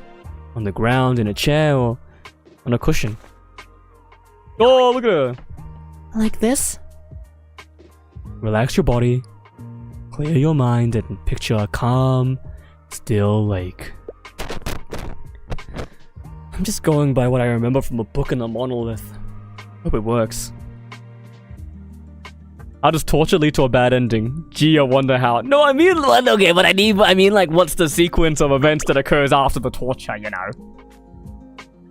on the ground, in a chair, or on a cushion. Oh, look at her! Like this? Relax your body, clear your mind, and picture a calm, still lake. I'm just going by what I remember from a book in the monolith. Hope it works. How does torture lead to a bad ending? Gee, I wonder how. No, I mean, okay, but I mean, like, what's the sequence of events that occurs after the torture, you know?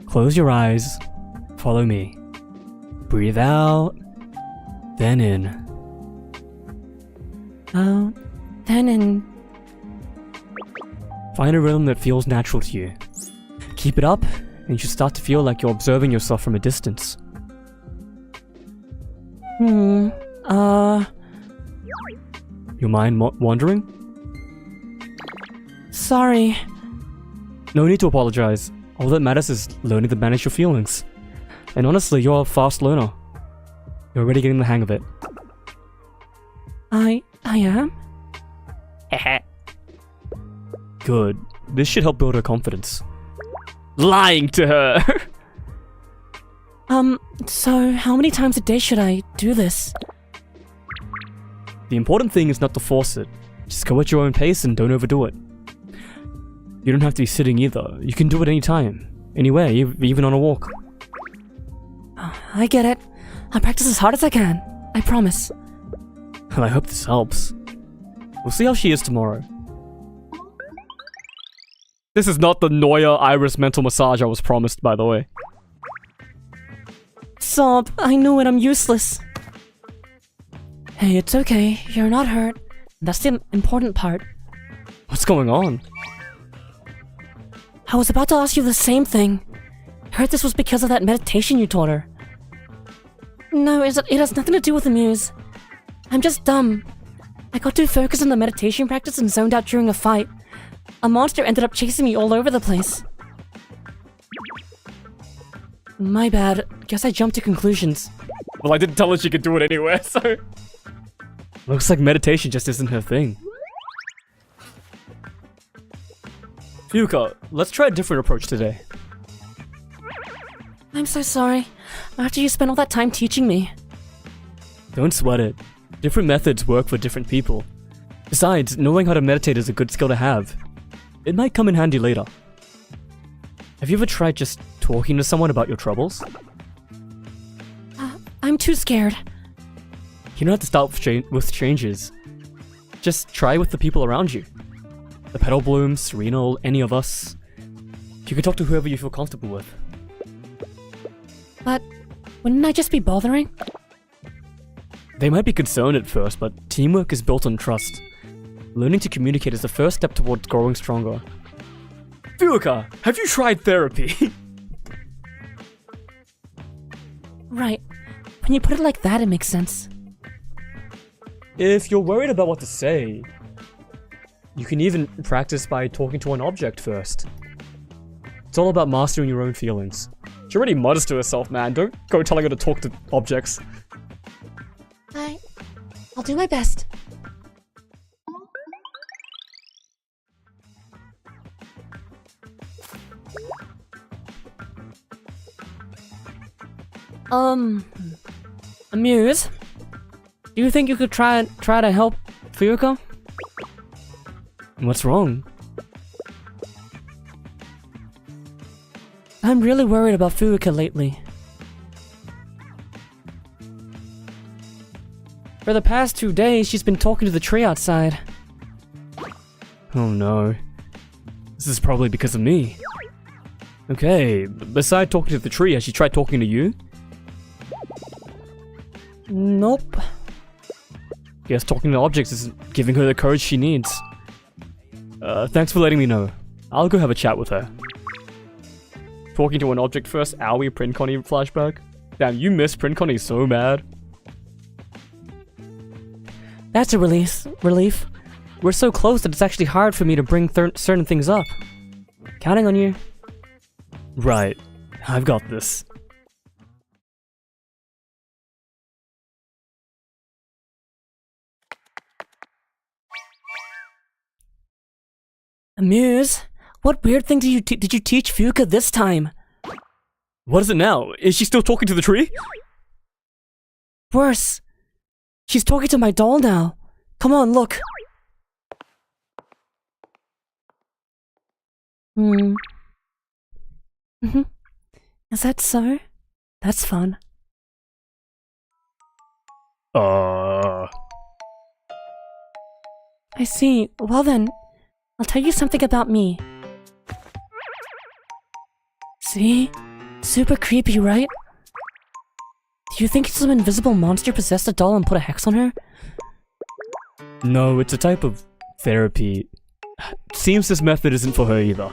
Close your eyes. Follow me. Breathe out. Then in. Out. Then in. Find a rhythm that feels natural to you. Keep it up, and you should start to feel like you're observing yourself from a distance. Your mind wandering? Sorry. No need to apologize. All that matters is learning to manage your feelings. And honestly, you're a fast learner. You're already getting the hang of it. I am? Good. This should help build her confidence. Lying to her! So how many times a day should I do this? The important thing is not to force it. Just go at your own pace and don't overdo it. You don't have to be sitting either. You can do it anytime. Anywhere, even on a walk. I get it. I'll practice as hard as I can. I promise. Well, I hope this helps. We'll see how she is tomorrow. This is not the Noya Iris mental massage I was promised, by the way. Sob, I knew it, I'm useless. Hey, it's okay. You're not hurt. That's the important part. What's going on? I was about to ask you the same thing. I heard this was because of that meditation you taught her. No, it has nothing to do with the muse. I'm just dumb. I got too focused on the meditation practice and zoned out during a fight. A monster ended up chasing me all over the place. My bad. Guess I jumped to conclusions. Well, I didn't tell her she could do it anywhere, so... Looks like meditation just isn't her thing. Fuuka, let's try a different approach today. I'm so sorry. After you spent all that time teaching me. Don't sweat it. Different methods work for different people. Besides, knowing how to meditate is a good skill to have. It might come in handy later. Have you ever tried just talking to someone about your troubles? I'm too scared. You don't have to start with strangers. Just try with the people around you. The Petal Blooms, Serena, any of us. You can talk to whoever you feel comfortable with. But wouldn't I just be bothering? They might be concerned at first, but teamwork is built on trust. Learning to communicate is the first step towards growing stronger. Fuuka, have you tried therapy? Right. When you put it like that, it makes sense. If you're worried about what to say, you can even practice by talking to an object first. It's all about mastering your own feelings. She already mutters to herself, man. Don't go telling her to talk to objects. I'll do my best. Muse, do you think you could try to help Furuka? What's wrong? I'm really worried about Furuka lately. For the past 2 days, she's been talking to the tree outside. Oh no. This is probably because of me. Okay, besides talking to the tree, has she tried talking to you? Nope. Guess talking to objects isn't giving her the courage she needs. Thanks for letting me know. I'll go have a chat with her. Talking to an object first, owie, Print Connie flashback. Damn, you miss Print Connie so bad. That's a relief. We're so close that it's actually hard for me to bring certain things up. Counting on you. Right. I've got this. Muse, what weird thing did you teach Furuka this time? What is it now? Is she still talking to the tree? Worse. She's talking to my doll now. Come on, look. Is that so? That's fun. I see. Well then, I'll tell you something about me. See? Super creepy, right? Do you think some invisible monster possessed a doll and put a hex on her? No, it's a type of therapy. Seems this method isn't for her either.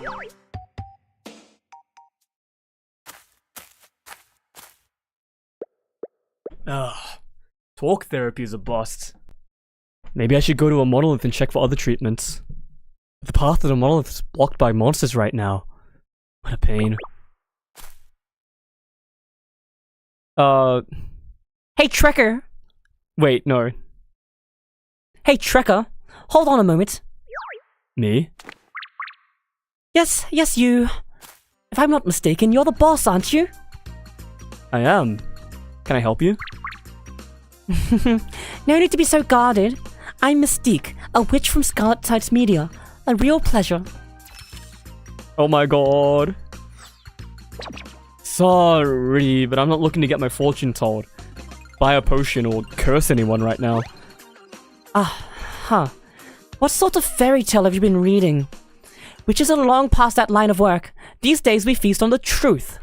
Talk therapy is a bust. Maybe I should go to a monolith and check for other treatments. The path to the monolith is blocked by monsters right now. What a pain. Hey, Trekker! Wait, no. Hey, Trekker! Hold on a moment. Me? Yes, you. If I'm not mistaken, you're the boss, aren't you? I am. Can I help you? No need to be so guarded. I'm Mystique, a witch from Scarlet Tides Media. A real pleasure. Oh my god. Sorry, but I'm not looking to get my fortune told. Buy a potion or curse anyone right now. What sort of fairy tale have you been reading? Witches are long past that line of work. These days we feast on the truth.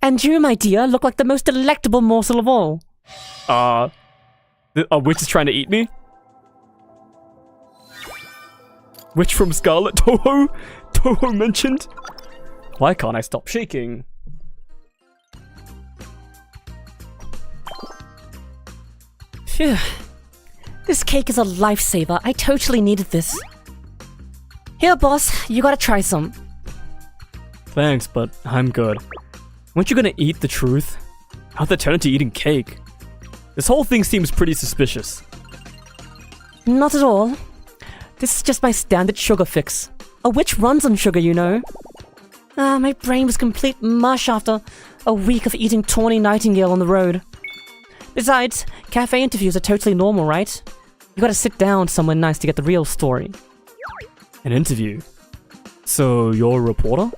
And you, my dear, look like the most delectable morsel of all. A witch is trying to eat me? Witch from Scarlet Toho? Toho mentioned? Why can't I stop shaking? Phew. This cake is a lifesaver. I totally needed this. Here, boss, you gotta try some. Thanks, but I'm good. Weren't you gonna eat the truth? How'd that turn into eating cake? This whole thing seems pretty suspicious. Not at all. This is just my standard sugar fix. A witch runs on sugar, you know. My brain was complete mush after a week of eating Tawny Nightingale on the road. Besides, cafe interviews are totally normal, right? You gotta sit down somewhere nice to get the real story. An interview? So you're a reporter?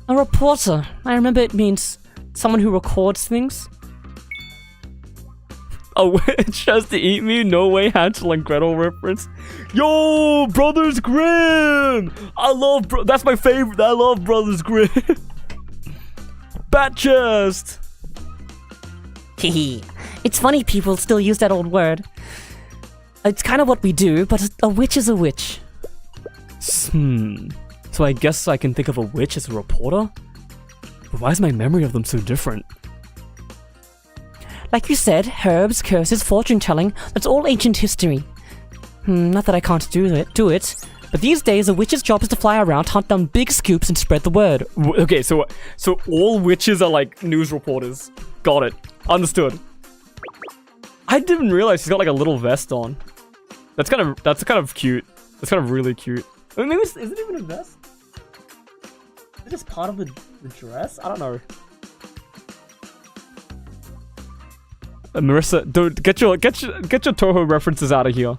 A reporter. I remember it means someone who records things. A witch has to eat me? No way, Hansel and Gretel reference. Yo, Brothers Grimm! That's my favorite. I love Brothers Grimm. Bat chest! Hehe. It's funny people still use that old word. It's kind of what we do, but a witch is a witch. So I guess I can think of a witch as a reporter? But why is my memory of them so different? Like you said, herbs, curses, fortune-telling, that's all ancient history. Not that I can't do it, but these days a witch's job is to fly around, hunt down big scoops, and spread the word. Okay, so all witches are like news reporters. Got it. Understood. I didn't realize she's got like a little vest on. That's kind of cute. That's kind of really cute. I mean, maybe is it even a vest? Is it just part of the dress? I don't know. Marissa, don't get your Toho references out of here.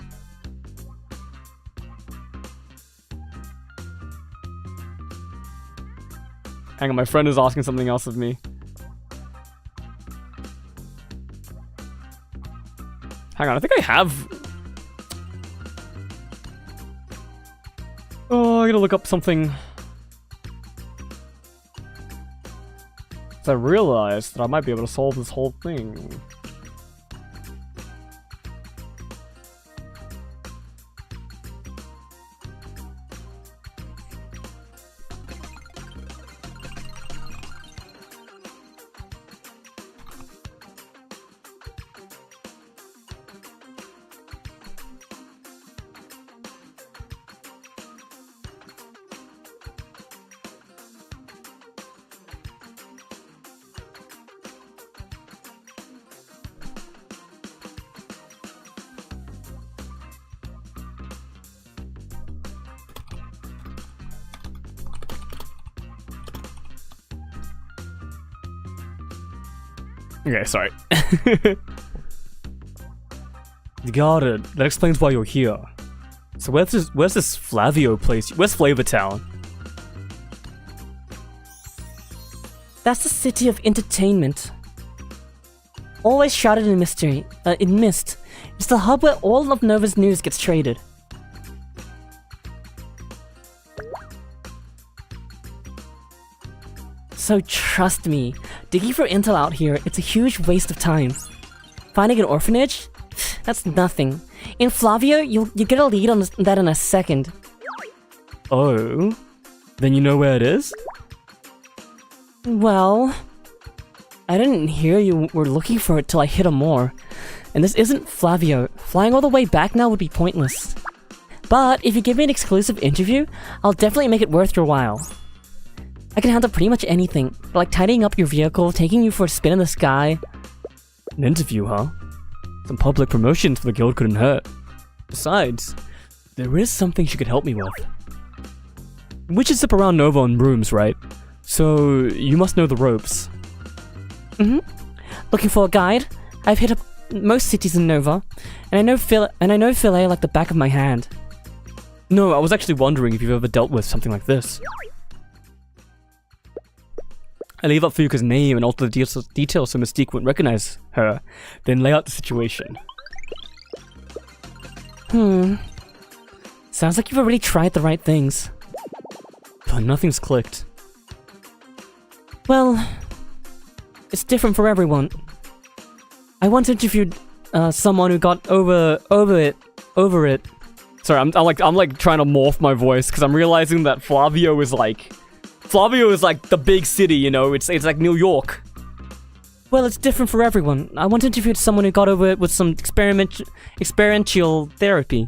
Hang on, my friend is asking something else of me. Hang on, I think I have... Oh, I gotta look up something. I realized that I might be able to solve this whole thing. Okay, sorry. Got it. That explains why you're here. So where's this Flavio place? Where's Flavor Town? That's the city of entertainment. Always shrouded in mystery, in mist. It's the hub where all of Nova's news gets traded. So trust me, digging for intel out here, it's a huge waste of time. Finding an orphanage? That's nothing. In Flavio, you get a lead on that in a second. Oh? Then you know where it is? Well... I didn't hear you were looking for it till I hit a moor. And this isn't Flavio. Flying all the way back now would be pointless. But if you give me an exclusive interview, I'll definitely make it worth your while. I can handle pretty much anything, like tidying up your vehicle, taking you for a spin in the sky. An interview, huh? Some public promotions for the guild couldn't hurt. Besides, there is something she could help me with. Witches zip around Nova on brooms, right? So, you must know the ropes. Looking for a guide? I've hit up most cities in Nova, and I know Philae like the back of my hand. No, I was actually wondering if you've ever dealt with something like this. I leave out Fuyuka's name and alter the details so Mystique wouldn't recognize her, then lay out the situation. Sounds like you've already tried the right things. But nothing's clicked. Well, it's different for everyone. I once interviewed someone who got over it. Sorry, I'm like trying to morph my voice because I'm realizing that Flavio is like the big city, you know. It's like New York. Well, it's different for everyone. I once interviewed someone who got over it with some experiential therapy.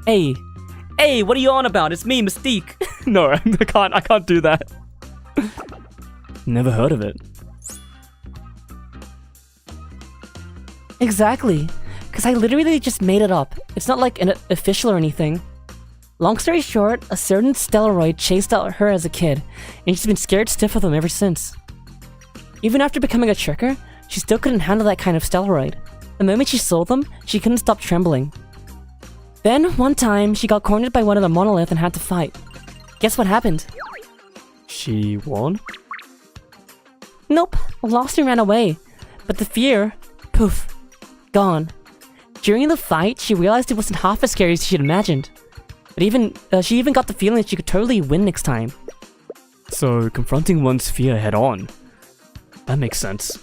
Hey, what are you on about? It's me, Mystique. No, I can't do that. Never heard of it. Exactly, because I literally just made it up. It's not like an official or anything. Long story short, a certain Stellaroid chased out her as a kid, and she's been scared stiff of them ever since. Even after becoming a tricker, she still couldn't handle that kind of Stellaroid. The moment she saw them, she couldn't stop trembling. Then, one time, she got cornered by one of the monolith and had to fight. Guess what happened? She won? Nope, lost and ran away. But the fear, poof, gone. During the fight, she realized it wasn't half as scary as she'd imagined. But she even got the feeling that she could totally win next time. So, confronting one's fear head on. That makes sense.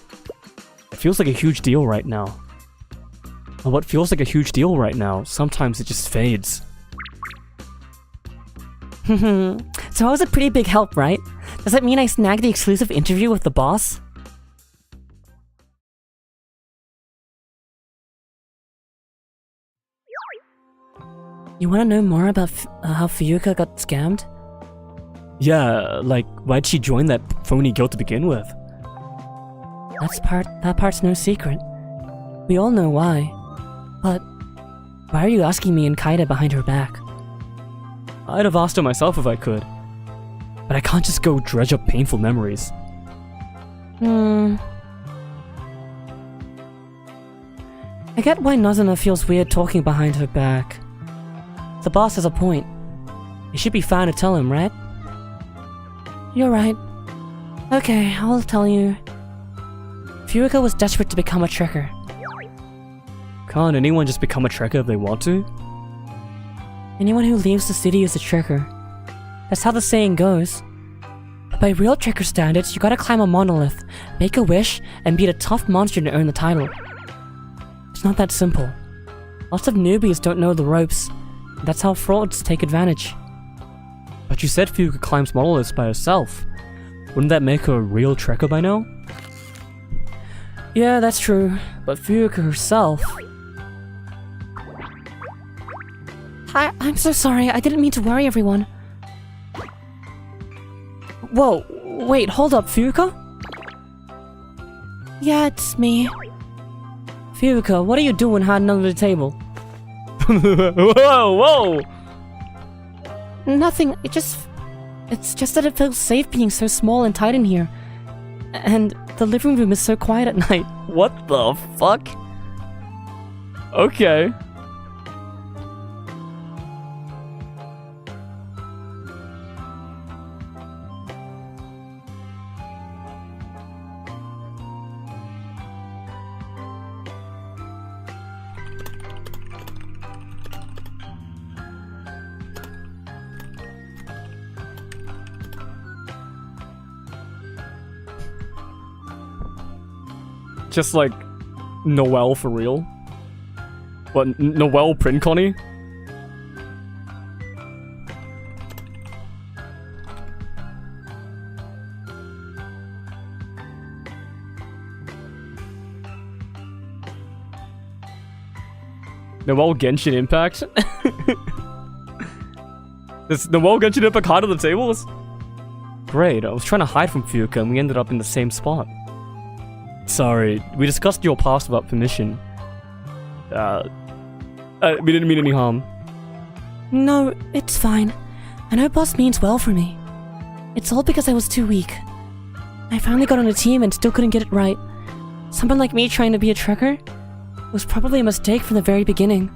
It feels like a huge deal right now. And what feels like a huge deal right now, sometimes it just fades. So I was a pretty big help, right? Does that mean I snagged the exclusive interview with the boss? You wanna know more about how Fuyuka got scammed? Yeah, like, why'd she join that phony guild to begin with? That part's no secret. We all know why. But why are you asking me and Kaida behind her back? I'd have asked her myself if I could. But I can't just go dredge up painful memories. get why Nazuna feels weird talking behind her back. The boss has a point. It should be fine to tell him, right? You're right. Okay, I'll tell you. Furuka was desperate to become a trekker. Can't anyone just become a trekker if they want to? Anyone who leaves the city is a trekker. That's how the saying goes. But by real trekker standards, you gotta climb a monolith, make a wish, and beat a tough monster to earn the title. It's not that simple. Lots of newbies don't know the ropes. That's how frauds take advantage. But you said Furuka climbs monoliths by herself. Wouldn't that make her a real trekker by now? Yeah, that's true. But Furuka herself... I'm so sorry. I didn't mean to worry everyone. Whoa, wait, hold up, Furuka? Yeah, it's me. Furuka, what are you doing hiding under the table? Whoa! Nothing, it's just that it feels safe being so small and tight in here. And the living room is so quiet at night. What the fuck? Okay. Just like Noelle for real? What, Noelle Princoni? Noelle Genshin Impact? Is Noelle Genshin Impact hide on the tables? Great, I was trying to hide from Furuka and we ended up in the same spot. Sorry, we discussed your past without permission. We didn't mean any harm. No, it's fine. I know boss means well for me. It's all because I was too weak. I finally got on a team and still couldn't get it right. Someone like me trying to be a trekker? Was probably a mistake from the very beginning.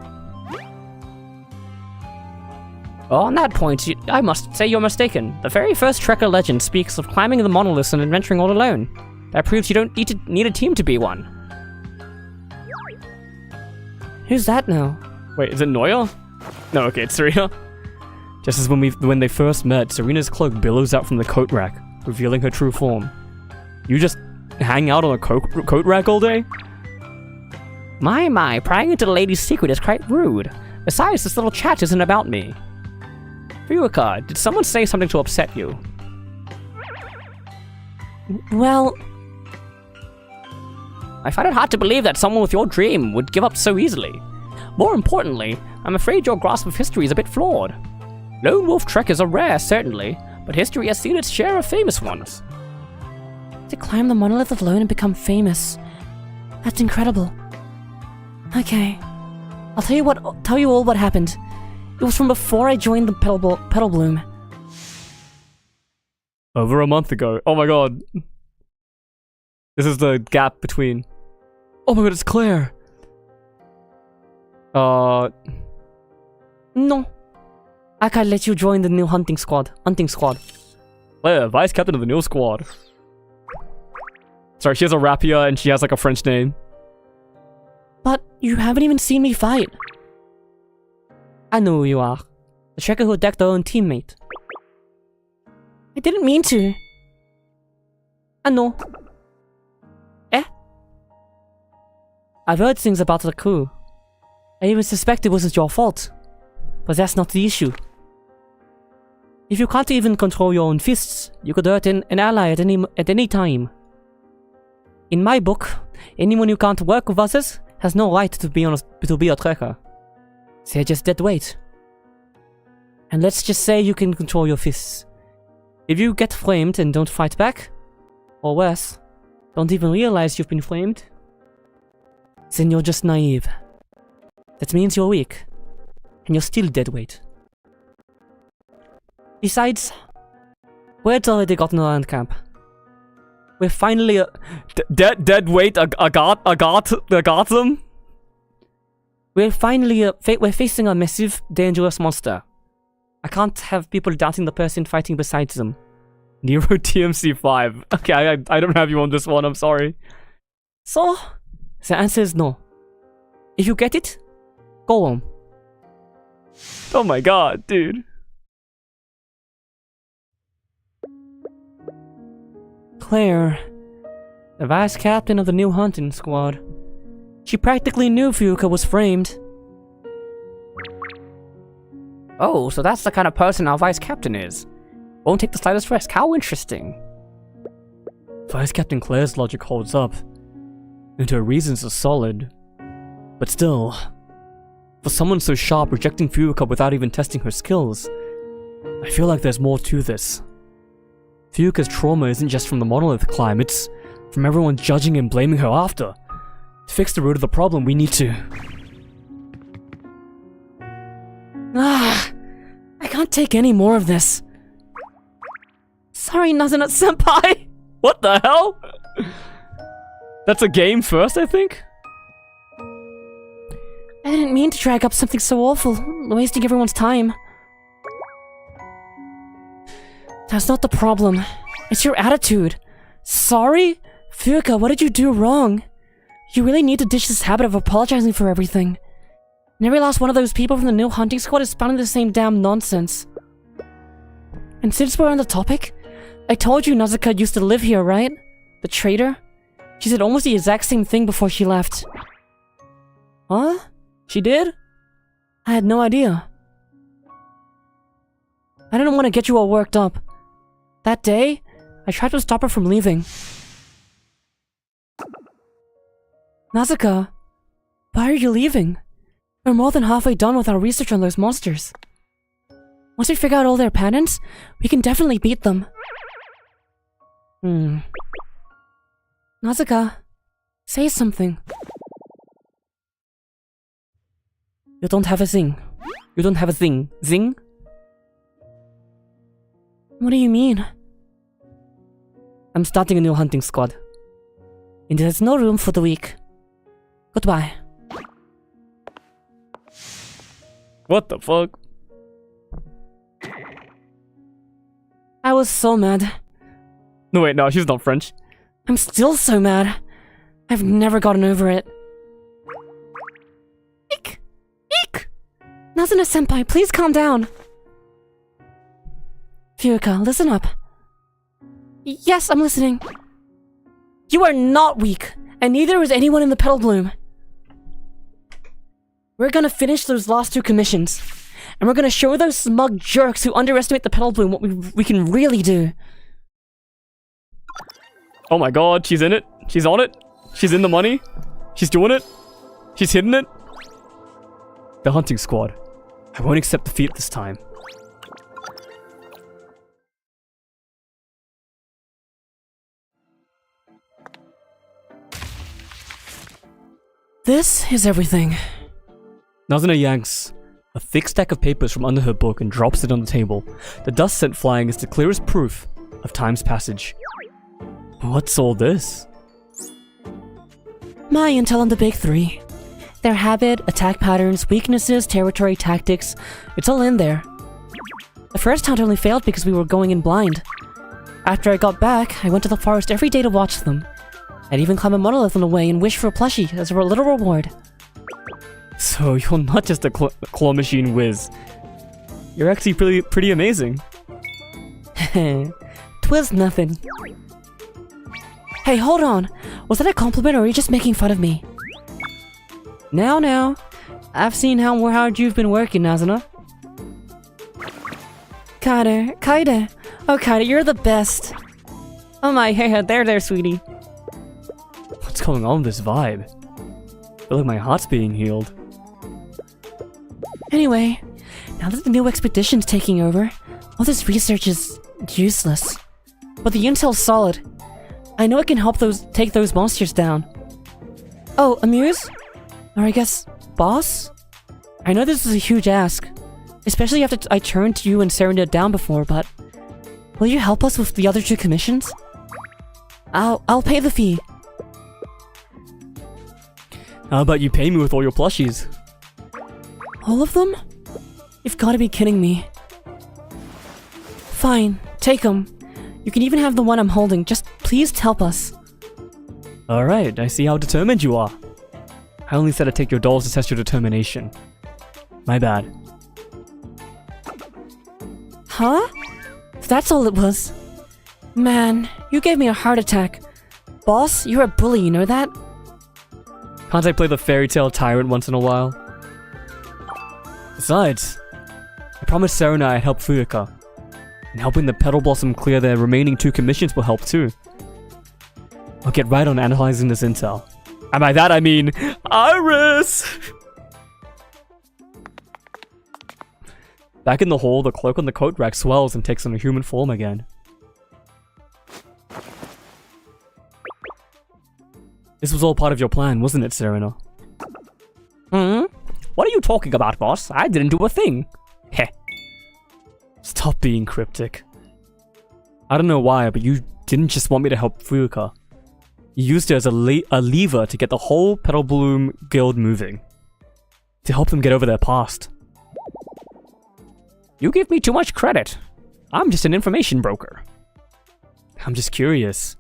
On that point, I must say you're mistaken. The very first trekker legend speaks of climbing the monoliths and adventuring all alone. That proves you don't need a team to be one. Who's that now? Wait, is it Noya? No, okay, it's Serena. Just as when they first met, Serena's cloak billows out from the coat rack, revealing her true form. You just hang out on a coat rack all day? My, prying into the lady's secret is quite rude. Besides, this little chat isn't about me. Furuka, did someone say something to upset you? Well... I find it hard to believe that someone with your dream would give up so easily. More importantly, I'm afraid your grasp of history is a bit flawed. Lone wolf trekkers are rare, certainly, but history has seen its share of famous ones. To climb the monolith alone and become famous. That's incredible. Okay. I'll tell you all what happened. It was from before I joined the Petal Bloom. Over a month ago. Oh my god. This is the gap between... Oh my god, it's Claire! No. I can't let you join the new hunting squad. Claire, vice captain of the new squad. Sorry, she has a rapier and she has like a French name. But you haven't even seen me fight. I know who you are. The trekker who attacked our own teammate. I didn't mean to. I know. I've heard things about the crew. I even suspect it wasn't your fault. But that's not the issue. If you can't even control your own fists, you could hurt an ally at any time. In my book, anyone who can't work with others has no right to be a trekker. They're just dead weight. And let's just say you can control your fists. If you get flamed and don't fight back, or worse, don't even realize you've been flamed, then you're just naive. That means you're weak, and you're still dead weight. Besides, word's already gotten around camp. We're finally dead weight. I got them. We're finally we're facing a massive, dangerous monster. I can't have people doubting the person fighting beside them. Nero TMC5. Okay, I don't have you on this one, I'm sorry. So, the answer is no. If you get it, go home. Oh my god, dude. Claire, the vice captain of the new hunting squad. She practically knew Fuuka was framed. Oh, so that's the kind of person our vice captain is. Won't take the slightest risk. How interesting. Vice Captain Claire's logic holds up, and her reasons are solid. But still, for someone so sharp rejecting Fuuka without even testing her skills, I feel like there's more to this. Fuuka's trauma isn't just from the monolith climb, it's from everyone judging and blaming her after. To fix the root of the problem, we need to... I can't take any more of this. Sorry, Nazuna-senpai! What the hell? That's a game first, I think? I didn't mean to drag up something so awful, wasting everyone's time. That's not the problem. It's your attitude. Sorry? Fuuka, what did you do wrong? You really need to ditch this habit of apologizing for everything. And every last one of those people from the new hunting squad is spouting the same damn nonsense. And since we're on the topic, I told you Nazuka used to live here, right? The traitor? She said almost the exact same thing before she left. Huh? She did? I had no idea. I didn't want to get you all worked up. That day, I tried to stop her from leaving. Nazuka, why are you leaving? We're more than halfway done with our research on those monsters. Once we figure out all their patterns, we can definitely beat them. Nazuka, say something. You don't have a thing. You don't have a thing. Zing? What do you mean? I'm starting a new hunting squad. And there's no room for the weak. Goodbye. What the fuck? I was so mad. No wait, no, she's not French. I'm still so mad. I've never gotten over it. Eek! Eek! Nazuna-senpai, please calm down. Fuuka, listen up. Yes, I'm listening. You are not weak, and neither is anyone in the Petal Bloom. We're gonna finish those last 2 commissions, and we're gonna show those smug jerks who underestimate the Petal Bloom what we can really do. Oh my god, she's in it. She's on it. She's in the money. She's doing it. She's hitting it. The hunting squad. I won't accept defeat this time. This is everything. Nazuna yanks a thick stack of papers from under her book and drops it on the table. The dust sent flying is the clearest proof of time's passage. What's all this? My intel on the big 3. Their habit, attack patterns, weaknesses, territory, tactics. It's all in there. The first hunt only failed because we were going in blind. After I got back, I went to the forest every day to watch them. I'd even climb a monolith on the way and wish for a plushie as a little reward. So you're not just a claw machine whiz. You're actually pretty amazing. Twas nothing. Hey, hold on. Was that a compliment or are you just making fun of me? Now. I've seen how hard you've been working, Nazuna. Kaide. Oh, Kaide, you're the best. Oh my, hey, there, sweetie. What's going on with this vibe? I feel like my heart's being healed. Anyway, now that the new expedition's taking over, all this research is useless. But the intel's solid. I know it can help take those monsters down. Oh, Amuse? Or I guess, boss? I know this is a huge ask, especially after I turned to you and Serenade down before, but will you help us with the other 2 commissions? I'll pay the fee. How about you pay me with all your plushies? All of them? You've got to be kidding me. Fine, take them. You can even have the one I'm holding. Just please help us. Alright, I see how determined you are. I only said to take your dolls to test your determination. My bad. Huh? That's all it was. Man, you gave me a heart attack. Boss, you're a bully, you know that? Can't I play the fairy tale tyrant once in a while? Besides, I promised Serena I'd help Fuyuka. And helping the Petal Blossom clear their remaining 2 commissions will help too. I'll get right on analyzing this intel. And by that I mean, Iris! Back in the hall, the cloak on the coat rack swells and takes on a human form again. This was all part of your plan, wasn't it, Serena? What are you talking about, boss? I didn't do a thing. Heh. Stop being cryptic. I don't know why, but you didn't just want me to help Fuyuka. You used it as a lever to get the whole Petal Bloom guild moving. To help them get over their past. You give me too much credit. I'm just an information broker. I'm just curious.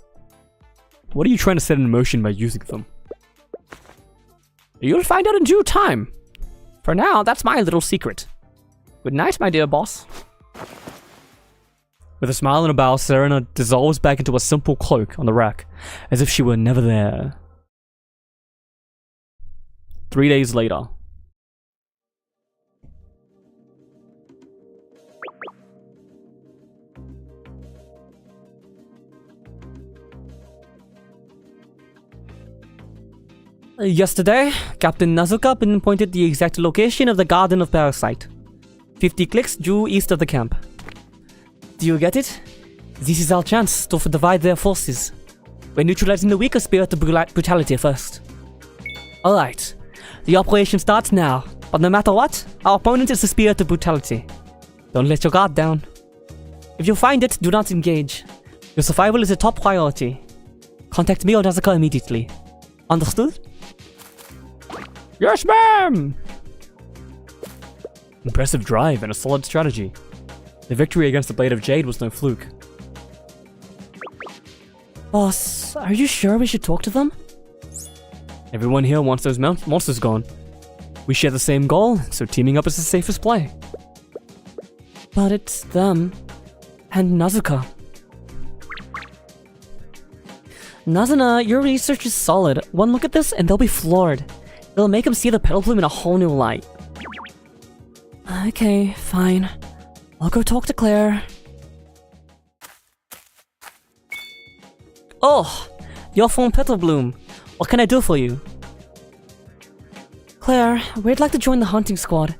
What are you trying to set in motion by using them? You'll find out in due time. For now, that's my little secret. Good night, my dear boss. With a smile and a bow, Serena dissolves back into a simple cloak on the rack, as if she were never there. 3 days later. Yesterday, Captain Nazuka pinpointed the exact location of the Garden of Parasite. 50 clicks due east of the camp. Do you get it? This is our chance to divide their forces. We're neutralizing the weaker spirit of brutality first. Alright, the operation starts now, but no matter what, our opponent is the spirit of brutality. Don't let your guard down. If you find it, do not engage. Your survival is a top priority. Contact me or Nazuka immediately. Understood? Yes, ma'am! Impressive drive and a solid strategy. The victory against the Blade of Jade was no fluke. Boss, are you sure we should talk to them? Everyone here wants those monsters gone. We share the same goal, so teaming up is the safest play. But it's them. And Nazuka. Nazuna, your research is solid. One look at this and they'll be floored. It'll make them see the Petal Bloom in a whole new light. Okay, fine. I'll go talk to Claire. Oh, you're from Petal Bloom. What can I do for you? Claire, we'd like to join the hunting squad.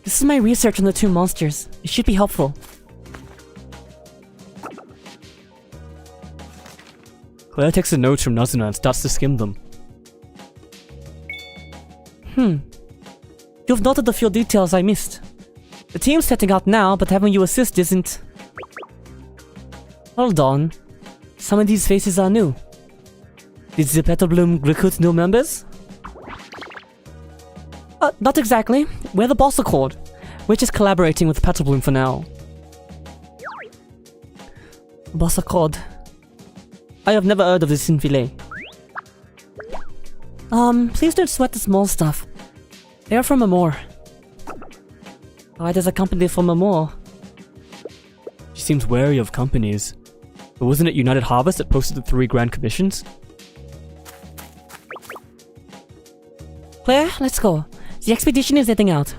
This is my research on the 2 monsters. It should be helpful. Claire takes the notes from Nazuna and starts to skim them. You've noted the few details I missed. The team's setting out now, but having you assist isn't... Hold on. Some of these faces are new. Did the Petal Bloom recruit new members? Not exactly. We're the Boss Accord. We're just collaborating with Petal Bloom for now. Boss Accord. I have never heard of this in Filet. Please don't sweat the small stuff. They are from Amor. Why does a company from Amor? She seems wary of companies. But wasn't it United Harvest that posted the 3 grand commissions? Claire, let's go. The expedition is heading out.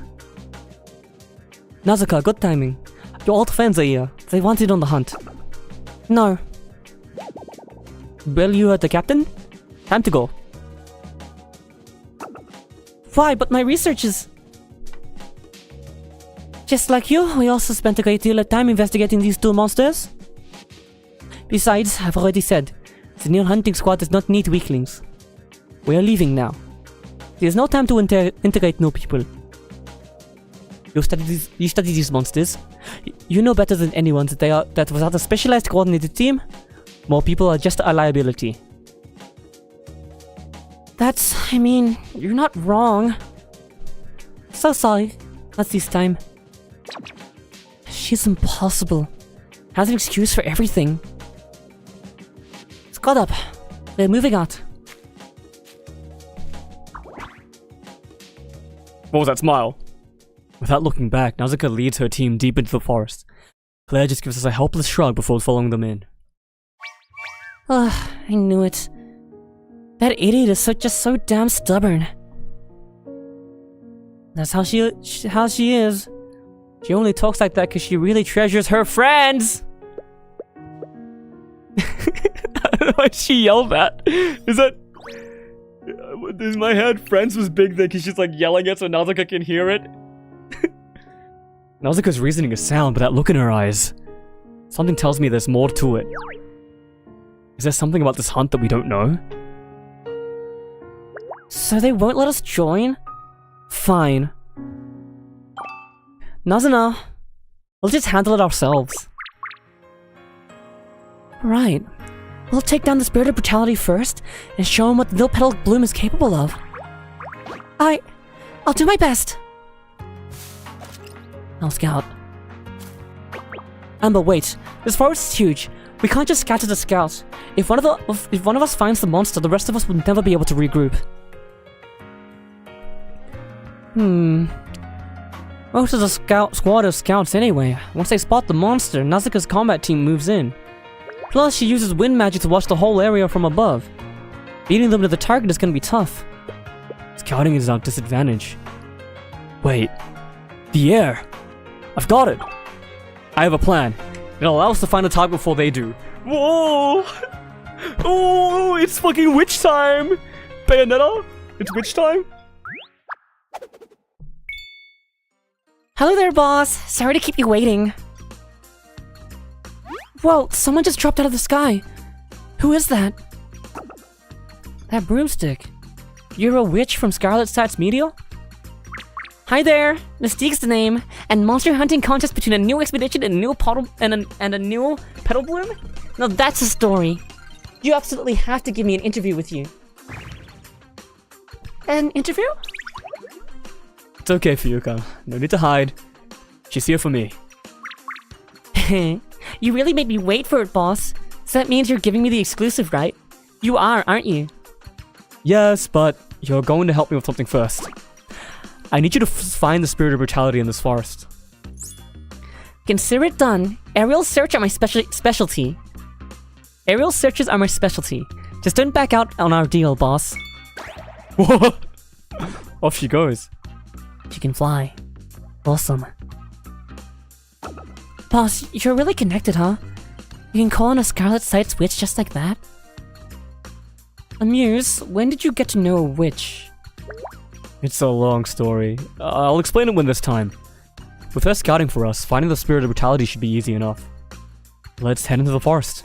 Nazuka, good timing. Your old friends are here. They wanted on the hunt. No. Well, you heard the captain? Time to go. Why, but my research is... Just like you, we also spent a great deal of time investigating these 2 monsters. Besides, I've already said, the new hunting squad does not need weaklings. We are leaving now. There's no time to integrate new people. You study these monsters. You know better than anyone that without a specialized coordinated team, more people are just a liability. I mean, you're not wrong. So sorry. What's this time? She's impossible. Has an excuse for everything. Got up. We're moving out. What was that smile? Without looking back, Nausicaa leads her team deep into the forest. Claire just gives us a helpless shrug before following them in. Ugh, I knew it. That idiot is just so damn stubborn. That's how she is. She only talks like that because she really treasures her friends. I don't know why she yelled that. Is that... In my head, friends was big there because she's like yelling it so Nausicaa can hear it. Nausicaa's reasoning is sound, but that look in her eyes... Something tells me there's more to it. Is there something about this hunt that we don't know? So they won't let us join? Fine. Nazana, we'll just handle it ourselves. Right. We'll take down the spirit of brutality first, and show him what the Nil Petal Bloom is capable of. I'll do my best. I'll scout. But wait, this forest is huge. We can't just scatter the scouts. If one of us finds the monster, the rest of us will never be able to regroup. Most of the squad of scouts anyway. Once they spot the monster, Nausicaa's combat team moves in. Plus, she uses wind magic to watch the whole area from above. Beating them to the target is gonna be tough. Scouting is our disadvantage. Wait. The air! I've got it! I have a plan. It'll allow us to find the target before they do. Whoa! Oh, it's fucking witch time! Bayonetta? It's witch time? Hello there, boss. Sorry to keep you waiting. Whoa, someone just dropped out of the sky. Who is that? That broomstick. You're a witch from Scarlet Stats Meteor? Hi there, Mystique's the name, and monster hunting contest between a new expedition and a new and a new petal bloom? Now that's a story. You absolutely have to give me an interview with you. An interview? It's okay, Fuyuka. No need to hide. She's here for me. You really made me wait for it, boss. So that means you're giving me the exclusive, right? You are, aren't you? Yes, but you're going to help me with something first. I need you to find the spirit of brutality in this forest. Consider it done. Aerial search are my specialty. Aerial searches are my specialty. Just don't back out on our deal, boss. Off she goes. She can fly. Awesome. Boss, you're really connected, huh? You can call on a Scarlet Sight's witch just like that? Amuse, when did you get to know a witch? It's a long story. I'll explain it when there's time. With her scouting for us, finding the spirit of brutality should be easy enough. Let's head into the forest.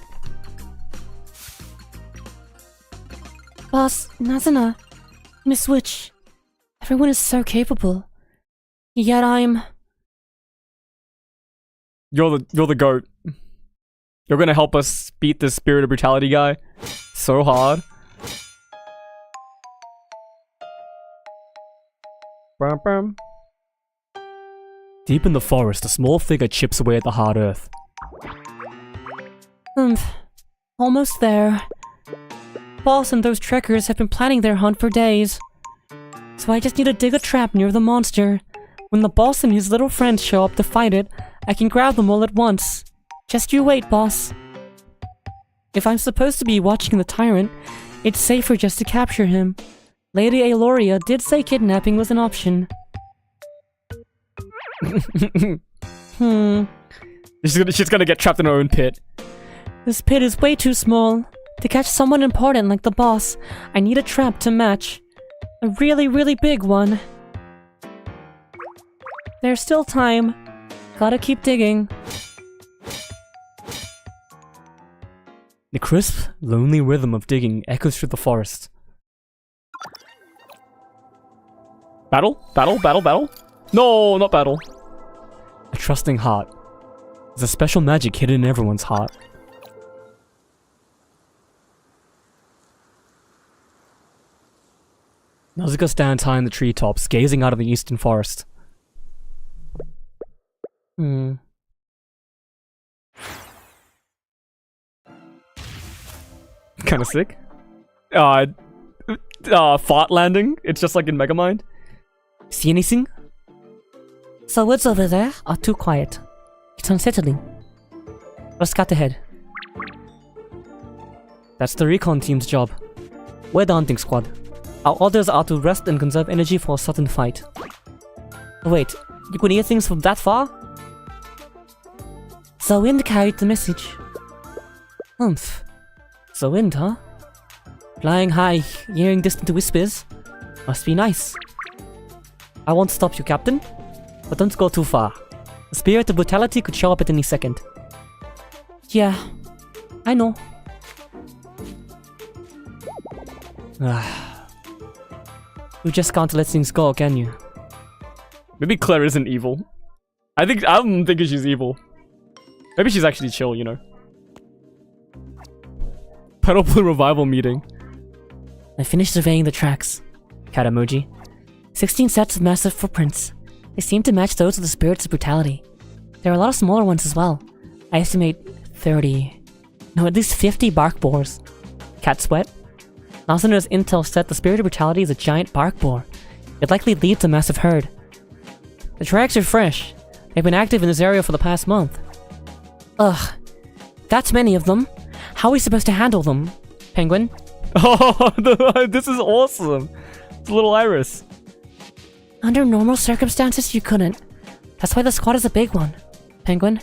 Boss, Nazana, Miss Witch, everyone is so capable. Yet I'm... You're the goat. You're gonna help us beat this spirit of brutality guy so hard. Deep in the forest, a small figure chips away at the hard earth. Almost there. Boss and those trekkers have been planning their hunt for days. So I just need to dig a trap near the monster. When the boss and his little friends show up to fight it, I can grab them all at once. Just you wait, boss. If I'm supposed to be watching the tyrant, it's safer just to capture him. Lady Aloria did say kidnapping was an option. She's gonna get trapped in her own pit. This pit is way too small. To catch someone important like the boss, I need a trap to match. A really, really big one. There's still time. Gotta keep digging. The crisp, lonely rhythm of digging echoes through the forest. Battle? Battle? Battle? Battle? No, not battle. A trusting heart. There's a special magic hidden in everyone's heart. Nausicaa stands high in the treetops, gazing out of the eastern forest. Hmm. Kind of sick. Fart landing. It's just like in Megamind. See anything? The woods over there are too quiet. It's unsettling. Let's scout ahead. That's the recon team's job. We're the hunting squad. Our orders are to rest and conserve energy for a sudden fight. Wait, you could hear things from that far? The wind carried the message. Humph. The wind, huh? Flying high, hearing distant whispers. Must be nice. I won't stop you, Captain. But don't go too far. The spirit of brutality could show up at any second. Yeah, I know. You just can't let things go, can you? Maybe Claire isn't evil. I'm thinking she's evil. Maybe she's actually chill, you know. Pedal Blue revival meeting. I finished surveying the tracks. Cat emoji. 16 sets of massive footprints. They seem to match those of the spirits of brutality. There are a lot of smaller ones as well. I estimate 30... No, at least 50 bark boars. Cat sweat. Nasaner's intel said the spirit of brutality is a giant bark boar. It likely leads a massive herd. The tracks are fresh. They've been active in this area for the past month. Ugh. That's many of them. How are we supposed to handle them? Penguin? Oh, this is awesome. It's a little iris. Under normal circumstances, you couldn't. That's why the squad is a big one. Penguin?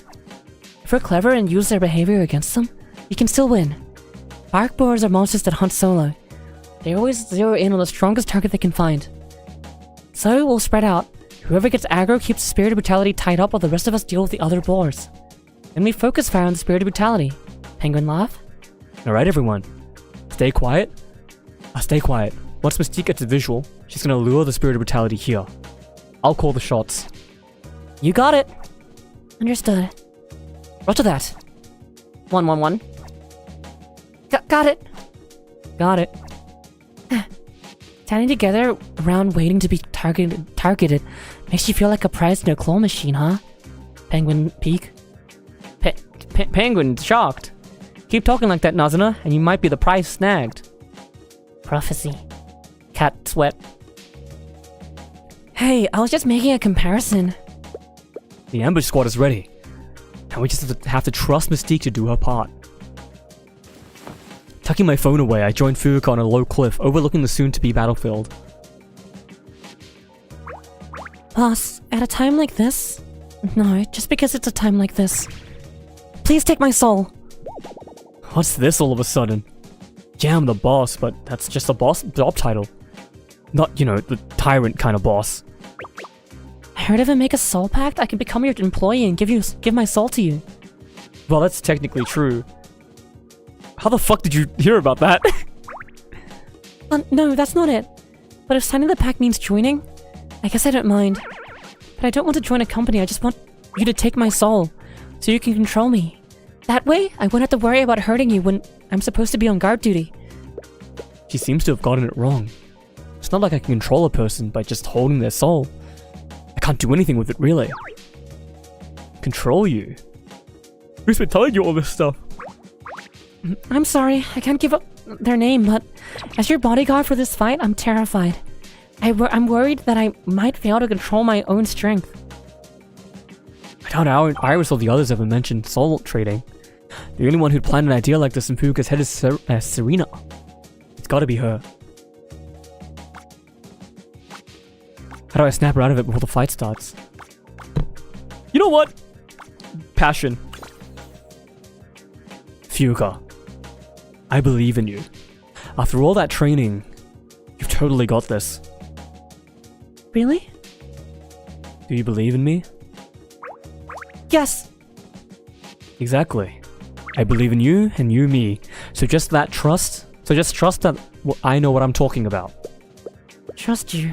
If we're clever and use their behavior against them, we can still win. Bark boars are monsters that hunt solo. They always zero in on the strongest target they can find. So we'll spread out. Whoever gets aggro keeps the spirit of brutality tied up while the rest of us deal with the other boars. Then we focus fire on the spirit of brutality. Penguin laugh? Alright everyone. Stay quiet. Stay quiet. Once Mystique gets a visual, she's gonna lure the spirit of brutality here. I'll call the shots. You got it. Understood. Roger that. 111. Got it. Got it. Standing together around waiting to be targeted makes you feel like a prize in a claw machine, huh? Penguin peek. Penguin shocked. Keep talking like that, Nazuna, and you might be the prize snagged. Prophecy. Cat sweat. Hey, I was just making a comparison. The ambush squad is ready. And we just have to trust Mystique to do her part. Tucking my phone away, I joined Furuka on a low cliff overlooking the soon-to-be battlefield. Boss, at a time like this? No, just because it's a time like this. Please take my soul. What's this all of a sudden? Yeah, I'm the boss, but that's just a boss job title. Not, you know, the tyrant kind of boss. I heard if I make a soul pact, I can become your employee and give my soul to you. Well, that's technically true. How the fuck did you hear about that? No, that's not it. But if signing the pact means joining, I guess I don't mind. But I don't want to join a company, I just want you to take my soul, so you can control me. That way, I won't have to worry about hurting you when I'm supposed to be on guard duty. She seems to have gotten it wrong. It's not like I can control a person by just holding their soul. I can't do anything with it, really. Control you? Who's been telling you all this stuff? I'm sorry, I can't give up their name, but as your bodyguard for this fight, I'm terrified. I'm worried that I might fail to control my own strength. I doubt Iris or the others ever mentioned soul trading. The only one who'd planned an idea like this in Furuka's head is Serena. It's gotta be her. How do I snap her out of it before the fight starts? You know what? Passion. Furuka, I believe in you. After all that training, you've totally got this. Really? Do you believe in me? Yes! Exactly. I believe in you and you me. So just trust that I know what I'm talking about. Trust you?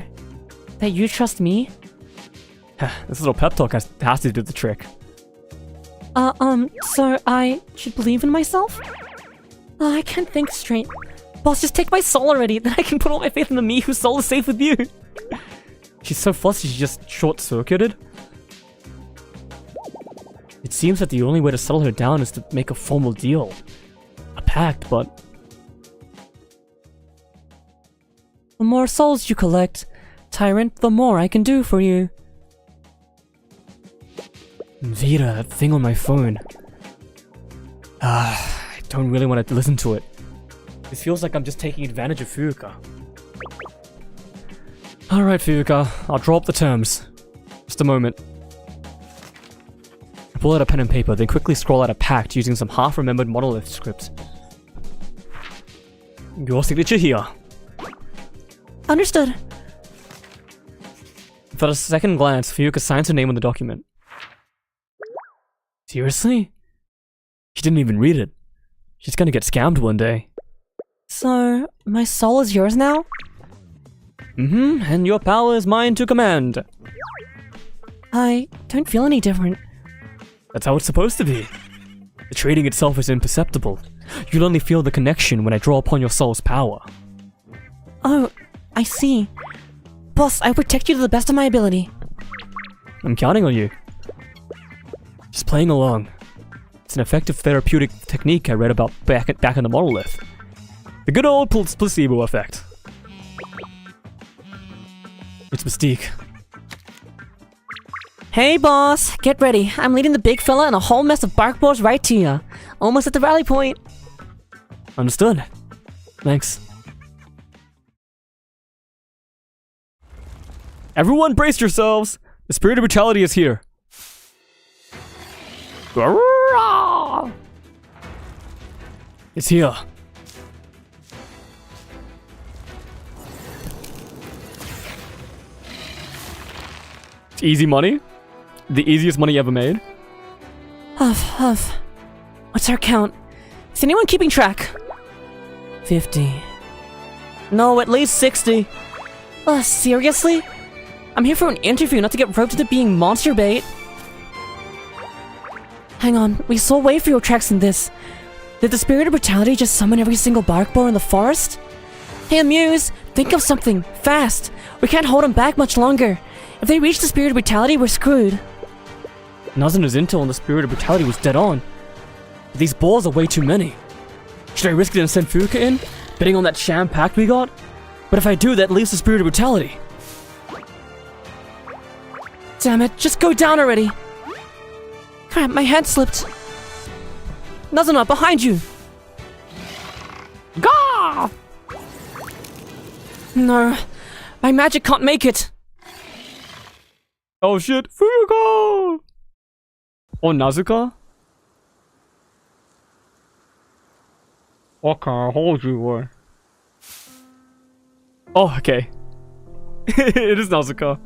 That you trust me? This little pep talk has to do the trick. So I should believe in myself? I can't think straight. Boss, just take my soul already, then I can put all my faith in the me whose soul is safe with you. She's so flustered she just short-circuited. It seems that the only way to settle her down is to make a formal deal. A pact, but... The more souls you collect, Tyrant, the more I can do for you. Vita, that thing on my phone. I don't really want to listen to it. It feels like I'm just taking advantage of Fuuka. Alright, Fuuka, I'll draw up the terms. Just a moment. I pull out a pen and paper, then quickly scroll out a pact using some half-remembered monolith script. Your signature here. Understood. Without a second glance, Fuuka signs her name on the document. Seriously? She didn't even read it. She's gonna get scammed one day. So, my soul is yours now? And your power is mine to command. I don't feel any different. That's how it's supposed to be. The trading itself is imperceptible. You'll only feel the connection when I draw upon your soul's power. Oh, I see. Boss, I will protect you to the best of my ability. I'm counting on you. Just playing along. It's an effective therapeutic technique I read about back in the monolith. The good old placebo effect. It's Mystique. Hey boss, get ready. I'm leading the big fella and a whole mess of bark balls right to ya. Almost at the rally point. Understood. Thanks. Everyone brace yourselves! The spirit of brutality is here. It's here. It's easy money. The easiest money ever made. Huff. What's our count? Is anyone keeping track? 50. No, at least 60. Seriously? I'm here for an interview, not to get roped into being monster bait. Hang on, we saw way fewer tracks than this. Did the spirit of brutality just summon every single bark boar in the forest? Hey Amuse, think of something, fast. We can't hold them back much longer. If they reach the spirit of brutality, we're screwed. Nazuna's intel on the spirit of brutality was dead on. These balls are way too many. Should I risk it and send Fuuka in, betting on that sham pact we got? But if I do, that leaves the spirit of brutality. Damn it, just go down already. Crap, my hand slipped. Nazuna, behind you! Gah! No, my magic can't make it. Oh shit, Fuuka! Or Nazuka? What can I hold you for? Oh, okay. It is Nazuka.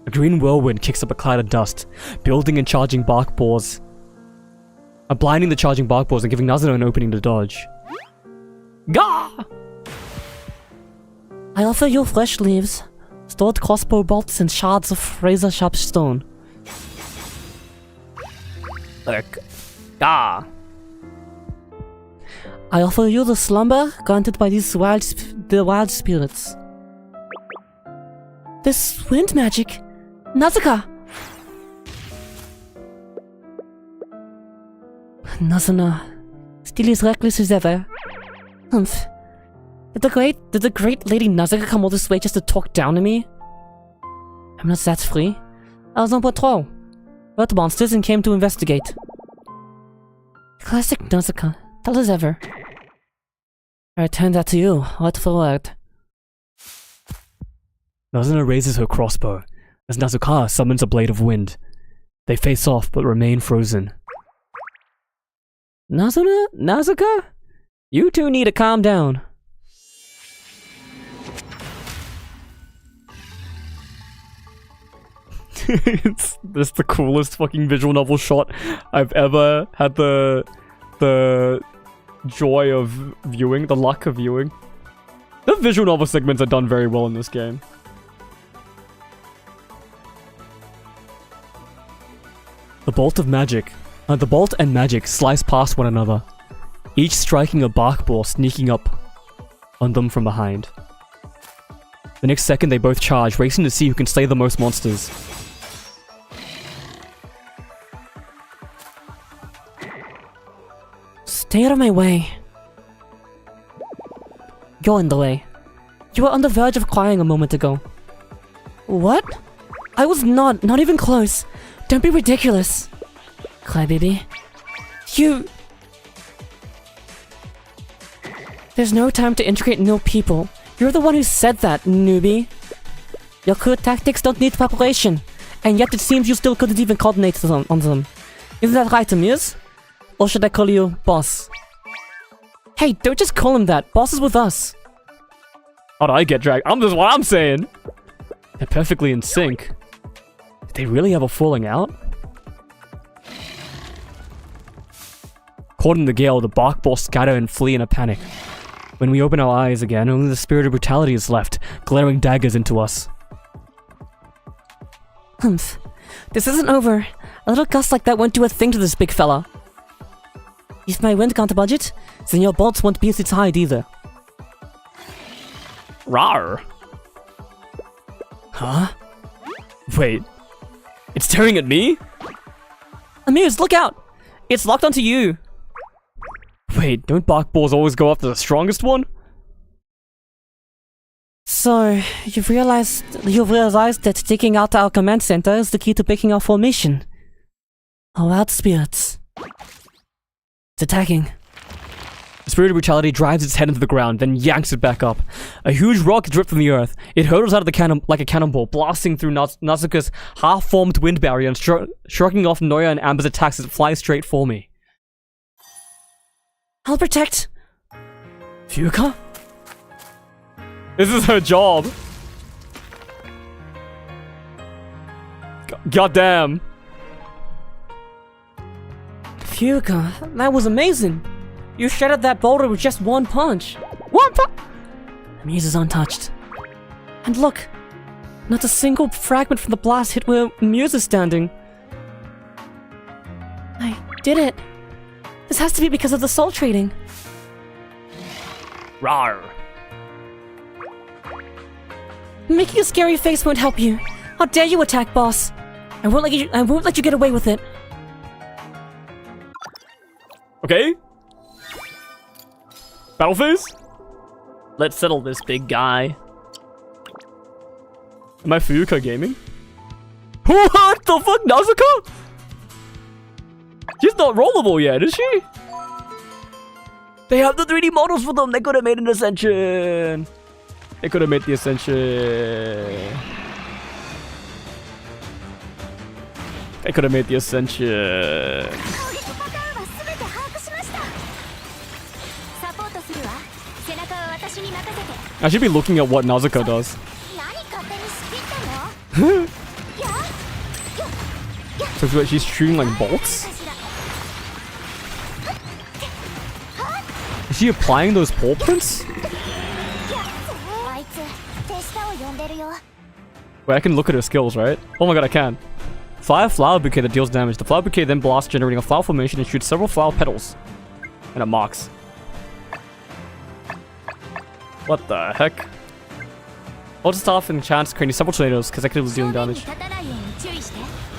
A green whirlwind kicks up a cloud of dust, building and charging bark boars. Blinding the charging bark boars and giving Nazuna an opening to dodge. Gah! I offer you fresh leaves, stored crossbow bolts, and shards of razor-sharp stone. Gah! I offer you the slumber granted by these wild spirits. This wind magic, Nazuka. Nazuna, still as reckless as ever. Humph. Did the great Lady Nazuka come all this way just to talk down to me? I'm not that free. I was on patrol. Heard monsters and came to investigate. Classic Nazuka, dull as ever. I return that to you, word for word. Nazuna raises her crossbow, as Nazuka summons a blade of wind. They face off but remain frozen. Nazuka? You two need to calm down. It's the coolest fucking visual novel shot I've ever had the joy of viewing, the luck of viewing. The visual novel segments are done very well in this game. The bolt and magic slice past one another, each striking a bark ball sneaking up on them from behind. The next second they both charge, racing to see who can slay the most monsters. Stay out of my way. You're in the way. You were on the verge of crying a moment ago. What? I was not even close. Don't be ridiculous. Crybaby. You... There's no time to integrate new people. You're the one who said that, newbie. Your crew tactics don't need preparation. And yet it seems you still couldn't even coordinate on them. Isn't that right, Amirs? Or should I call you Boss? Hey, don't just call him that. Boss is with us. How'd I get dragged? That's what I'm saying. They're perfectly in sync. Did they really have a falling out? Caught in the gale, the bark balls scatter and flee in a panic. When we open our eyes again, only the spirit of brutality is left, glaring daggers into us. Humph. This isn't over. A little gust like that won't do a thing to this big fella. If my wind can't budget, then your bolts won't pierce its hide either. Rawr. Huh? Wait. It's staring at me? Amirs, look out! It's locked onto you. Wait, don't bark balls always go after the strongest one? So, you've realized that taking out our command center is the key to breaking our formation. Oh, out spirits. It's attacking. The spirit of brutality drives its head into the ground, then yanks it back up. A huge rock is ripped from the earth. It hurtles out of the cannon like a cannonball, blasting through Nazuka's half-formed wind barrier and shrugging off Noya and Amber's attacks as it flies straight for me. I'll protect. Fuuka? This is her job. Goddamn. Fuuka, that was amazing. You shattered that boulder with just one punch. One punch! Muse is untouched. And look, not a single fragment from the blast hit where Muse is standing. I did it. This has to be because of the soul trading. Rawr. Making a scary face won't help you. How dare you attack, boss? I won't let you get away with it. Okay. Battle phase? Let's settle this, big guy. Am I Fuuka gaming? What the fuck, Nazuka? She's not rollable yet, is she? They have the 3D models for them. They could have made an ascension. They could have made the ascension. They could have made the ascension. I should be looking at what Nazuka does. So she's shooting like bolts? Is she applying those paw prints? Wait, I can look at her skills, right? Oh my god, I can. Fire flower bouquet that deals damage. The flower bouquet then blasts, generating a flower formation and shoots several flower petals. And it marks. What the heck? Hold staff and chance creating several tornadoes consecutively dealing damage.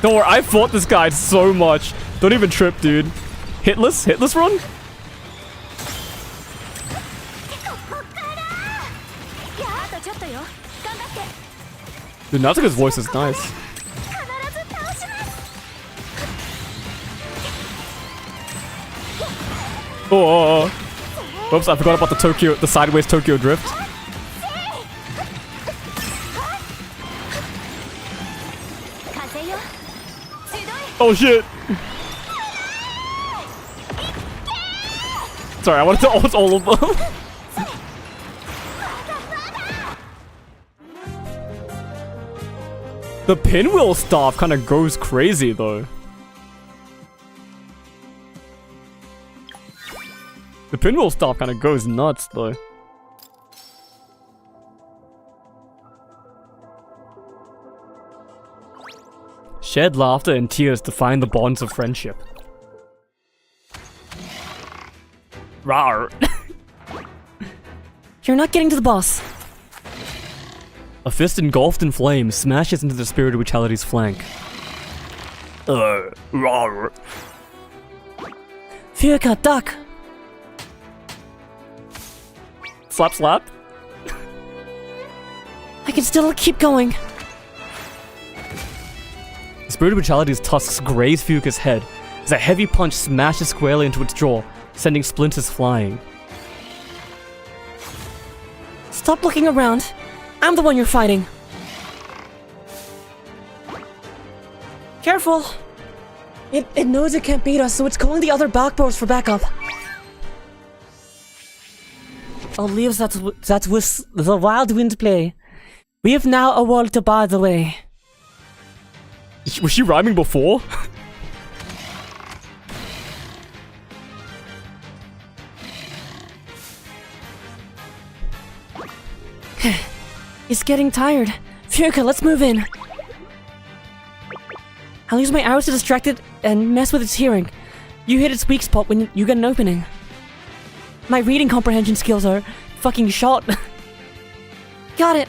Don't worry, I fought this guy so much. Don't even trip, dude. Hitless? Hitless run? Dude, Nazuka's voice is nice. Oh. Whoops, I forgot about the sideways Tokyo drift. Oh shit! Sorry, I wanted to ult all of them. The pinwheel staff kind of goes crazy though. The pinwheel staff kind of goes nuts though. Shared laughter and tears define the bonds of friendship. Rawr. You're not getting to the boss. A fist engulfed in flames smashes into the spirit of brutality's flank. Rawr. Fuuka, duck. Slap, slap. I can still keep going. The spirit of brutality's tusks graze Fuka's head as a heavy punch smashes squarely into its jaw, sending splinters flying. Stop looking around. I'm the one you're fighting. Careful. It knows it can't beat us, so it's calling the other backboards for backup. I'll leave that with the wild wind play. We have now a wall to bar the way. Was she rhyming before? It's getting tired. Fuka, let's move in. I'll use my arrows to distract it and mess with its hearing. You hit its weak spot when you get an opening. My reading comprehension skills are fucking shot. Got it.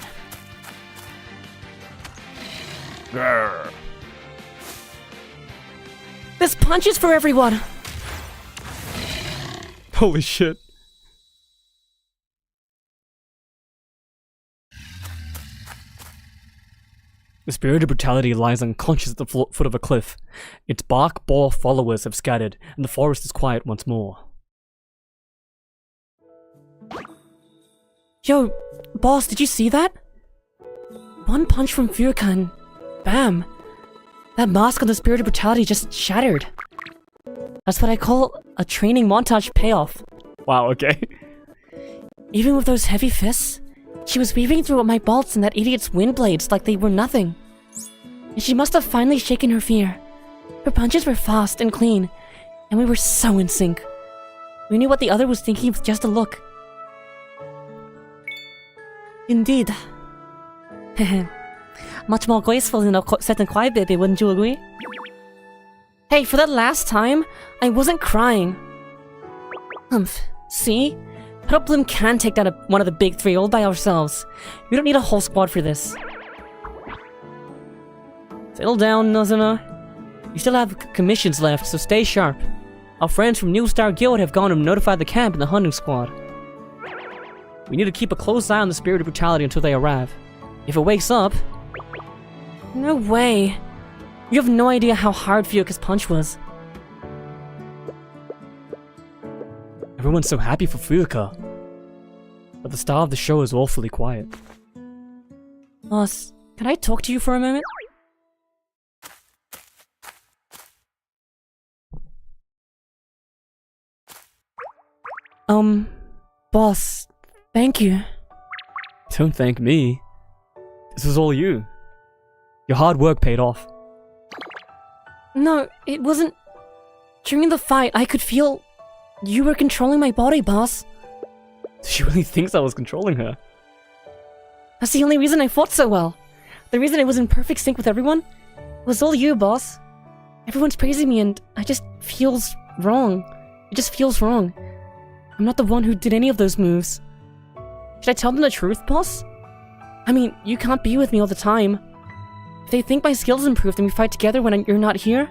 Grr. This punch is for everyone. Holy shit. The spirit of brutality lies unconscious at the foot of a cliff. Its bark boar followers have scattered, and the forest is quiet once more. Yo, boss, did you see that? One punch from Fuka and bam. That mask on the spirit of brutality just shattered. That's what I call a training montage payoff. Wow, okay. Even with those heavy fists, she was weaving through my bolts and that idiot's wind blades like they were nothing. And she must have finally shaken her fear. Her punches were fast and clean, and we were so in sync. We knew what the other was thinking with just a look. Indeed. Much more graceful than a set and quiet baby, wouldn't you agree? Hey, for that last time, I wasn't crying. See? Problem can take down one of the big three all by ourselves. We don't need a whole squad for this. Settle down, Nozuna. You still have commissions left, so stay sharp. Our friends from New Star Guild have gone and notified the camp and the hunting squad. We need to keep a close eye on the spirit of brutality until they arrive. If it wakes up... No way. You have no idea how hard Fuka's punch was. Everyone's so happy for Fuka. But the star of the show is awfully quiet. Boss, can I talk to you for a moment? Boss, thank you. Don't thank me. This was all you. Your hard work paid off. No, it wasn't... During the fight, I could feel... You were controlling my body, boss. She really thinks I was controlling her. That's the only reason I fought so well. The reason I was in perfect sync with everyone was all you, boss. Everyone's praising me and I just feels wrong. It just feels wrong. I'm not the one who did any of those moves. Should I tell them the truth, boss? I mean, you can't be with me all the time. If they think my skills improved and we fight together when you're not here,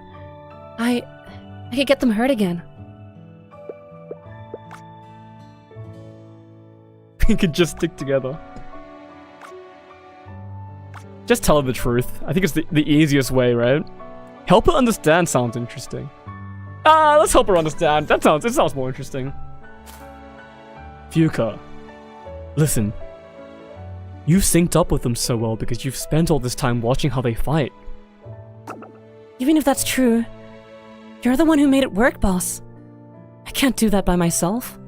I could get them hurt again. We could just stick together. Just tell her the truth. I think it's the easiest way, right? Help her understand sounds interesting. Let's help her understand. It sounds more interesting. Fuka, listen. You've synced up with them so well because you've spent all this time watching how they fight. Even if that's true, you're the one who made it work, boss. I can't do that by myself.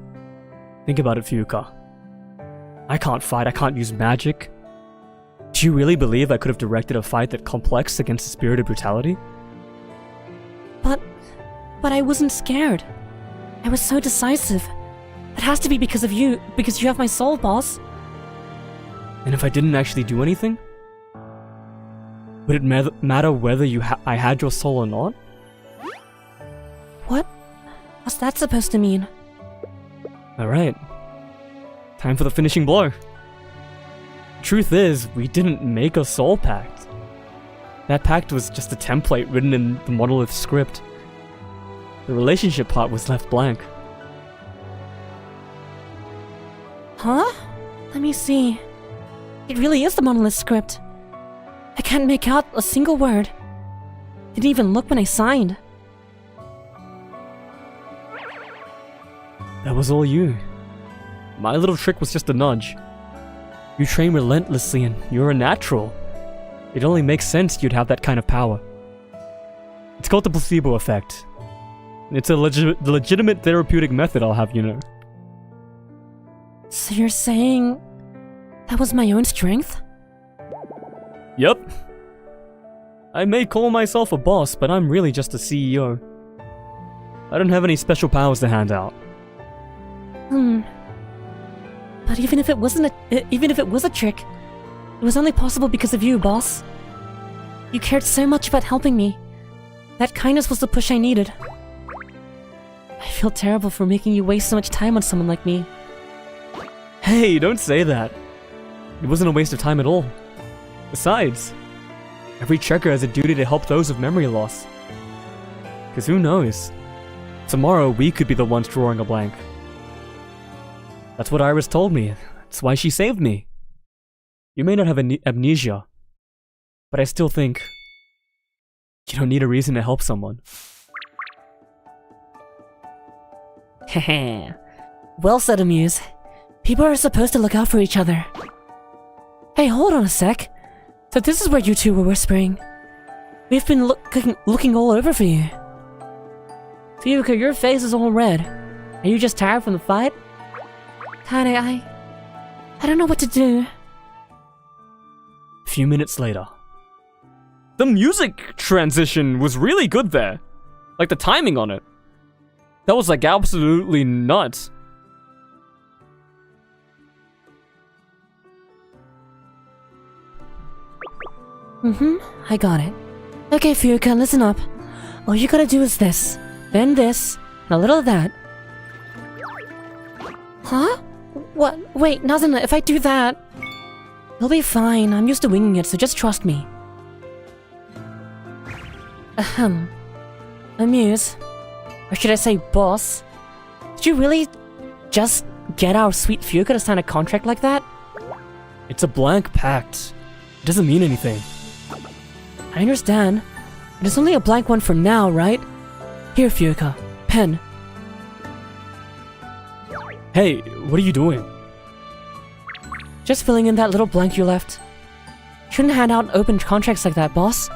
Think about it, Fuka. I can't fight, I can't use magic. Do you really believe I could have directed a fight that complex against the spirit of brutality? But I wasn't scared. I was so decisive. It has to be because of you, because you have my soul, boss. And if I didn't actually do anything? Would it matter whether I had your soul or not? What's that supposed to mean? Alright. Time for the finishing blow. Truth is, we didn't make a soul pact. That pact was just a template written in the monolith script. The relationship part was left blank. Huh? Let me see. It really is the monolith script. I can't make out a single word. Didn't even look when I signed. That was all you. My little trick was just a nudge. You train relentlessly and you're a natural. It only makes sense you'd have that kind of power. It's called the placebo effect. It's a legitimate therapeutic method, I'll have you know. So you're saying that was my own strength? Yep. I may call myself a boss, but I'm really just a CEO. I don't have any special powers to hand out. But even if it was a trick, it was only possible because of you, boss. You cared so much about helping me. That kindness was the push I needed. I feel terrible for making you waste so much time on someone like me. Hey, don't say that. It wasn't a waste of time at all. Besides, every trekker has a duty to help those with memory loss. Because who knows? Tomorrow we could be the ones drawing a blank. That's what Iris told me. That's why she saved me. You may not have amnesia, but I still think you don't need a reason to help someone. Heh. Well said, Amuse. People are supposed to look out for each other. Hey, hold on a sec. So this is where you two were whispering. We've been looking all over for you. Fuuka, your face is all red. Are you just tired from the fight? Kade, I don't know what to do. A few minutes later. The music transition was really good there. Like the timing on it. That was like absolutely nuts. I got it. Okay, Fuuka, listen up. All you gotta do is this, then this, and a little of that. Huh? What? Wait, Nazuna, if I do that... You'll be fine, I'm used to winging it, so just trust me. Ahem. Amuse. Or should I say boss? Did you really just get our sweet Fuuka to sign a contract like that? It's a blank pact. It doesn't mean anything. I understand. But it's only a blank one for now, right? Here, Fuuka. Pen. Hey, what are you doing? Just filling in that little blank you left. Shouldn't hand out open contracts like that, boss.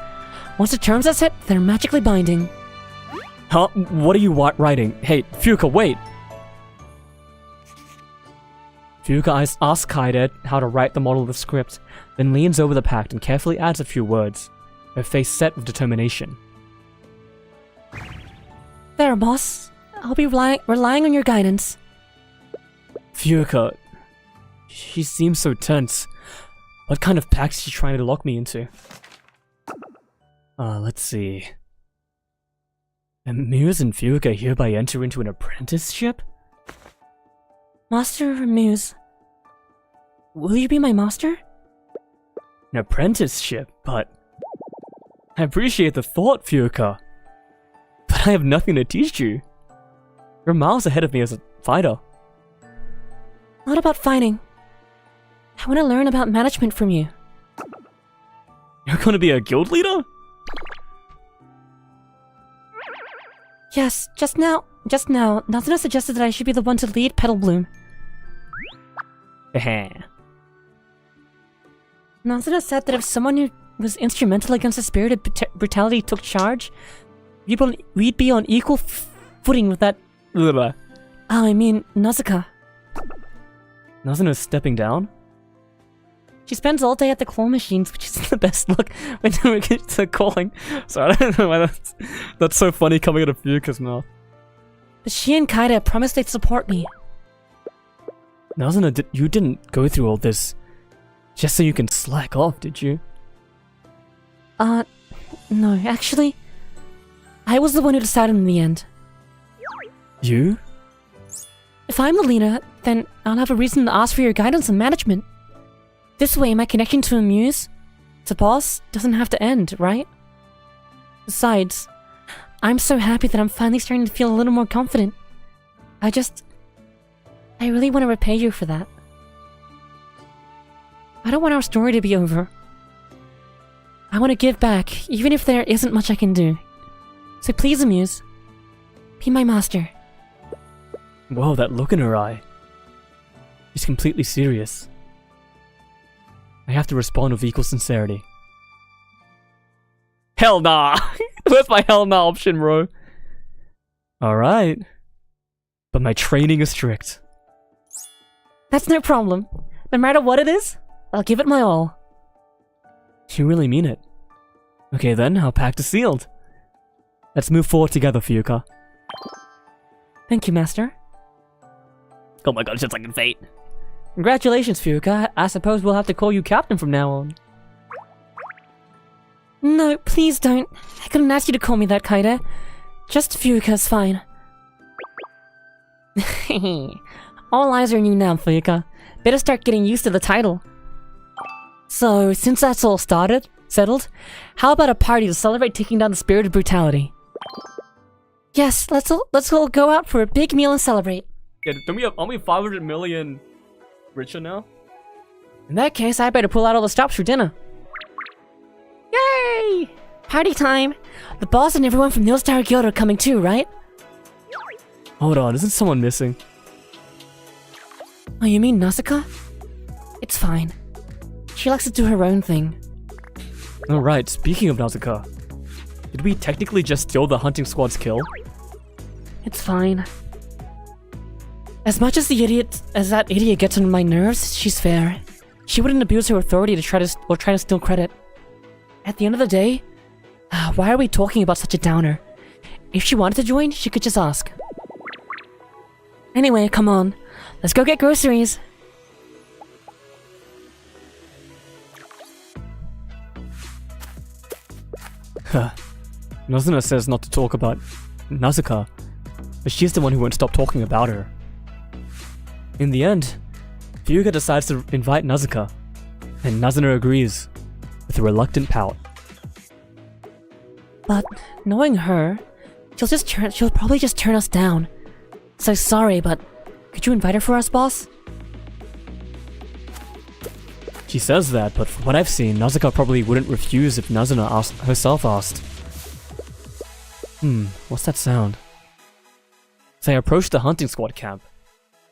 Once the terms are set, they're magically binding. Huh? What are you writing? Hey, Fuuka, wait! Fuuka asks Kade how to write the model of the script, then leans over the pact and carefully adds a few words, her face set with determination. There, boss. I'll be relying on your guidance. Fuuka, she seems so tense. What kind of pact is she trying to lock me into? Let's see. Amuse and Fuuka hereby enter into an apprenticeship? Master Amuse. Will you be my master? An apprenticeship, but... I appreciate the thought, Fuuka. But I have nothing to teach you. You're miles ahead of me as a fighter. Not about fighting. I want to learn about management from you. You're gonna be a guild leader? Yes, just now, Nazuna suggested that I should be the one to lead Petal Bloom. Nazuna said that if someone who was instrumental against the spirit of brutality took charge, we'd be on equal footing with that... Blah. I mean, Nazuka. Nazuna's stepping down? She spends all day at the claw machines, which isn't the best look when we get to calling. Sorry, I don't know why that's so funny coming out of Fuuka's mouth. But she and Kaida promised they'd support me. Nazuna, you didn't go through all this just so you can slack off, did you? No, actually, I was the one who decided in the end. You? If I'm the leader, then I'll have a reason to ask for your guidance and management. This way, my connection to Amuse, to boss, doesn't have to end, right? Besides, I'm so happy that I'm finally starting to feel a little more confident. I really want to repay you for that. I don't want our story to be over. I want to give back, even if there isn't much I can do. So please, Amuse, be my master. Whoa, that look in her eye. She's completely serious. I have to respond with equal sincerity. Hell nah! Where's my hell nah option, bro? Alright. But my training is strict. That's no problem. No matter what it is, I'll give it my all. You really mean it. Okay then, our pact is sealed. Let's move forward together, Fuuka. Thank you, Master. Oh my god, it's just like a fate. Congratulations, Fuuka. I suppose we'll have to call you Captain from now on. No, please don't. I couldn't ask you to call me that, Kaide. Just Fuuka's fine. All eyes are on you now, Fuuka. Better start getting used to the title. So, since that's all settled, how about a party to celebrate taking down the spirit of brutality? Yes, let's all go out for a big meal and celebrate. Yeah, aren't we 500 million richer now? In that case, I better pull out all the stops for dinner. Yay! Party time! The boss and everyone from Nilstar Guild are coming too, right? Hold on, isn't someone missing? Oh, you mean Nausicaa? It's fine. She likes to do her own thing. Alright, speaking of Nausicaa, did we technically just steal the hunting squad's kill? It's fine. As much as that idiot gets on my nerves, she's fair. She wouldn't abuse her authority to try to steal credit. At the end of the day, why are we talking about such a downer? If she wanted to join, she could just ask. Anyway, come on. Let's go get groceries. Huh. Nazuna says not to talk about Nausicaa, but she's the one who won't stop talking about her. In the end, Fuuka decides to invite Nausicaa, and Nazuna agrees, with a reluctant pout. But knowing her, she'll probably just turn us down. So sorry, but could you invite her for us, boss? She says that, but from what I've seen, Nausicaa probably wouldn't refuse if Nazuna herself asked. What's that sound? As I approach the hunting squad camp,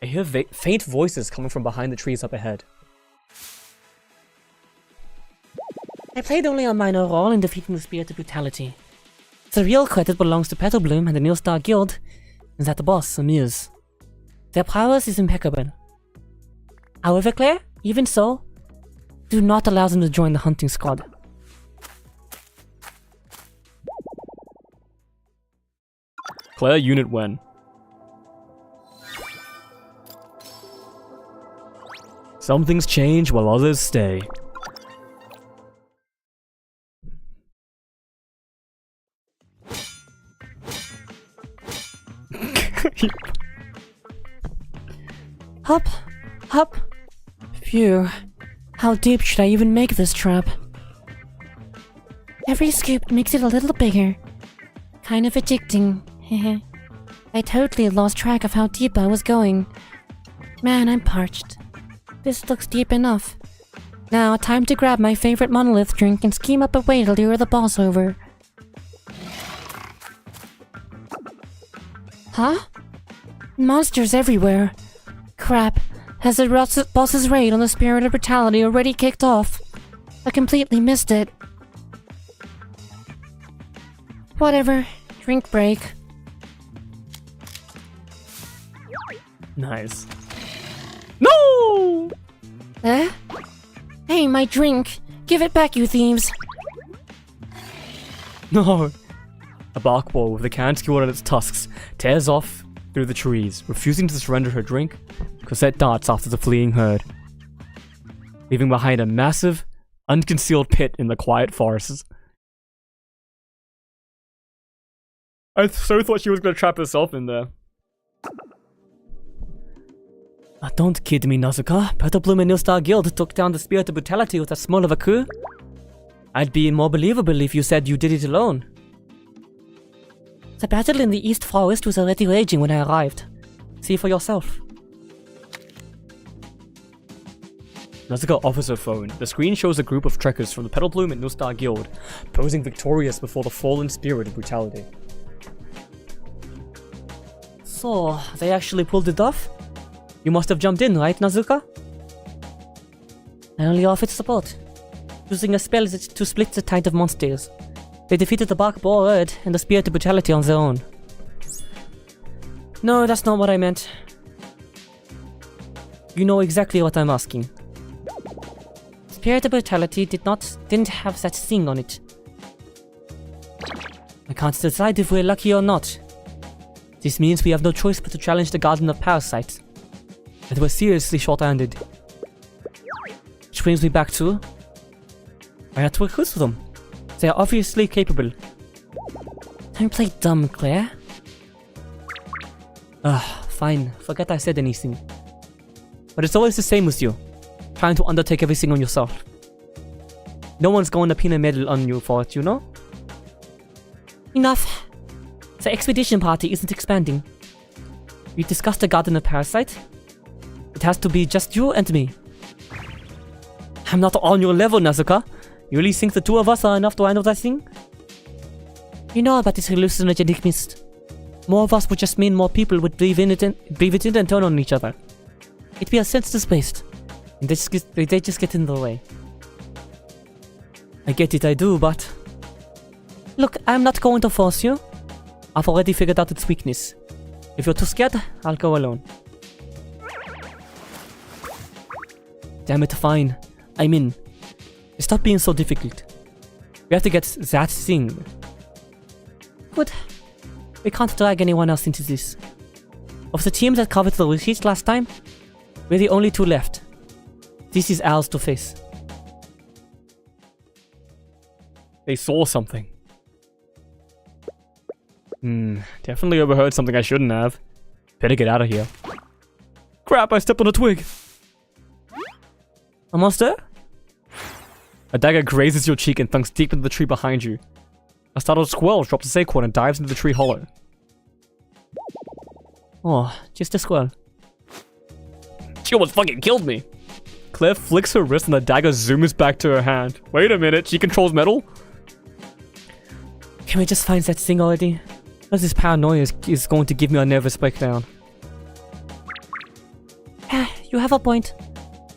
I hear faint voices coming from behind the trees up ahead. I played only a minor role in defeating the spirit of brutality. The real credit belongs to Petalbloom and the Nilstar Guild, and that the boss, Amuse. Their prowess is impeccable. However, Claire, even so, do not allow them to join the hunting squad. Claire unit when? Some things change while others stay. Hup, hup. Phew. How deep should I even make this trap? Every scoop makes it a little bigger. Kind of addicting. Heh. I totally lost track of how deep I was going. Man, I'm parched. This looks deep enough. Now, time to grab my favorite monolith drink and scheme up a way to lure the boss over. Huh? Monsters everywhere. Crap. Has the boss's raid on the spirit of brutality already kicked off? I completely missed it. Whatever. Drink break. Nice. No! Eh? Hey, my drink! Give it back, you thieves! No! A bark ball with a can skewered on its tusks tears off through the trees, refusing to surrender her drink. Cosette darts after the fleeing herd, leaving behind a massive, unconcealed pit in the quiet forests. I so thought she was going to trap herself in there. Don't kid me, Nausicaa. Petalbloom and Nilstar Guild took down the spirit of brutality with a small of a coup. I'd be more believable if you said you did it alone. The battle in the East Forest was already raging when I arrived. See for yourself. Nazuka offers her phone. The screen shows a group of trekkers from the Petal Bloom and Nustar Guild, posing victorious before the fallen spirit of brutality. So, they actually pulled it off? You must have jumped in, right, Nazuka? I only offered support, using a spell to split the tide of monsters. They defeated the Bark Bird and the Spirit of Brutality on their own. No, that's not what I meant. You know exactly what I'm asking. Spirit of Brutality didn't have that thing on it. I can't decide if we're lucky or not. This means we have no choice but to challenge the Garden of Parasites. And we're seriously short-handed. Which brings me back to... I had to recruit for them. They are obviously capable. Don't play dumb, Claire. Fine. Forget I said anything. But it's always the same with you. Trying to undertake everything on yourself. No one's going to pin a medal on you for it, you know? Enough. The expedition party isn't expanding. We discussed the Garden of Parasite. It has to be just you and me. I'm not on your level, Nazuka. You really think the two of us are enough to handle that thing? You know about this hallucinogenic mist. More of us would just mean more people would breathe it in and turn on each other. It'd be a senseless waste. And they just get in the way. I get it, I do, but... Look, I'm not going to force you. I've already figured out its weakness. If you're too scared, I'll go alone. Damn it, fine. I'm in. Stop being so difficult. We have to get that thing. Good. We can't drag anyone else into this. Of the team that covered the retreat last time, we're the only two left. This is ours to face. They saw something. Definitely overheard something I shouldn't have. Better get out of here. Crap, I stepped on a twig. A monster? A dagger grazes your cheek and thunks deep into the tree behind you. A startled squirrel drops a acorn and dives into the tree hollow. Oh, just a squirrel. She almost fucking killed me. Claire flicks her wrist and the dagger zooms back to her hand. Wait a minute, she controls metal? Can we just find that thing already? Because this paranoia is going to give me a nervous breakdown. You have a point.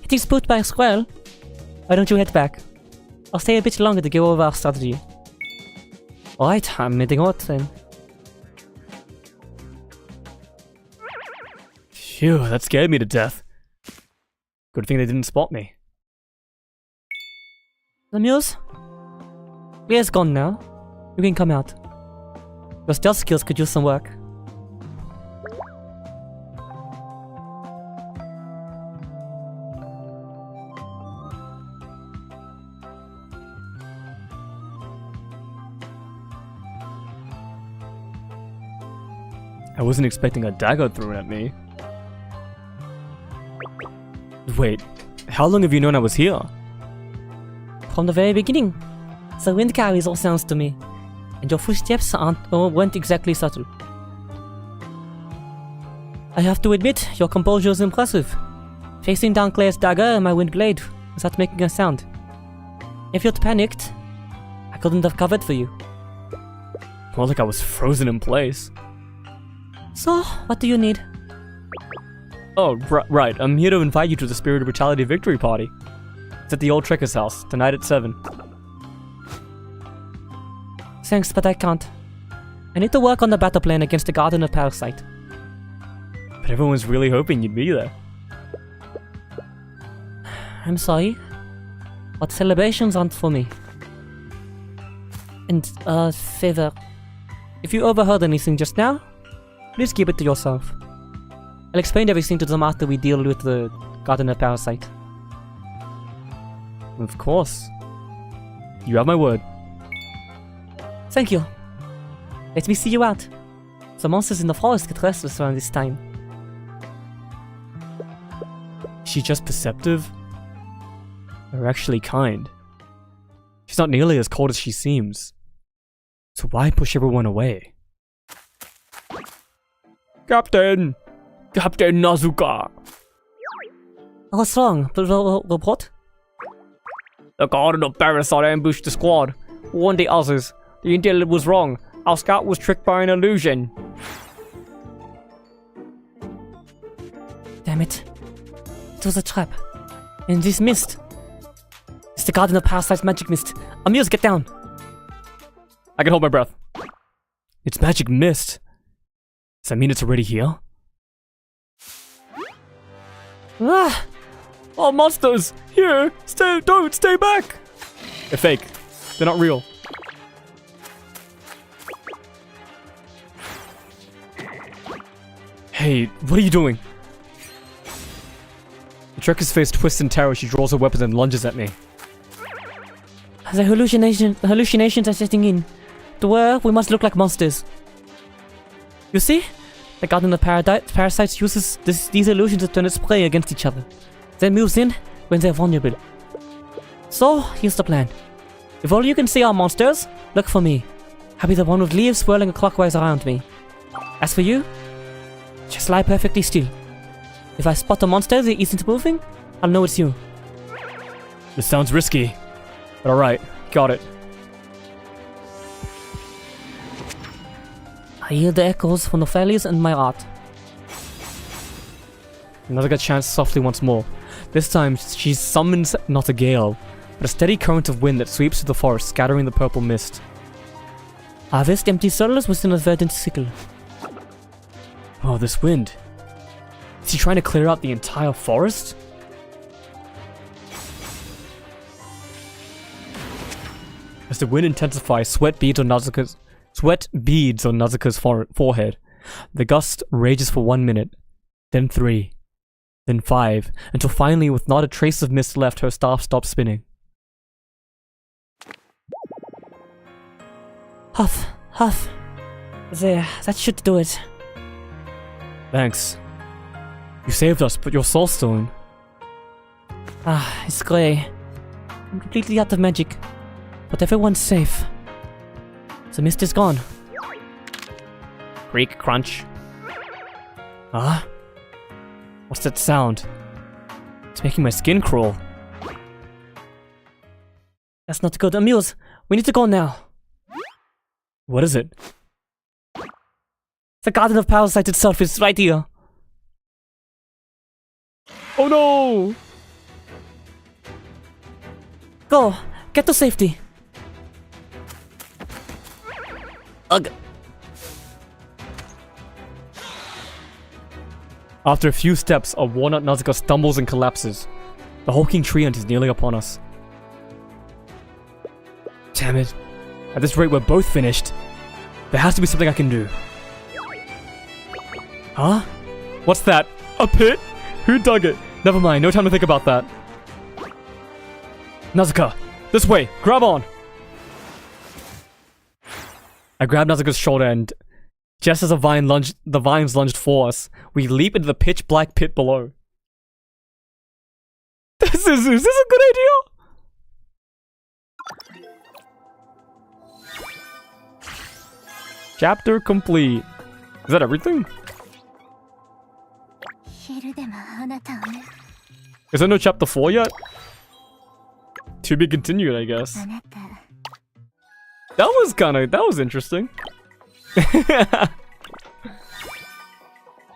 Getting spooked by a squirrel? Why don't you head back? I'll stay a bit longer to go over our strategy. Alright, I'm heading out then. Phew, that scared me to death. Good thing they didn't spot me. The muse? Leah's gone now. You can come out. Your stealth skills could use some work. I wasn't expecting a dagger thrown at me. Wait, how long have you known I was here? From the very beginning. The wind carries all sounds to me. And your footsteps weren't exactly subtle. I have to admit, your composure is impressive. Facing down Claire's dagger and my wind blade without making a sound. If you'd panicked, I couldn't have covered for you. More like I was frozen in place. So, what do you need? Oh, right. I'm here to invite you to the Spirit of Brutality Victory Party. It's at the old Trekker's house, tonight at 7. Thanks, but I can't. I need to work on the battle plan against the Garden of Parasite. But everyone's really hoping you'd be there. I'm sorry, but celebrations aren't for me. And, favor. If you overheard anything just now, please keep it to yourself. I'll explain everything to them after we deal with the Garden of Parasite. Of course. You have my word. Thank you. Let me see you out. The monsters in the forest get restless around this time. Is she just perceptive? Or actually kind? She's not nearly as cold as she seems. So why push everyone away? Captain! Captain Nazuka! What's wrong? What? The Garden of Parasite ambushed the squad. Warned the others. The intel was wrong. Our scout was tricked by an illusion. Damn it. It was a trap. And this mist. It's the Garden of Parasite's magic mist. Amuse, get down. I can hold my breath. It's magic mist. Does that mean it's already here? Ah! Oh, monsters! Here! Stay back! They're fake. They're not real. Hey, what are you doing? The Trekker's face twists in terror. She draws her weapon and lunges at me. The hallucinations are setting in. To where we must look like monsters. You see? The Garden of Parasites uses these illusions to turn its prey against each other. Then moves in when they're vulnerable. So, here's the plan. If all you can see are monsters, look for me. I'll be the one with leaves swirling clockwise around me. As for you, just lie perfectly still. If I spot a monster that isn't moving, I'll know it's you. This sounds risky. But alright, got it. I hear the echoes from the valleys and my art. Nausicaa chants softly once more. This time, she summons not a gale, but a steady current of wind that sweeps through the forest, scattering the purple mist. Harvest empty souls within a verdant sickle. Oh, this wind. Is he trying to clear out the entire forest? As the wind intensifies, sweat beads on Nausicaa's forehead. The gust rages for 1 minute, then 3, then 5, until finally, with not a trace of mist left, her staff stops spinning. Huff, huff. There, that should do it. Thanks. You saved us, but your soul's still in. Ah, it's grey. I'm completely out of magic. But everyone's safe. The mist is gone. Creak crunch. Huh? What's that sound? It's making my skin crawl. That's not good. Amuse, we need to go now. What is it? The Garden of Parasite itself is right here. Oh no! Go, get to safety. Ugh. After a few steps, a walnut Nausicaa stumbles and collapses. The hulking tree ant is nearly upon us. Damn it. At this rate, we're both finished. There has to be something I can do. Huh? What's that? A pit? Who dug it? Never mind, no time to think about that. Nausicaa, this way, grab on! I grab Nausicaa's shoulder and, just as the vines lunged for us, we leap into the pitch-black pit below. Is this a good idea? Chapter complete. Is that everything? Is there no chapter 4 yet? To be continued, I guess. That was interesting.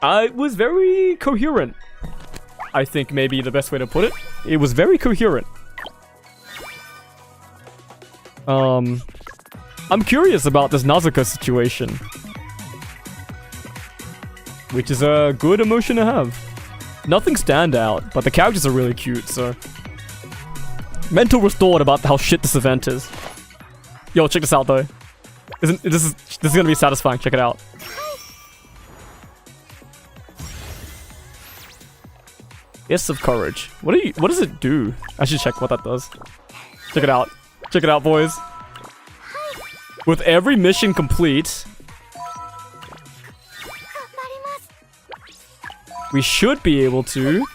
It was very coherent. I think maybe the best way to put it. It was very coherent. I'm curious about this Nausicaa situation. Which is a good emotion to have. Nothing stand out, but the characters are really cute, so... Mental restored about how shit this event is. Yo, check this out though. This is gonna be satisfying, check it out. Fist of Courage. What does it do? I should check what that does. Check it out. Check it out, boys. With every mission complete, we should be able to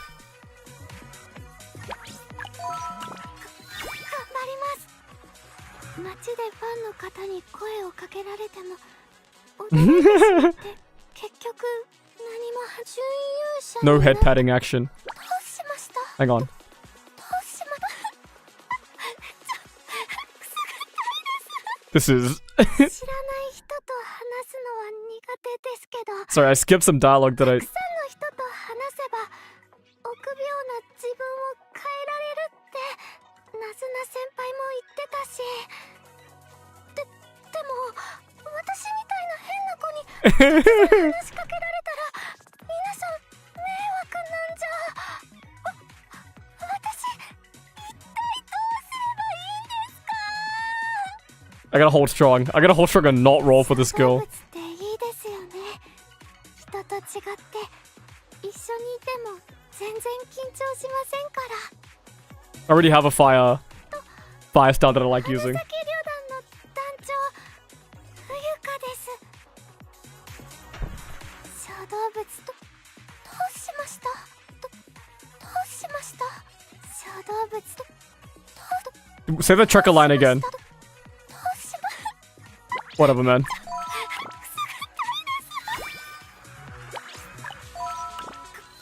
no head patting action. Hang on. This is... Sorry, I skipped some dialogue that I... I gotta hold strong. I gotta hold strong and not roll for this girl. I already have a fire style that I like using. Say the trucker line again. Whatever, man.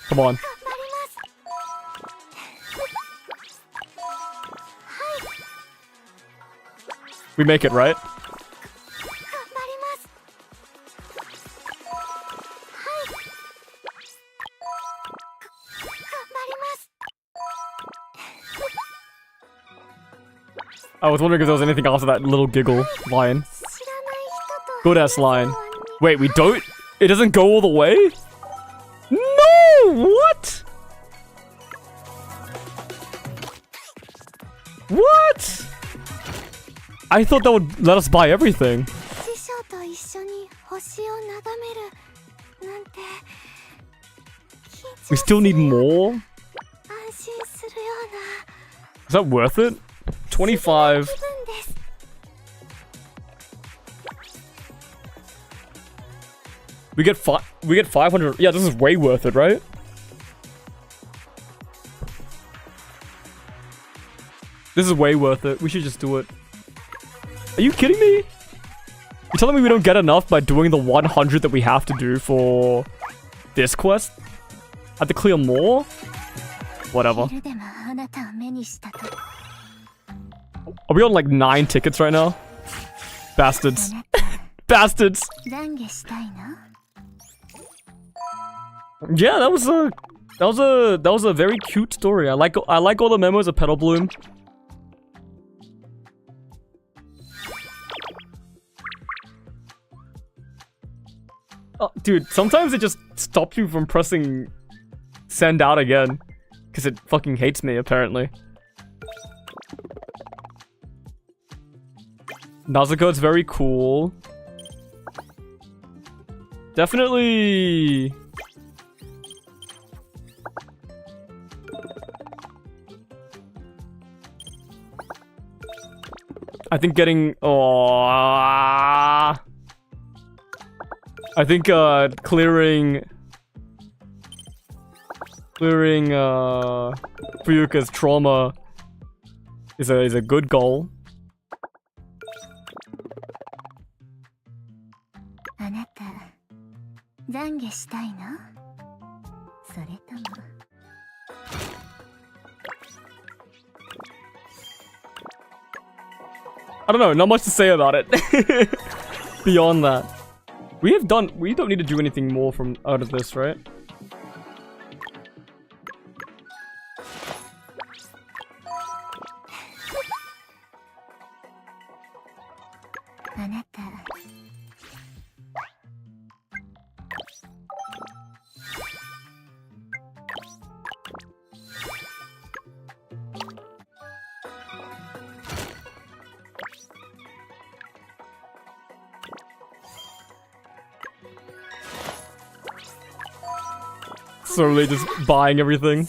Come on. We make it, right? I was wondering if there was anything after that little giggle line. Good ass line. Wait, we don't? It doesn't go all the way? No! What? What? I thought that would let us buy everything. We still need more? Is that worth it? 25. We get 500. Yeah, this is way worth it, right? This is way worth it. We should just do it. Are you kidding me? You're telling me we don't get enough by doing the 100 that we have to do for this quest? I have to clear more? Whatever. Are we on like 9 tickets right now? Bastards. Bastards. Yeah, that was a very cute story. I like all the memos of Petal Bloom. Oh, dude, sometimes it just stops you from pressing send out again. Because it fucking hates me, apparently. Nazuko is very cool. Definitely... I think getting... Oh, I think clearing Fuyuka's trauma is a good goal. I don't know, not much to say about it. Beyond that. We don't need to do anything more from out of this, right? Slowly just buying everything.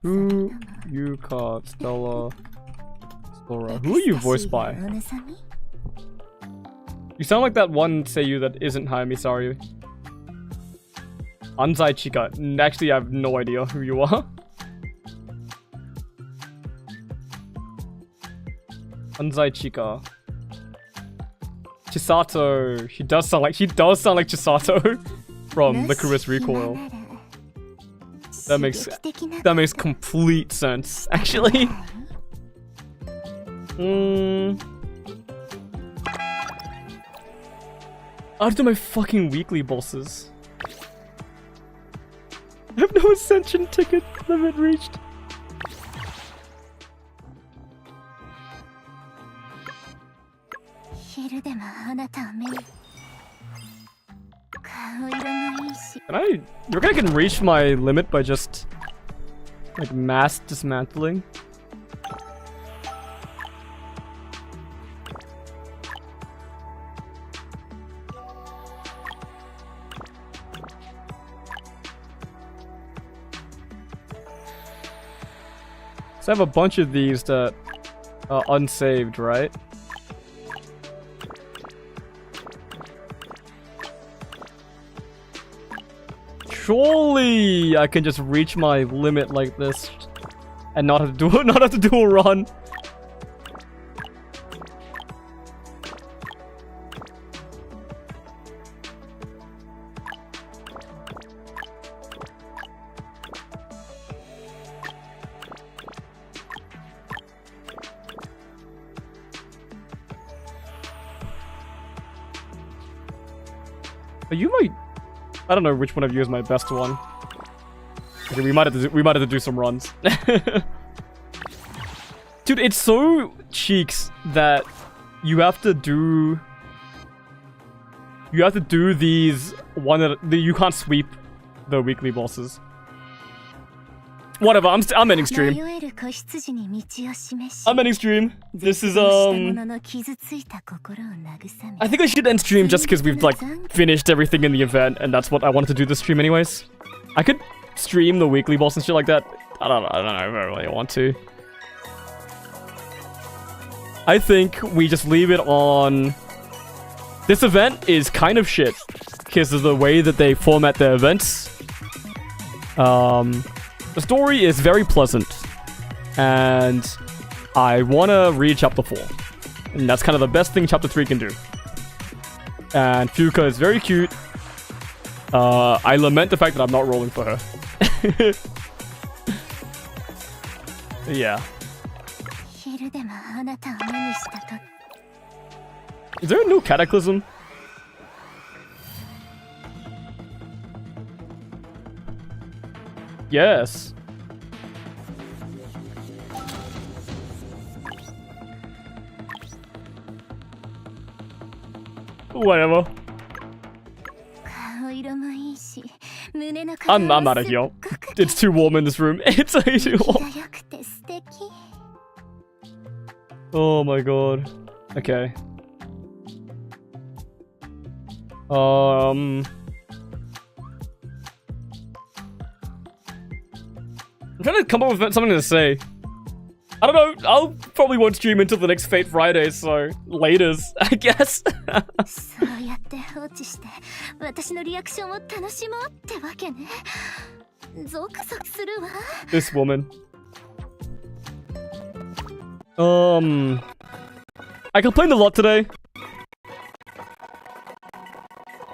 Who you caught? Stella Sora. Who are you voiced by? You sound like that one Seiyu that isn't Hayami Saru. Anzai Chika. Actually, I have no idea who you are. Anzai Chika. Chisato. She does sound like Chisato from Licorice Recoil. That makes complete sense, actually. I'll do my fucking weekly bosses. I have no ascension ticket limit reached. You reckon I can reach my limit by just like mass dismantling? So I have a bunch of these that are unsaved, right? Surely I can just reach my limit like this and not have to do a run. But you might. I don't know which one of you is my best one. Okay, we might have to do some runs. Dude, it's so cheeks that you have to do these you can't sweep the weekly bosses. Whatever, I'm ending stream. I'm ending stream. This is I think I should end stream just because we've like finished everything in the event, and that's what I wanted to do this stream anyways. I could stream the weekly boss and shit like that. I don't know if I really want to. I think we just leave it on. This event is kind of shit because of the way that they format their events. The story is very pleasant, and I want to read Chapter 4. And that's kind of the best thing Chapter 3 can do. And Fuka is very cute. I lament the fact that I'm not rolling for her. Yeah. Is there a new cataclysm? Yes. Whatever. I'm out of here. It's too warm in this room. It's too warm. Oh my god. Okay. I'm trying to come up with something to say. I don't know. I'll probably won't stream until the next Fate Friday, so laters, I guess. This woman. I complained a lot today.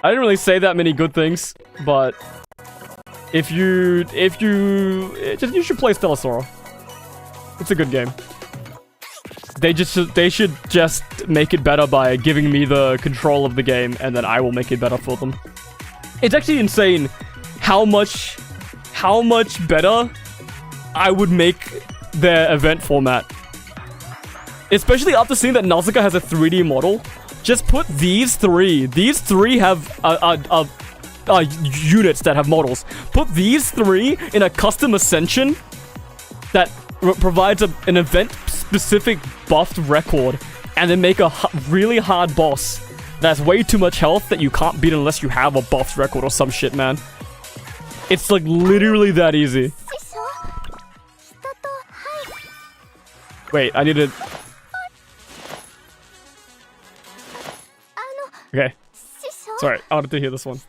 I didn't really say that many good things, but you should play Stella Sora. It's a good game. They should just make it better by giving me the control of the game, and then I will make it better for them. It's actually insane how much better I would make their event format. Especially after seeing that Nausicaa has a 3D model. Just put these three. These three have units that have models. Put these three in a custom ascension that provides an event-specific buffed record, and then make a really hard boss that has way too much health that you can't beat unless you have a buffed record or some shit, man. It's like literally that easy. Wait, I need to... Okay. Sorry, I wanted to hear this one.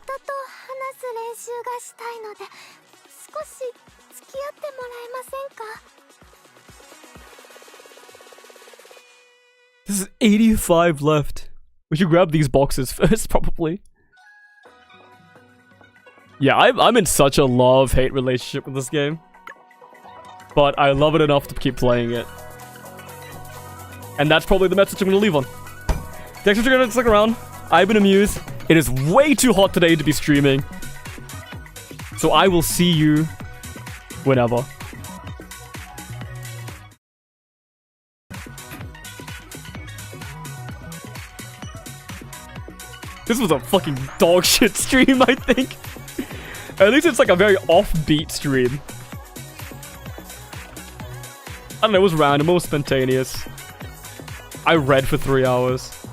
This is 85 left We should grab these boxes first, probably. Yeah, I'm in such a love-hate relationship with this game. But I love it enough to keep playing it. And that's probably the message I'm going to leave on. Thanks for checking stick around. I've been amused. It is way too hot today to be streaming. So I will see you whenever. This was a fucking dog shit stream, I think. At least it's like a very offbeat stream. I don't know, it was random, it was spontaneous. I read for 3 hours.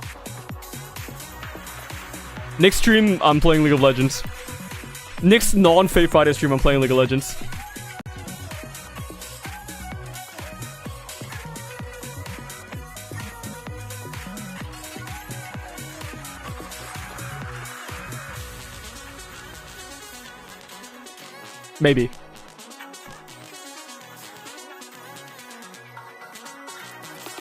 Next stream, I'm playing League of Legends. Next non-Fate Friday stream, I'm playing League of Legends. Maybe.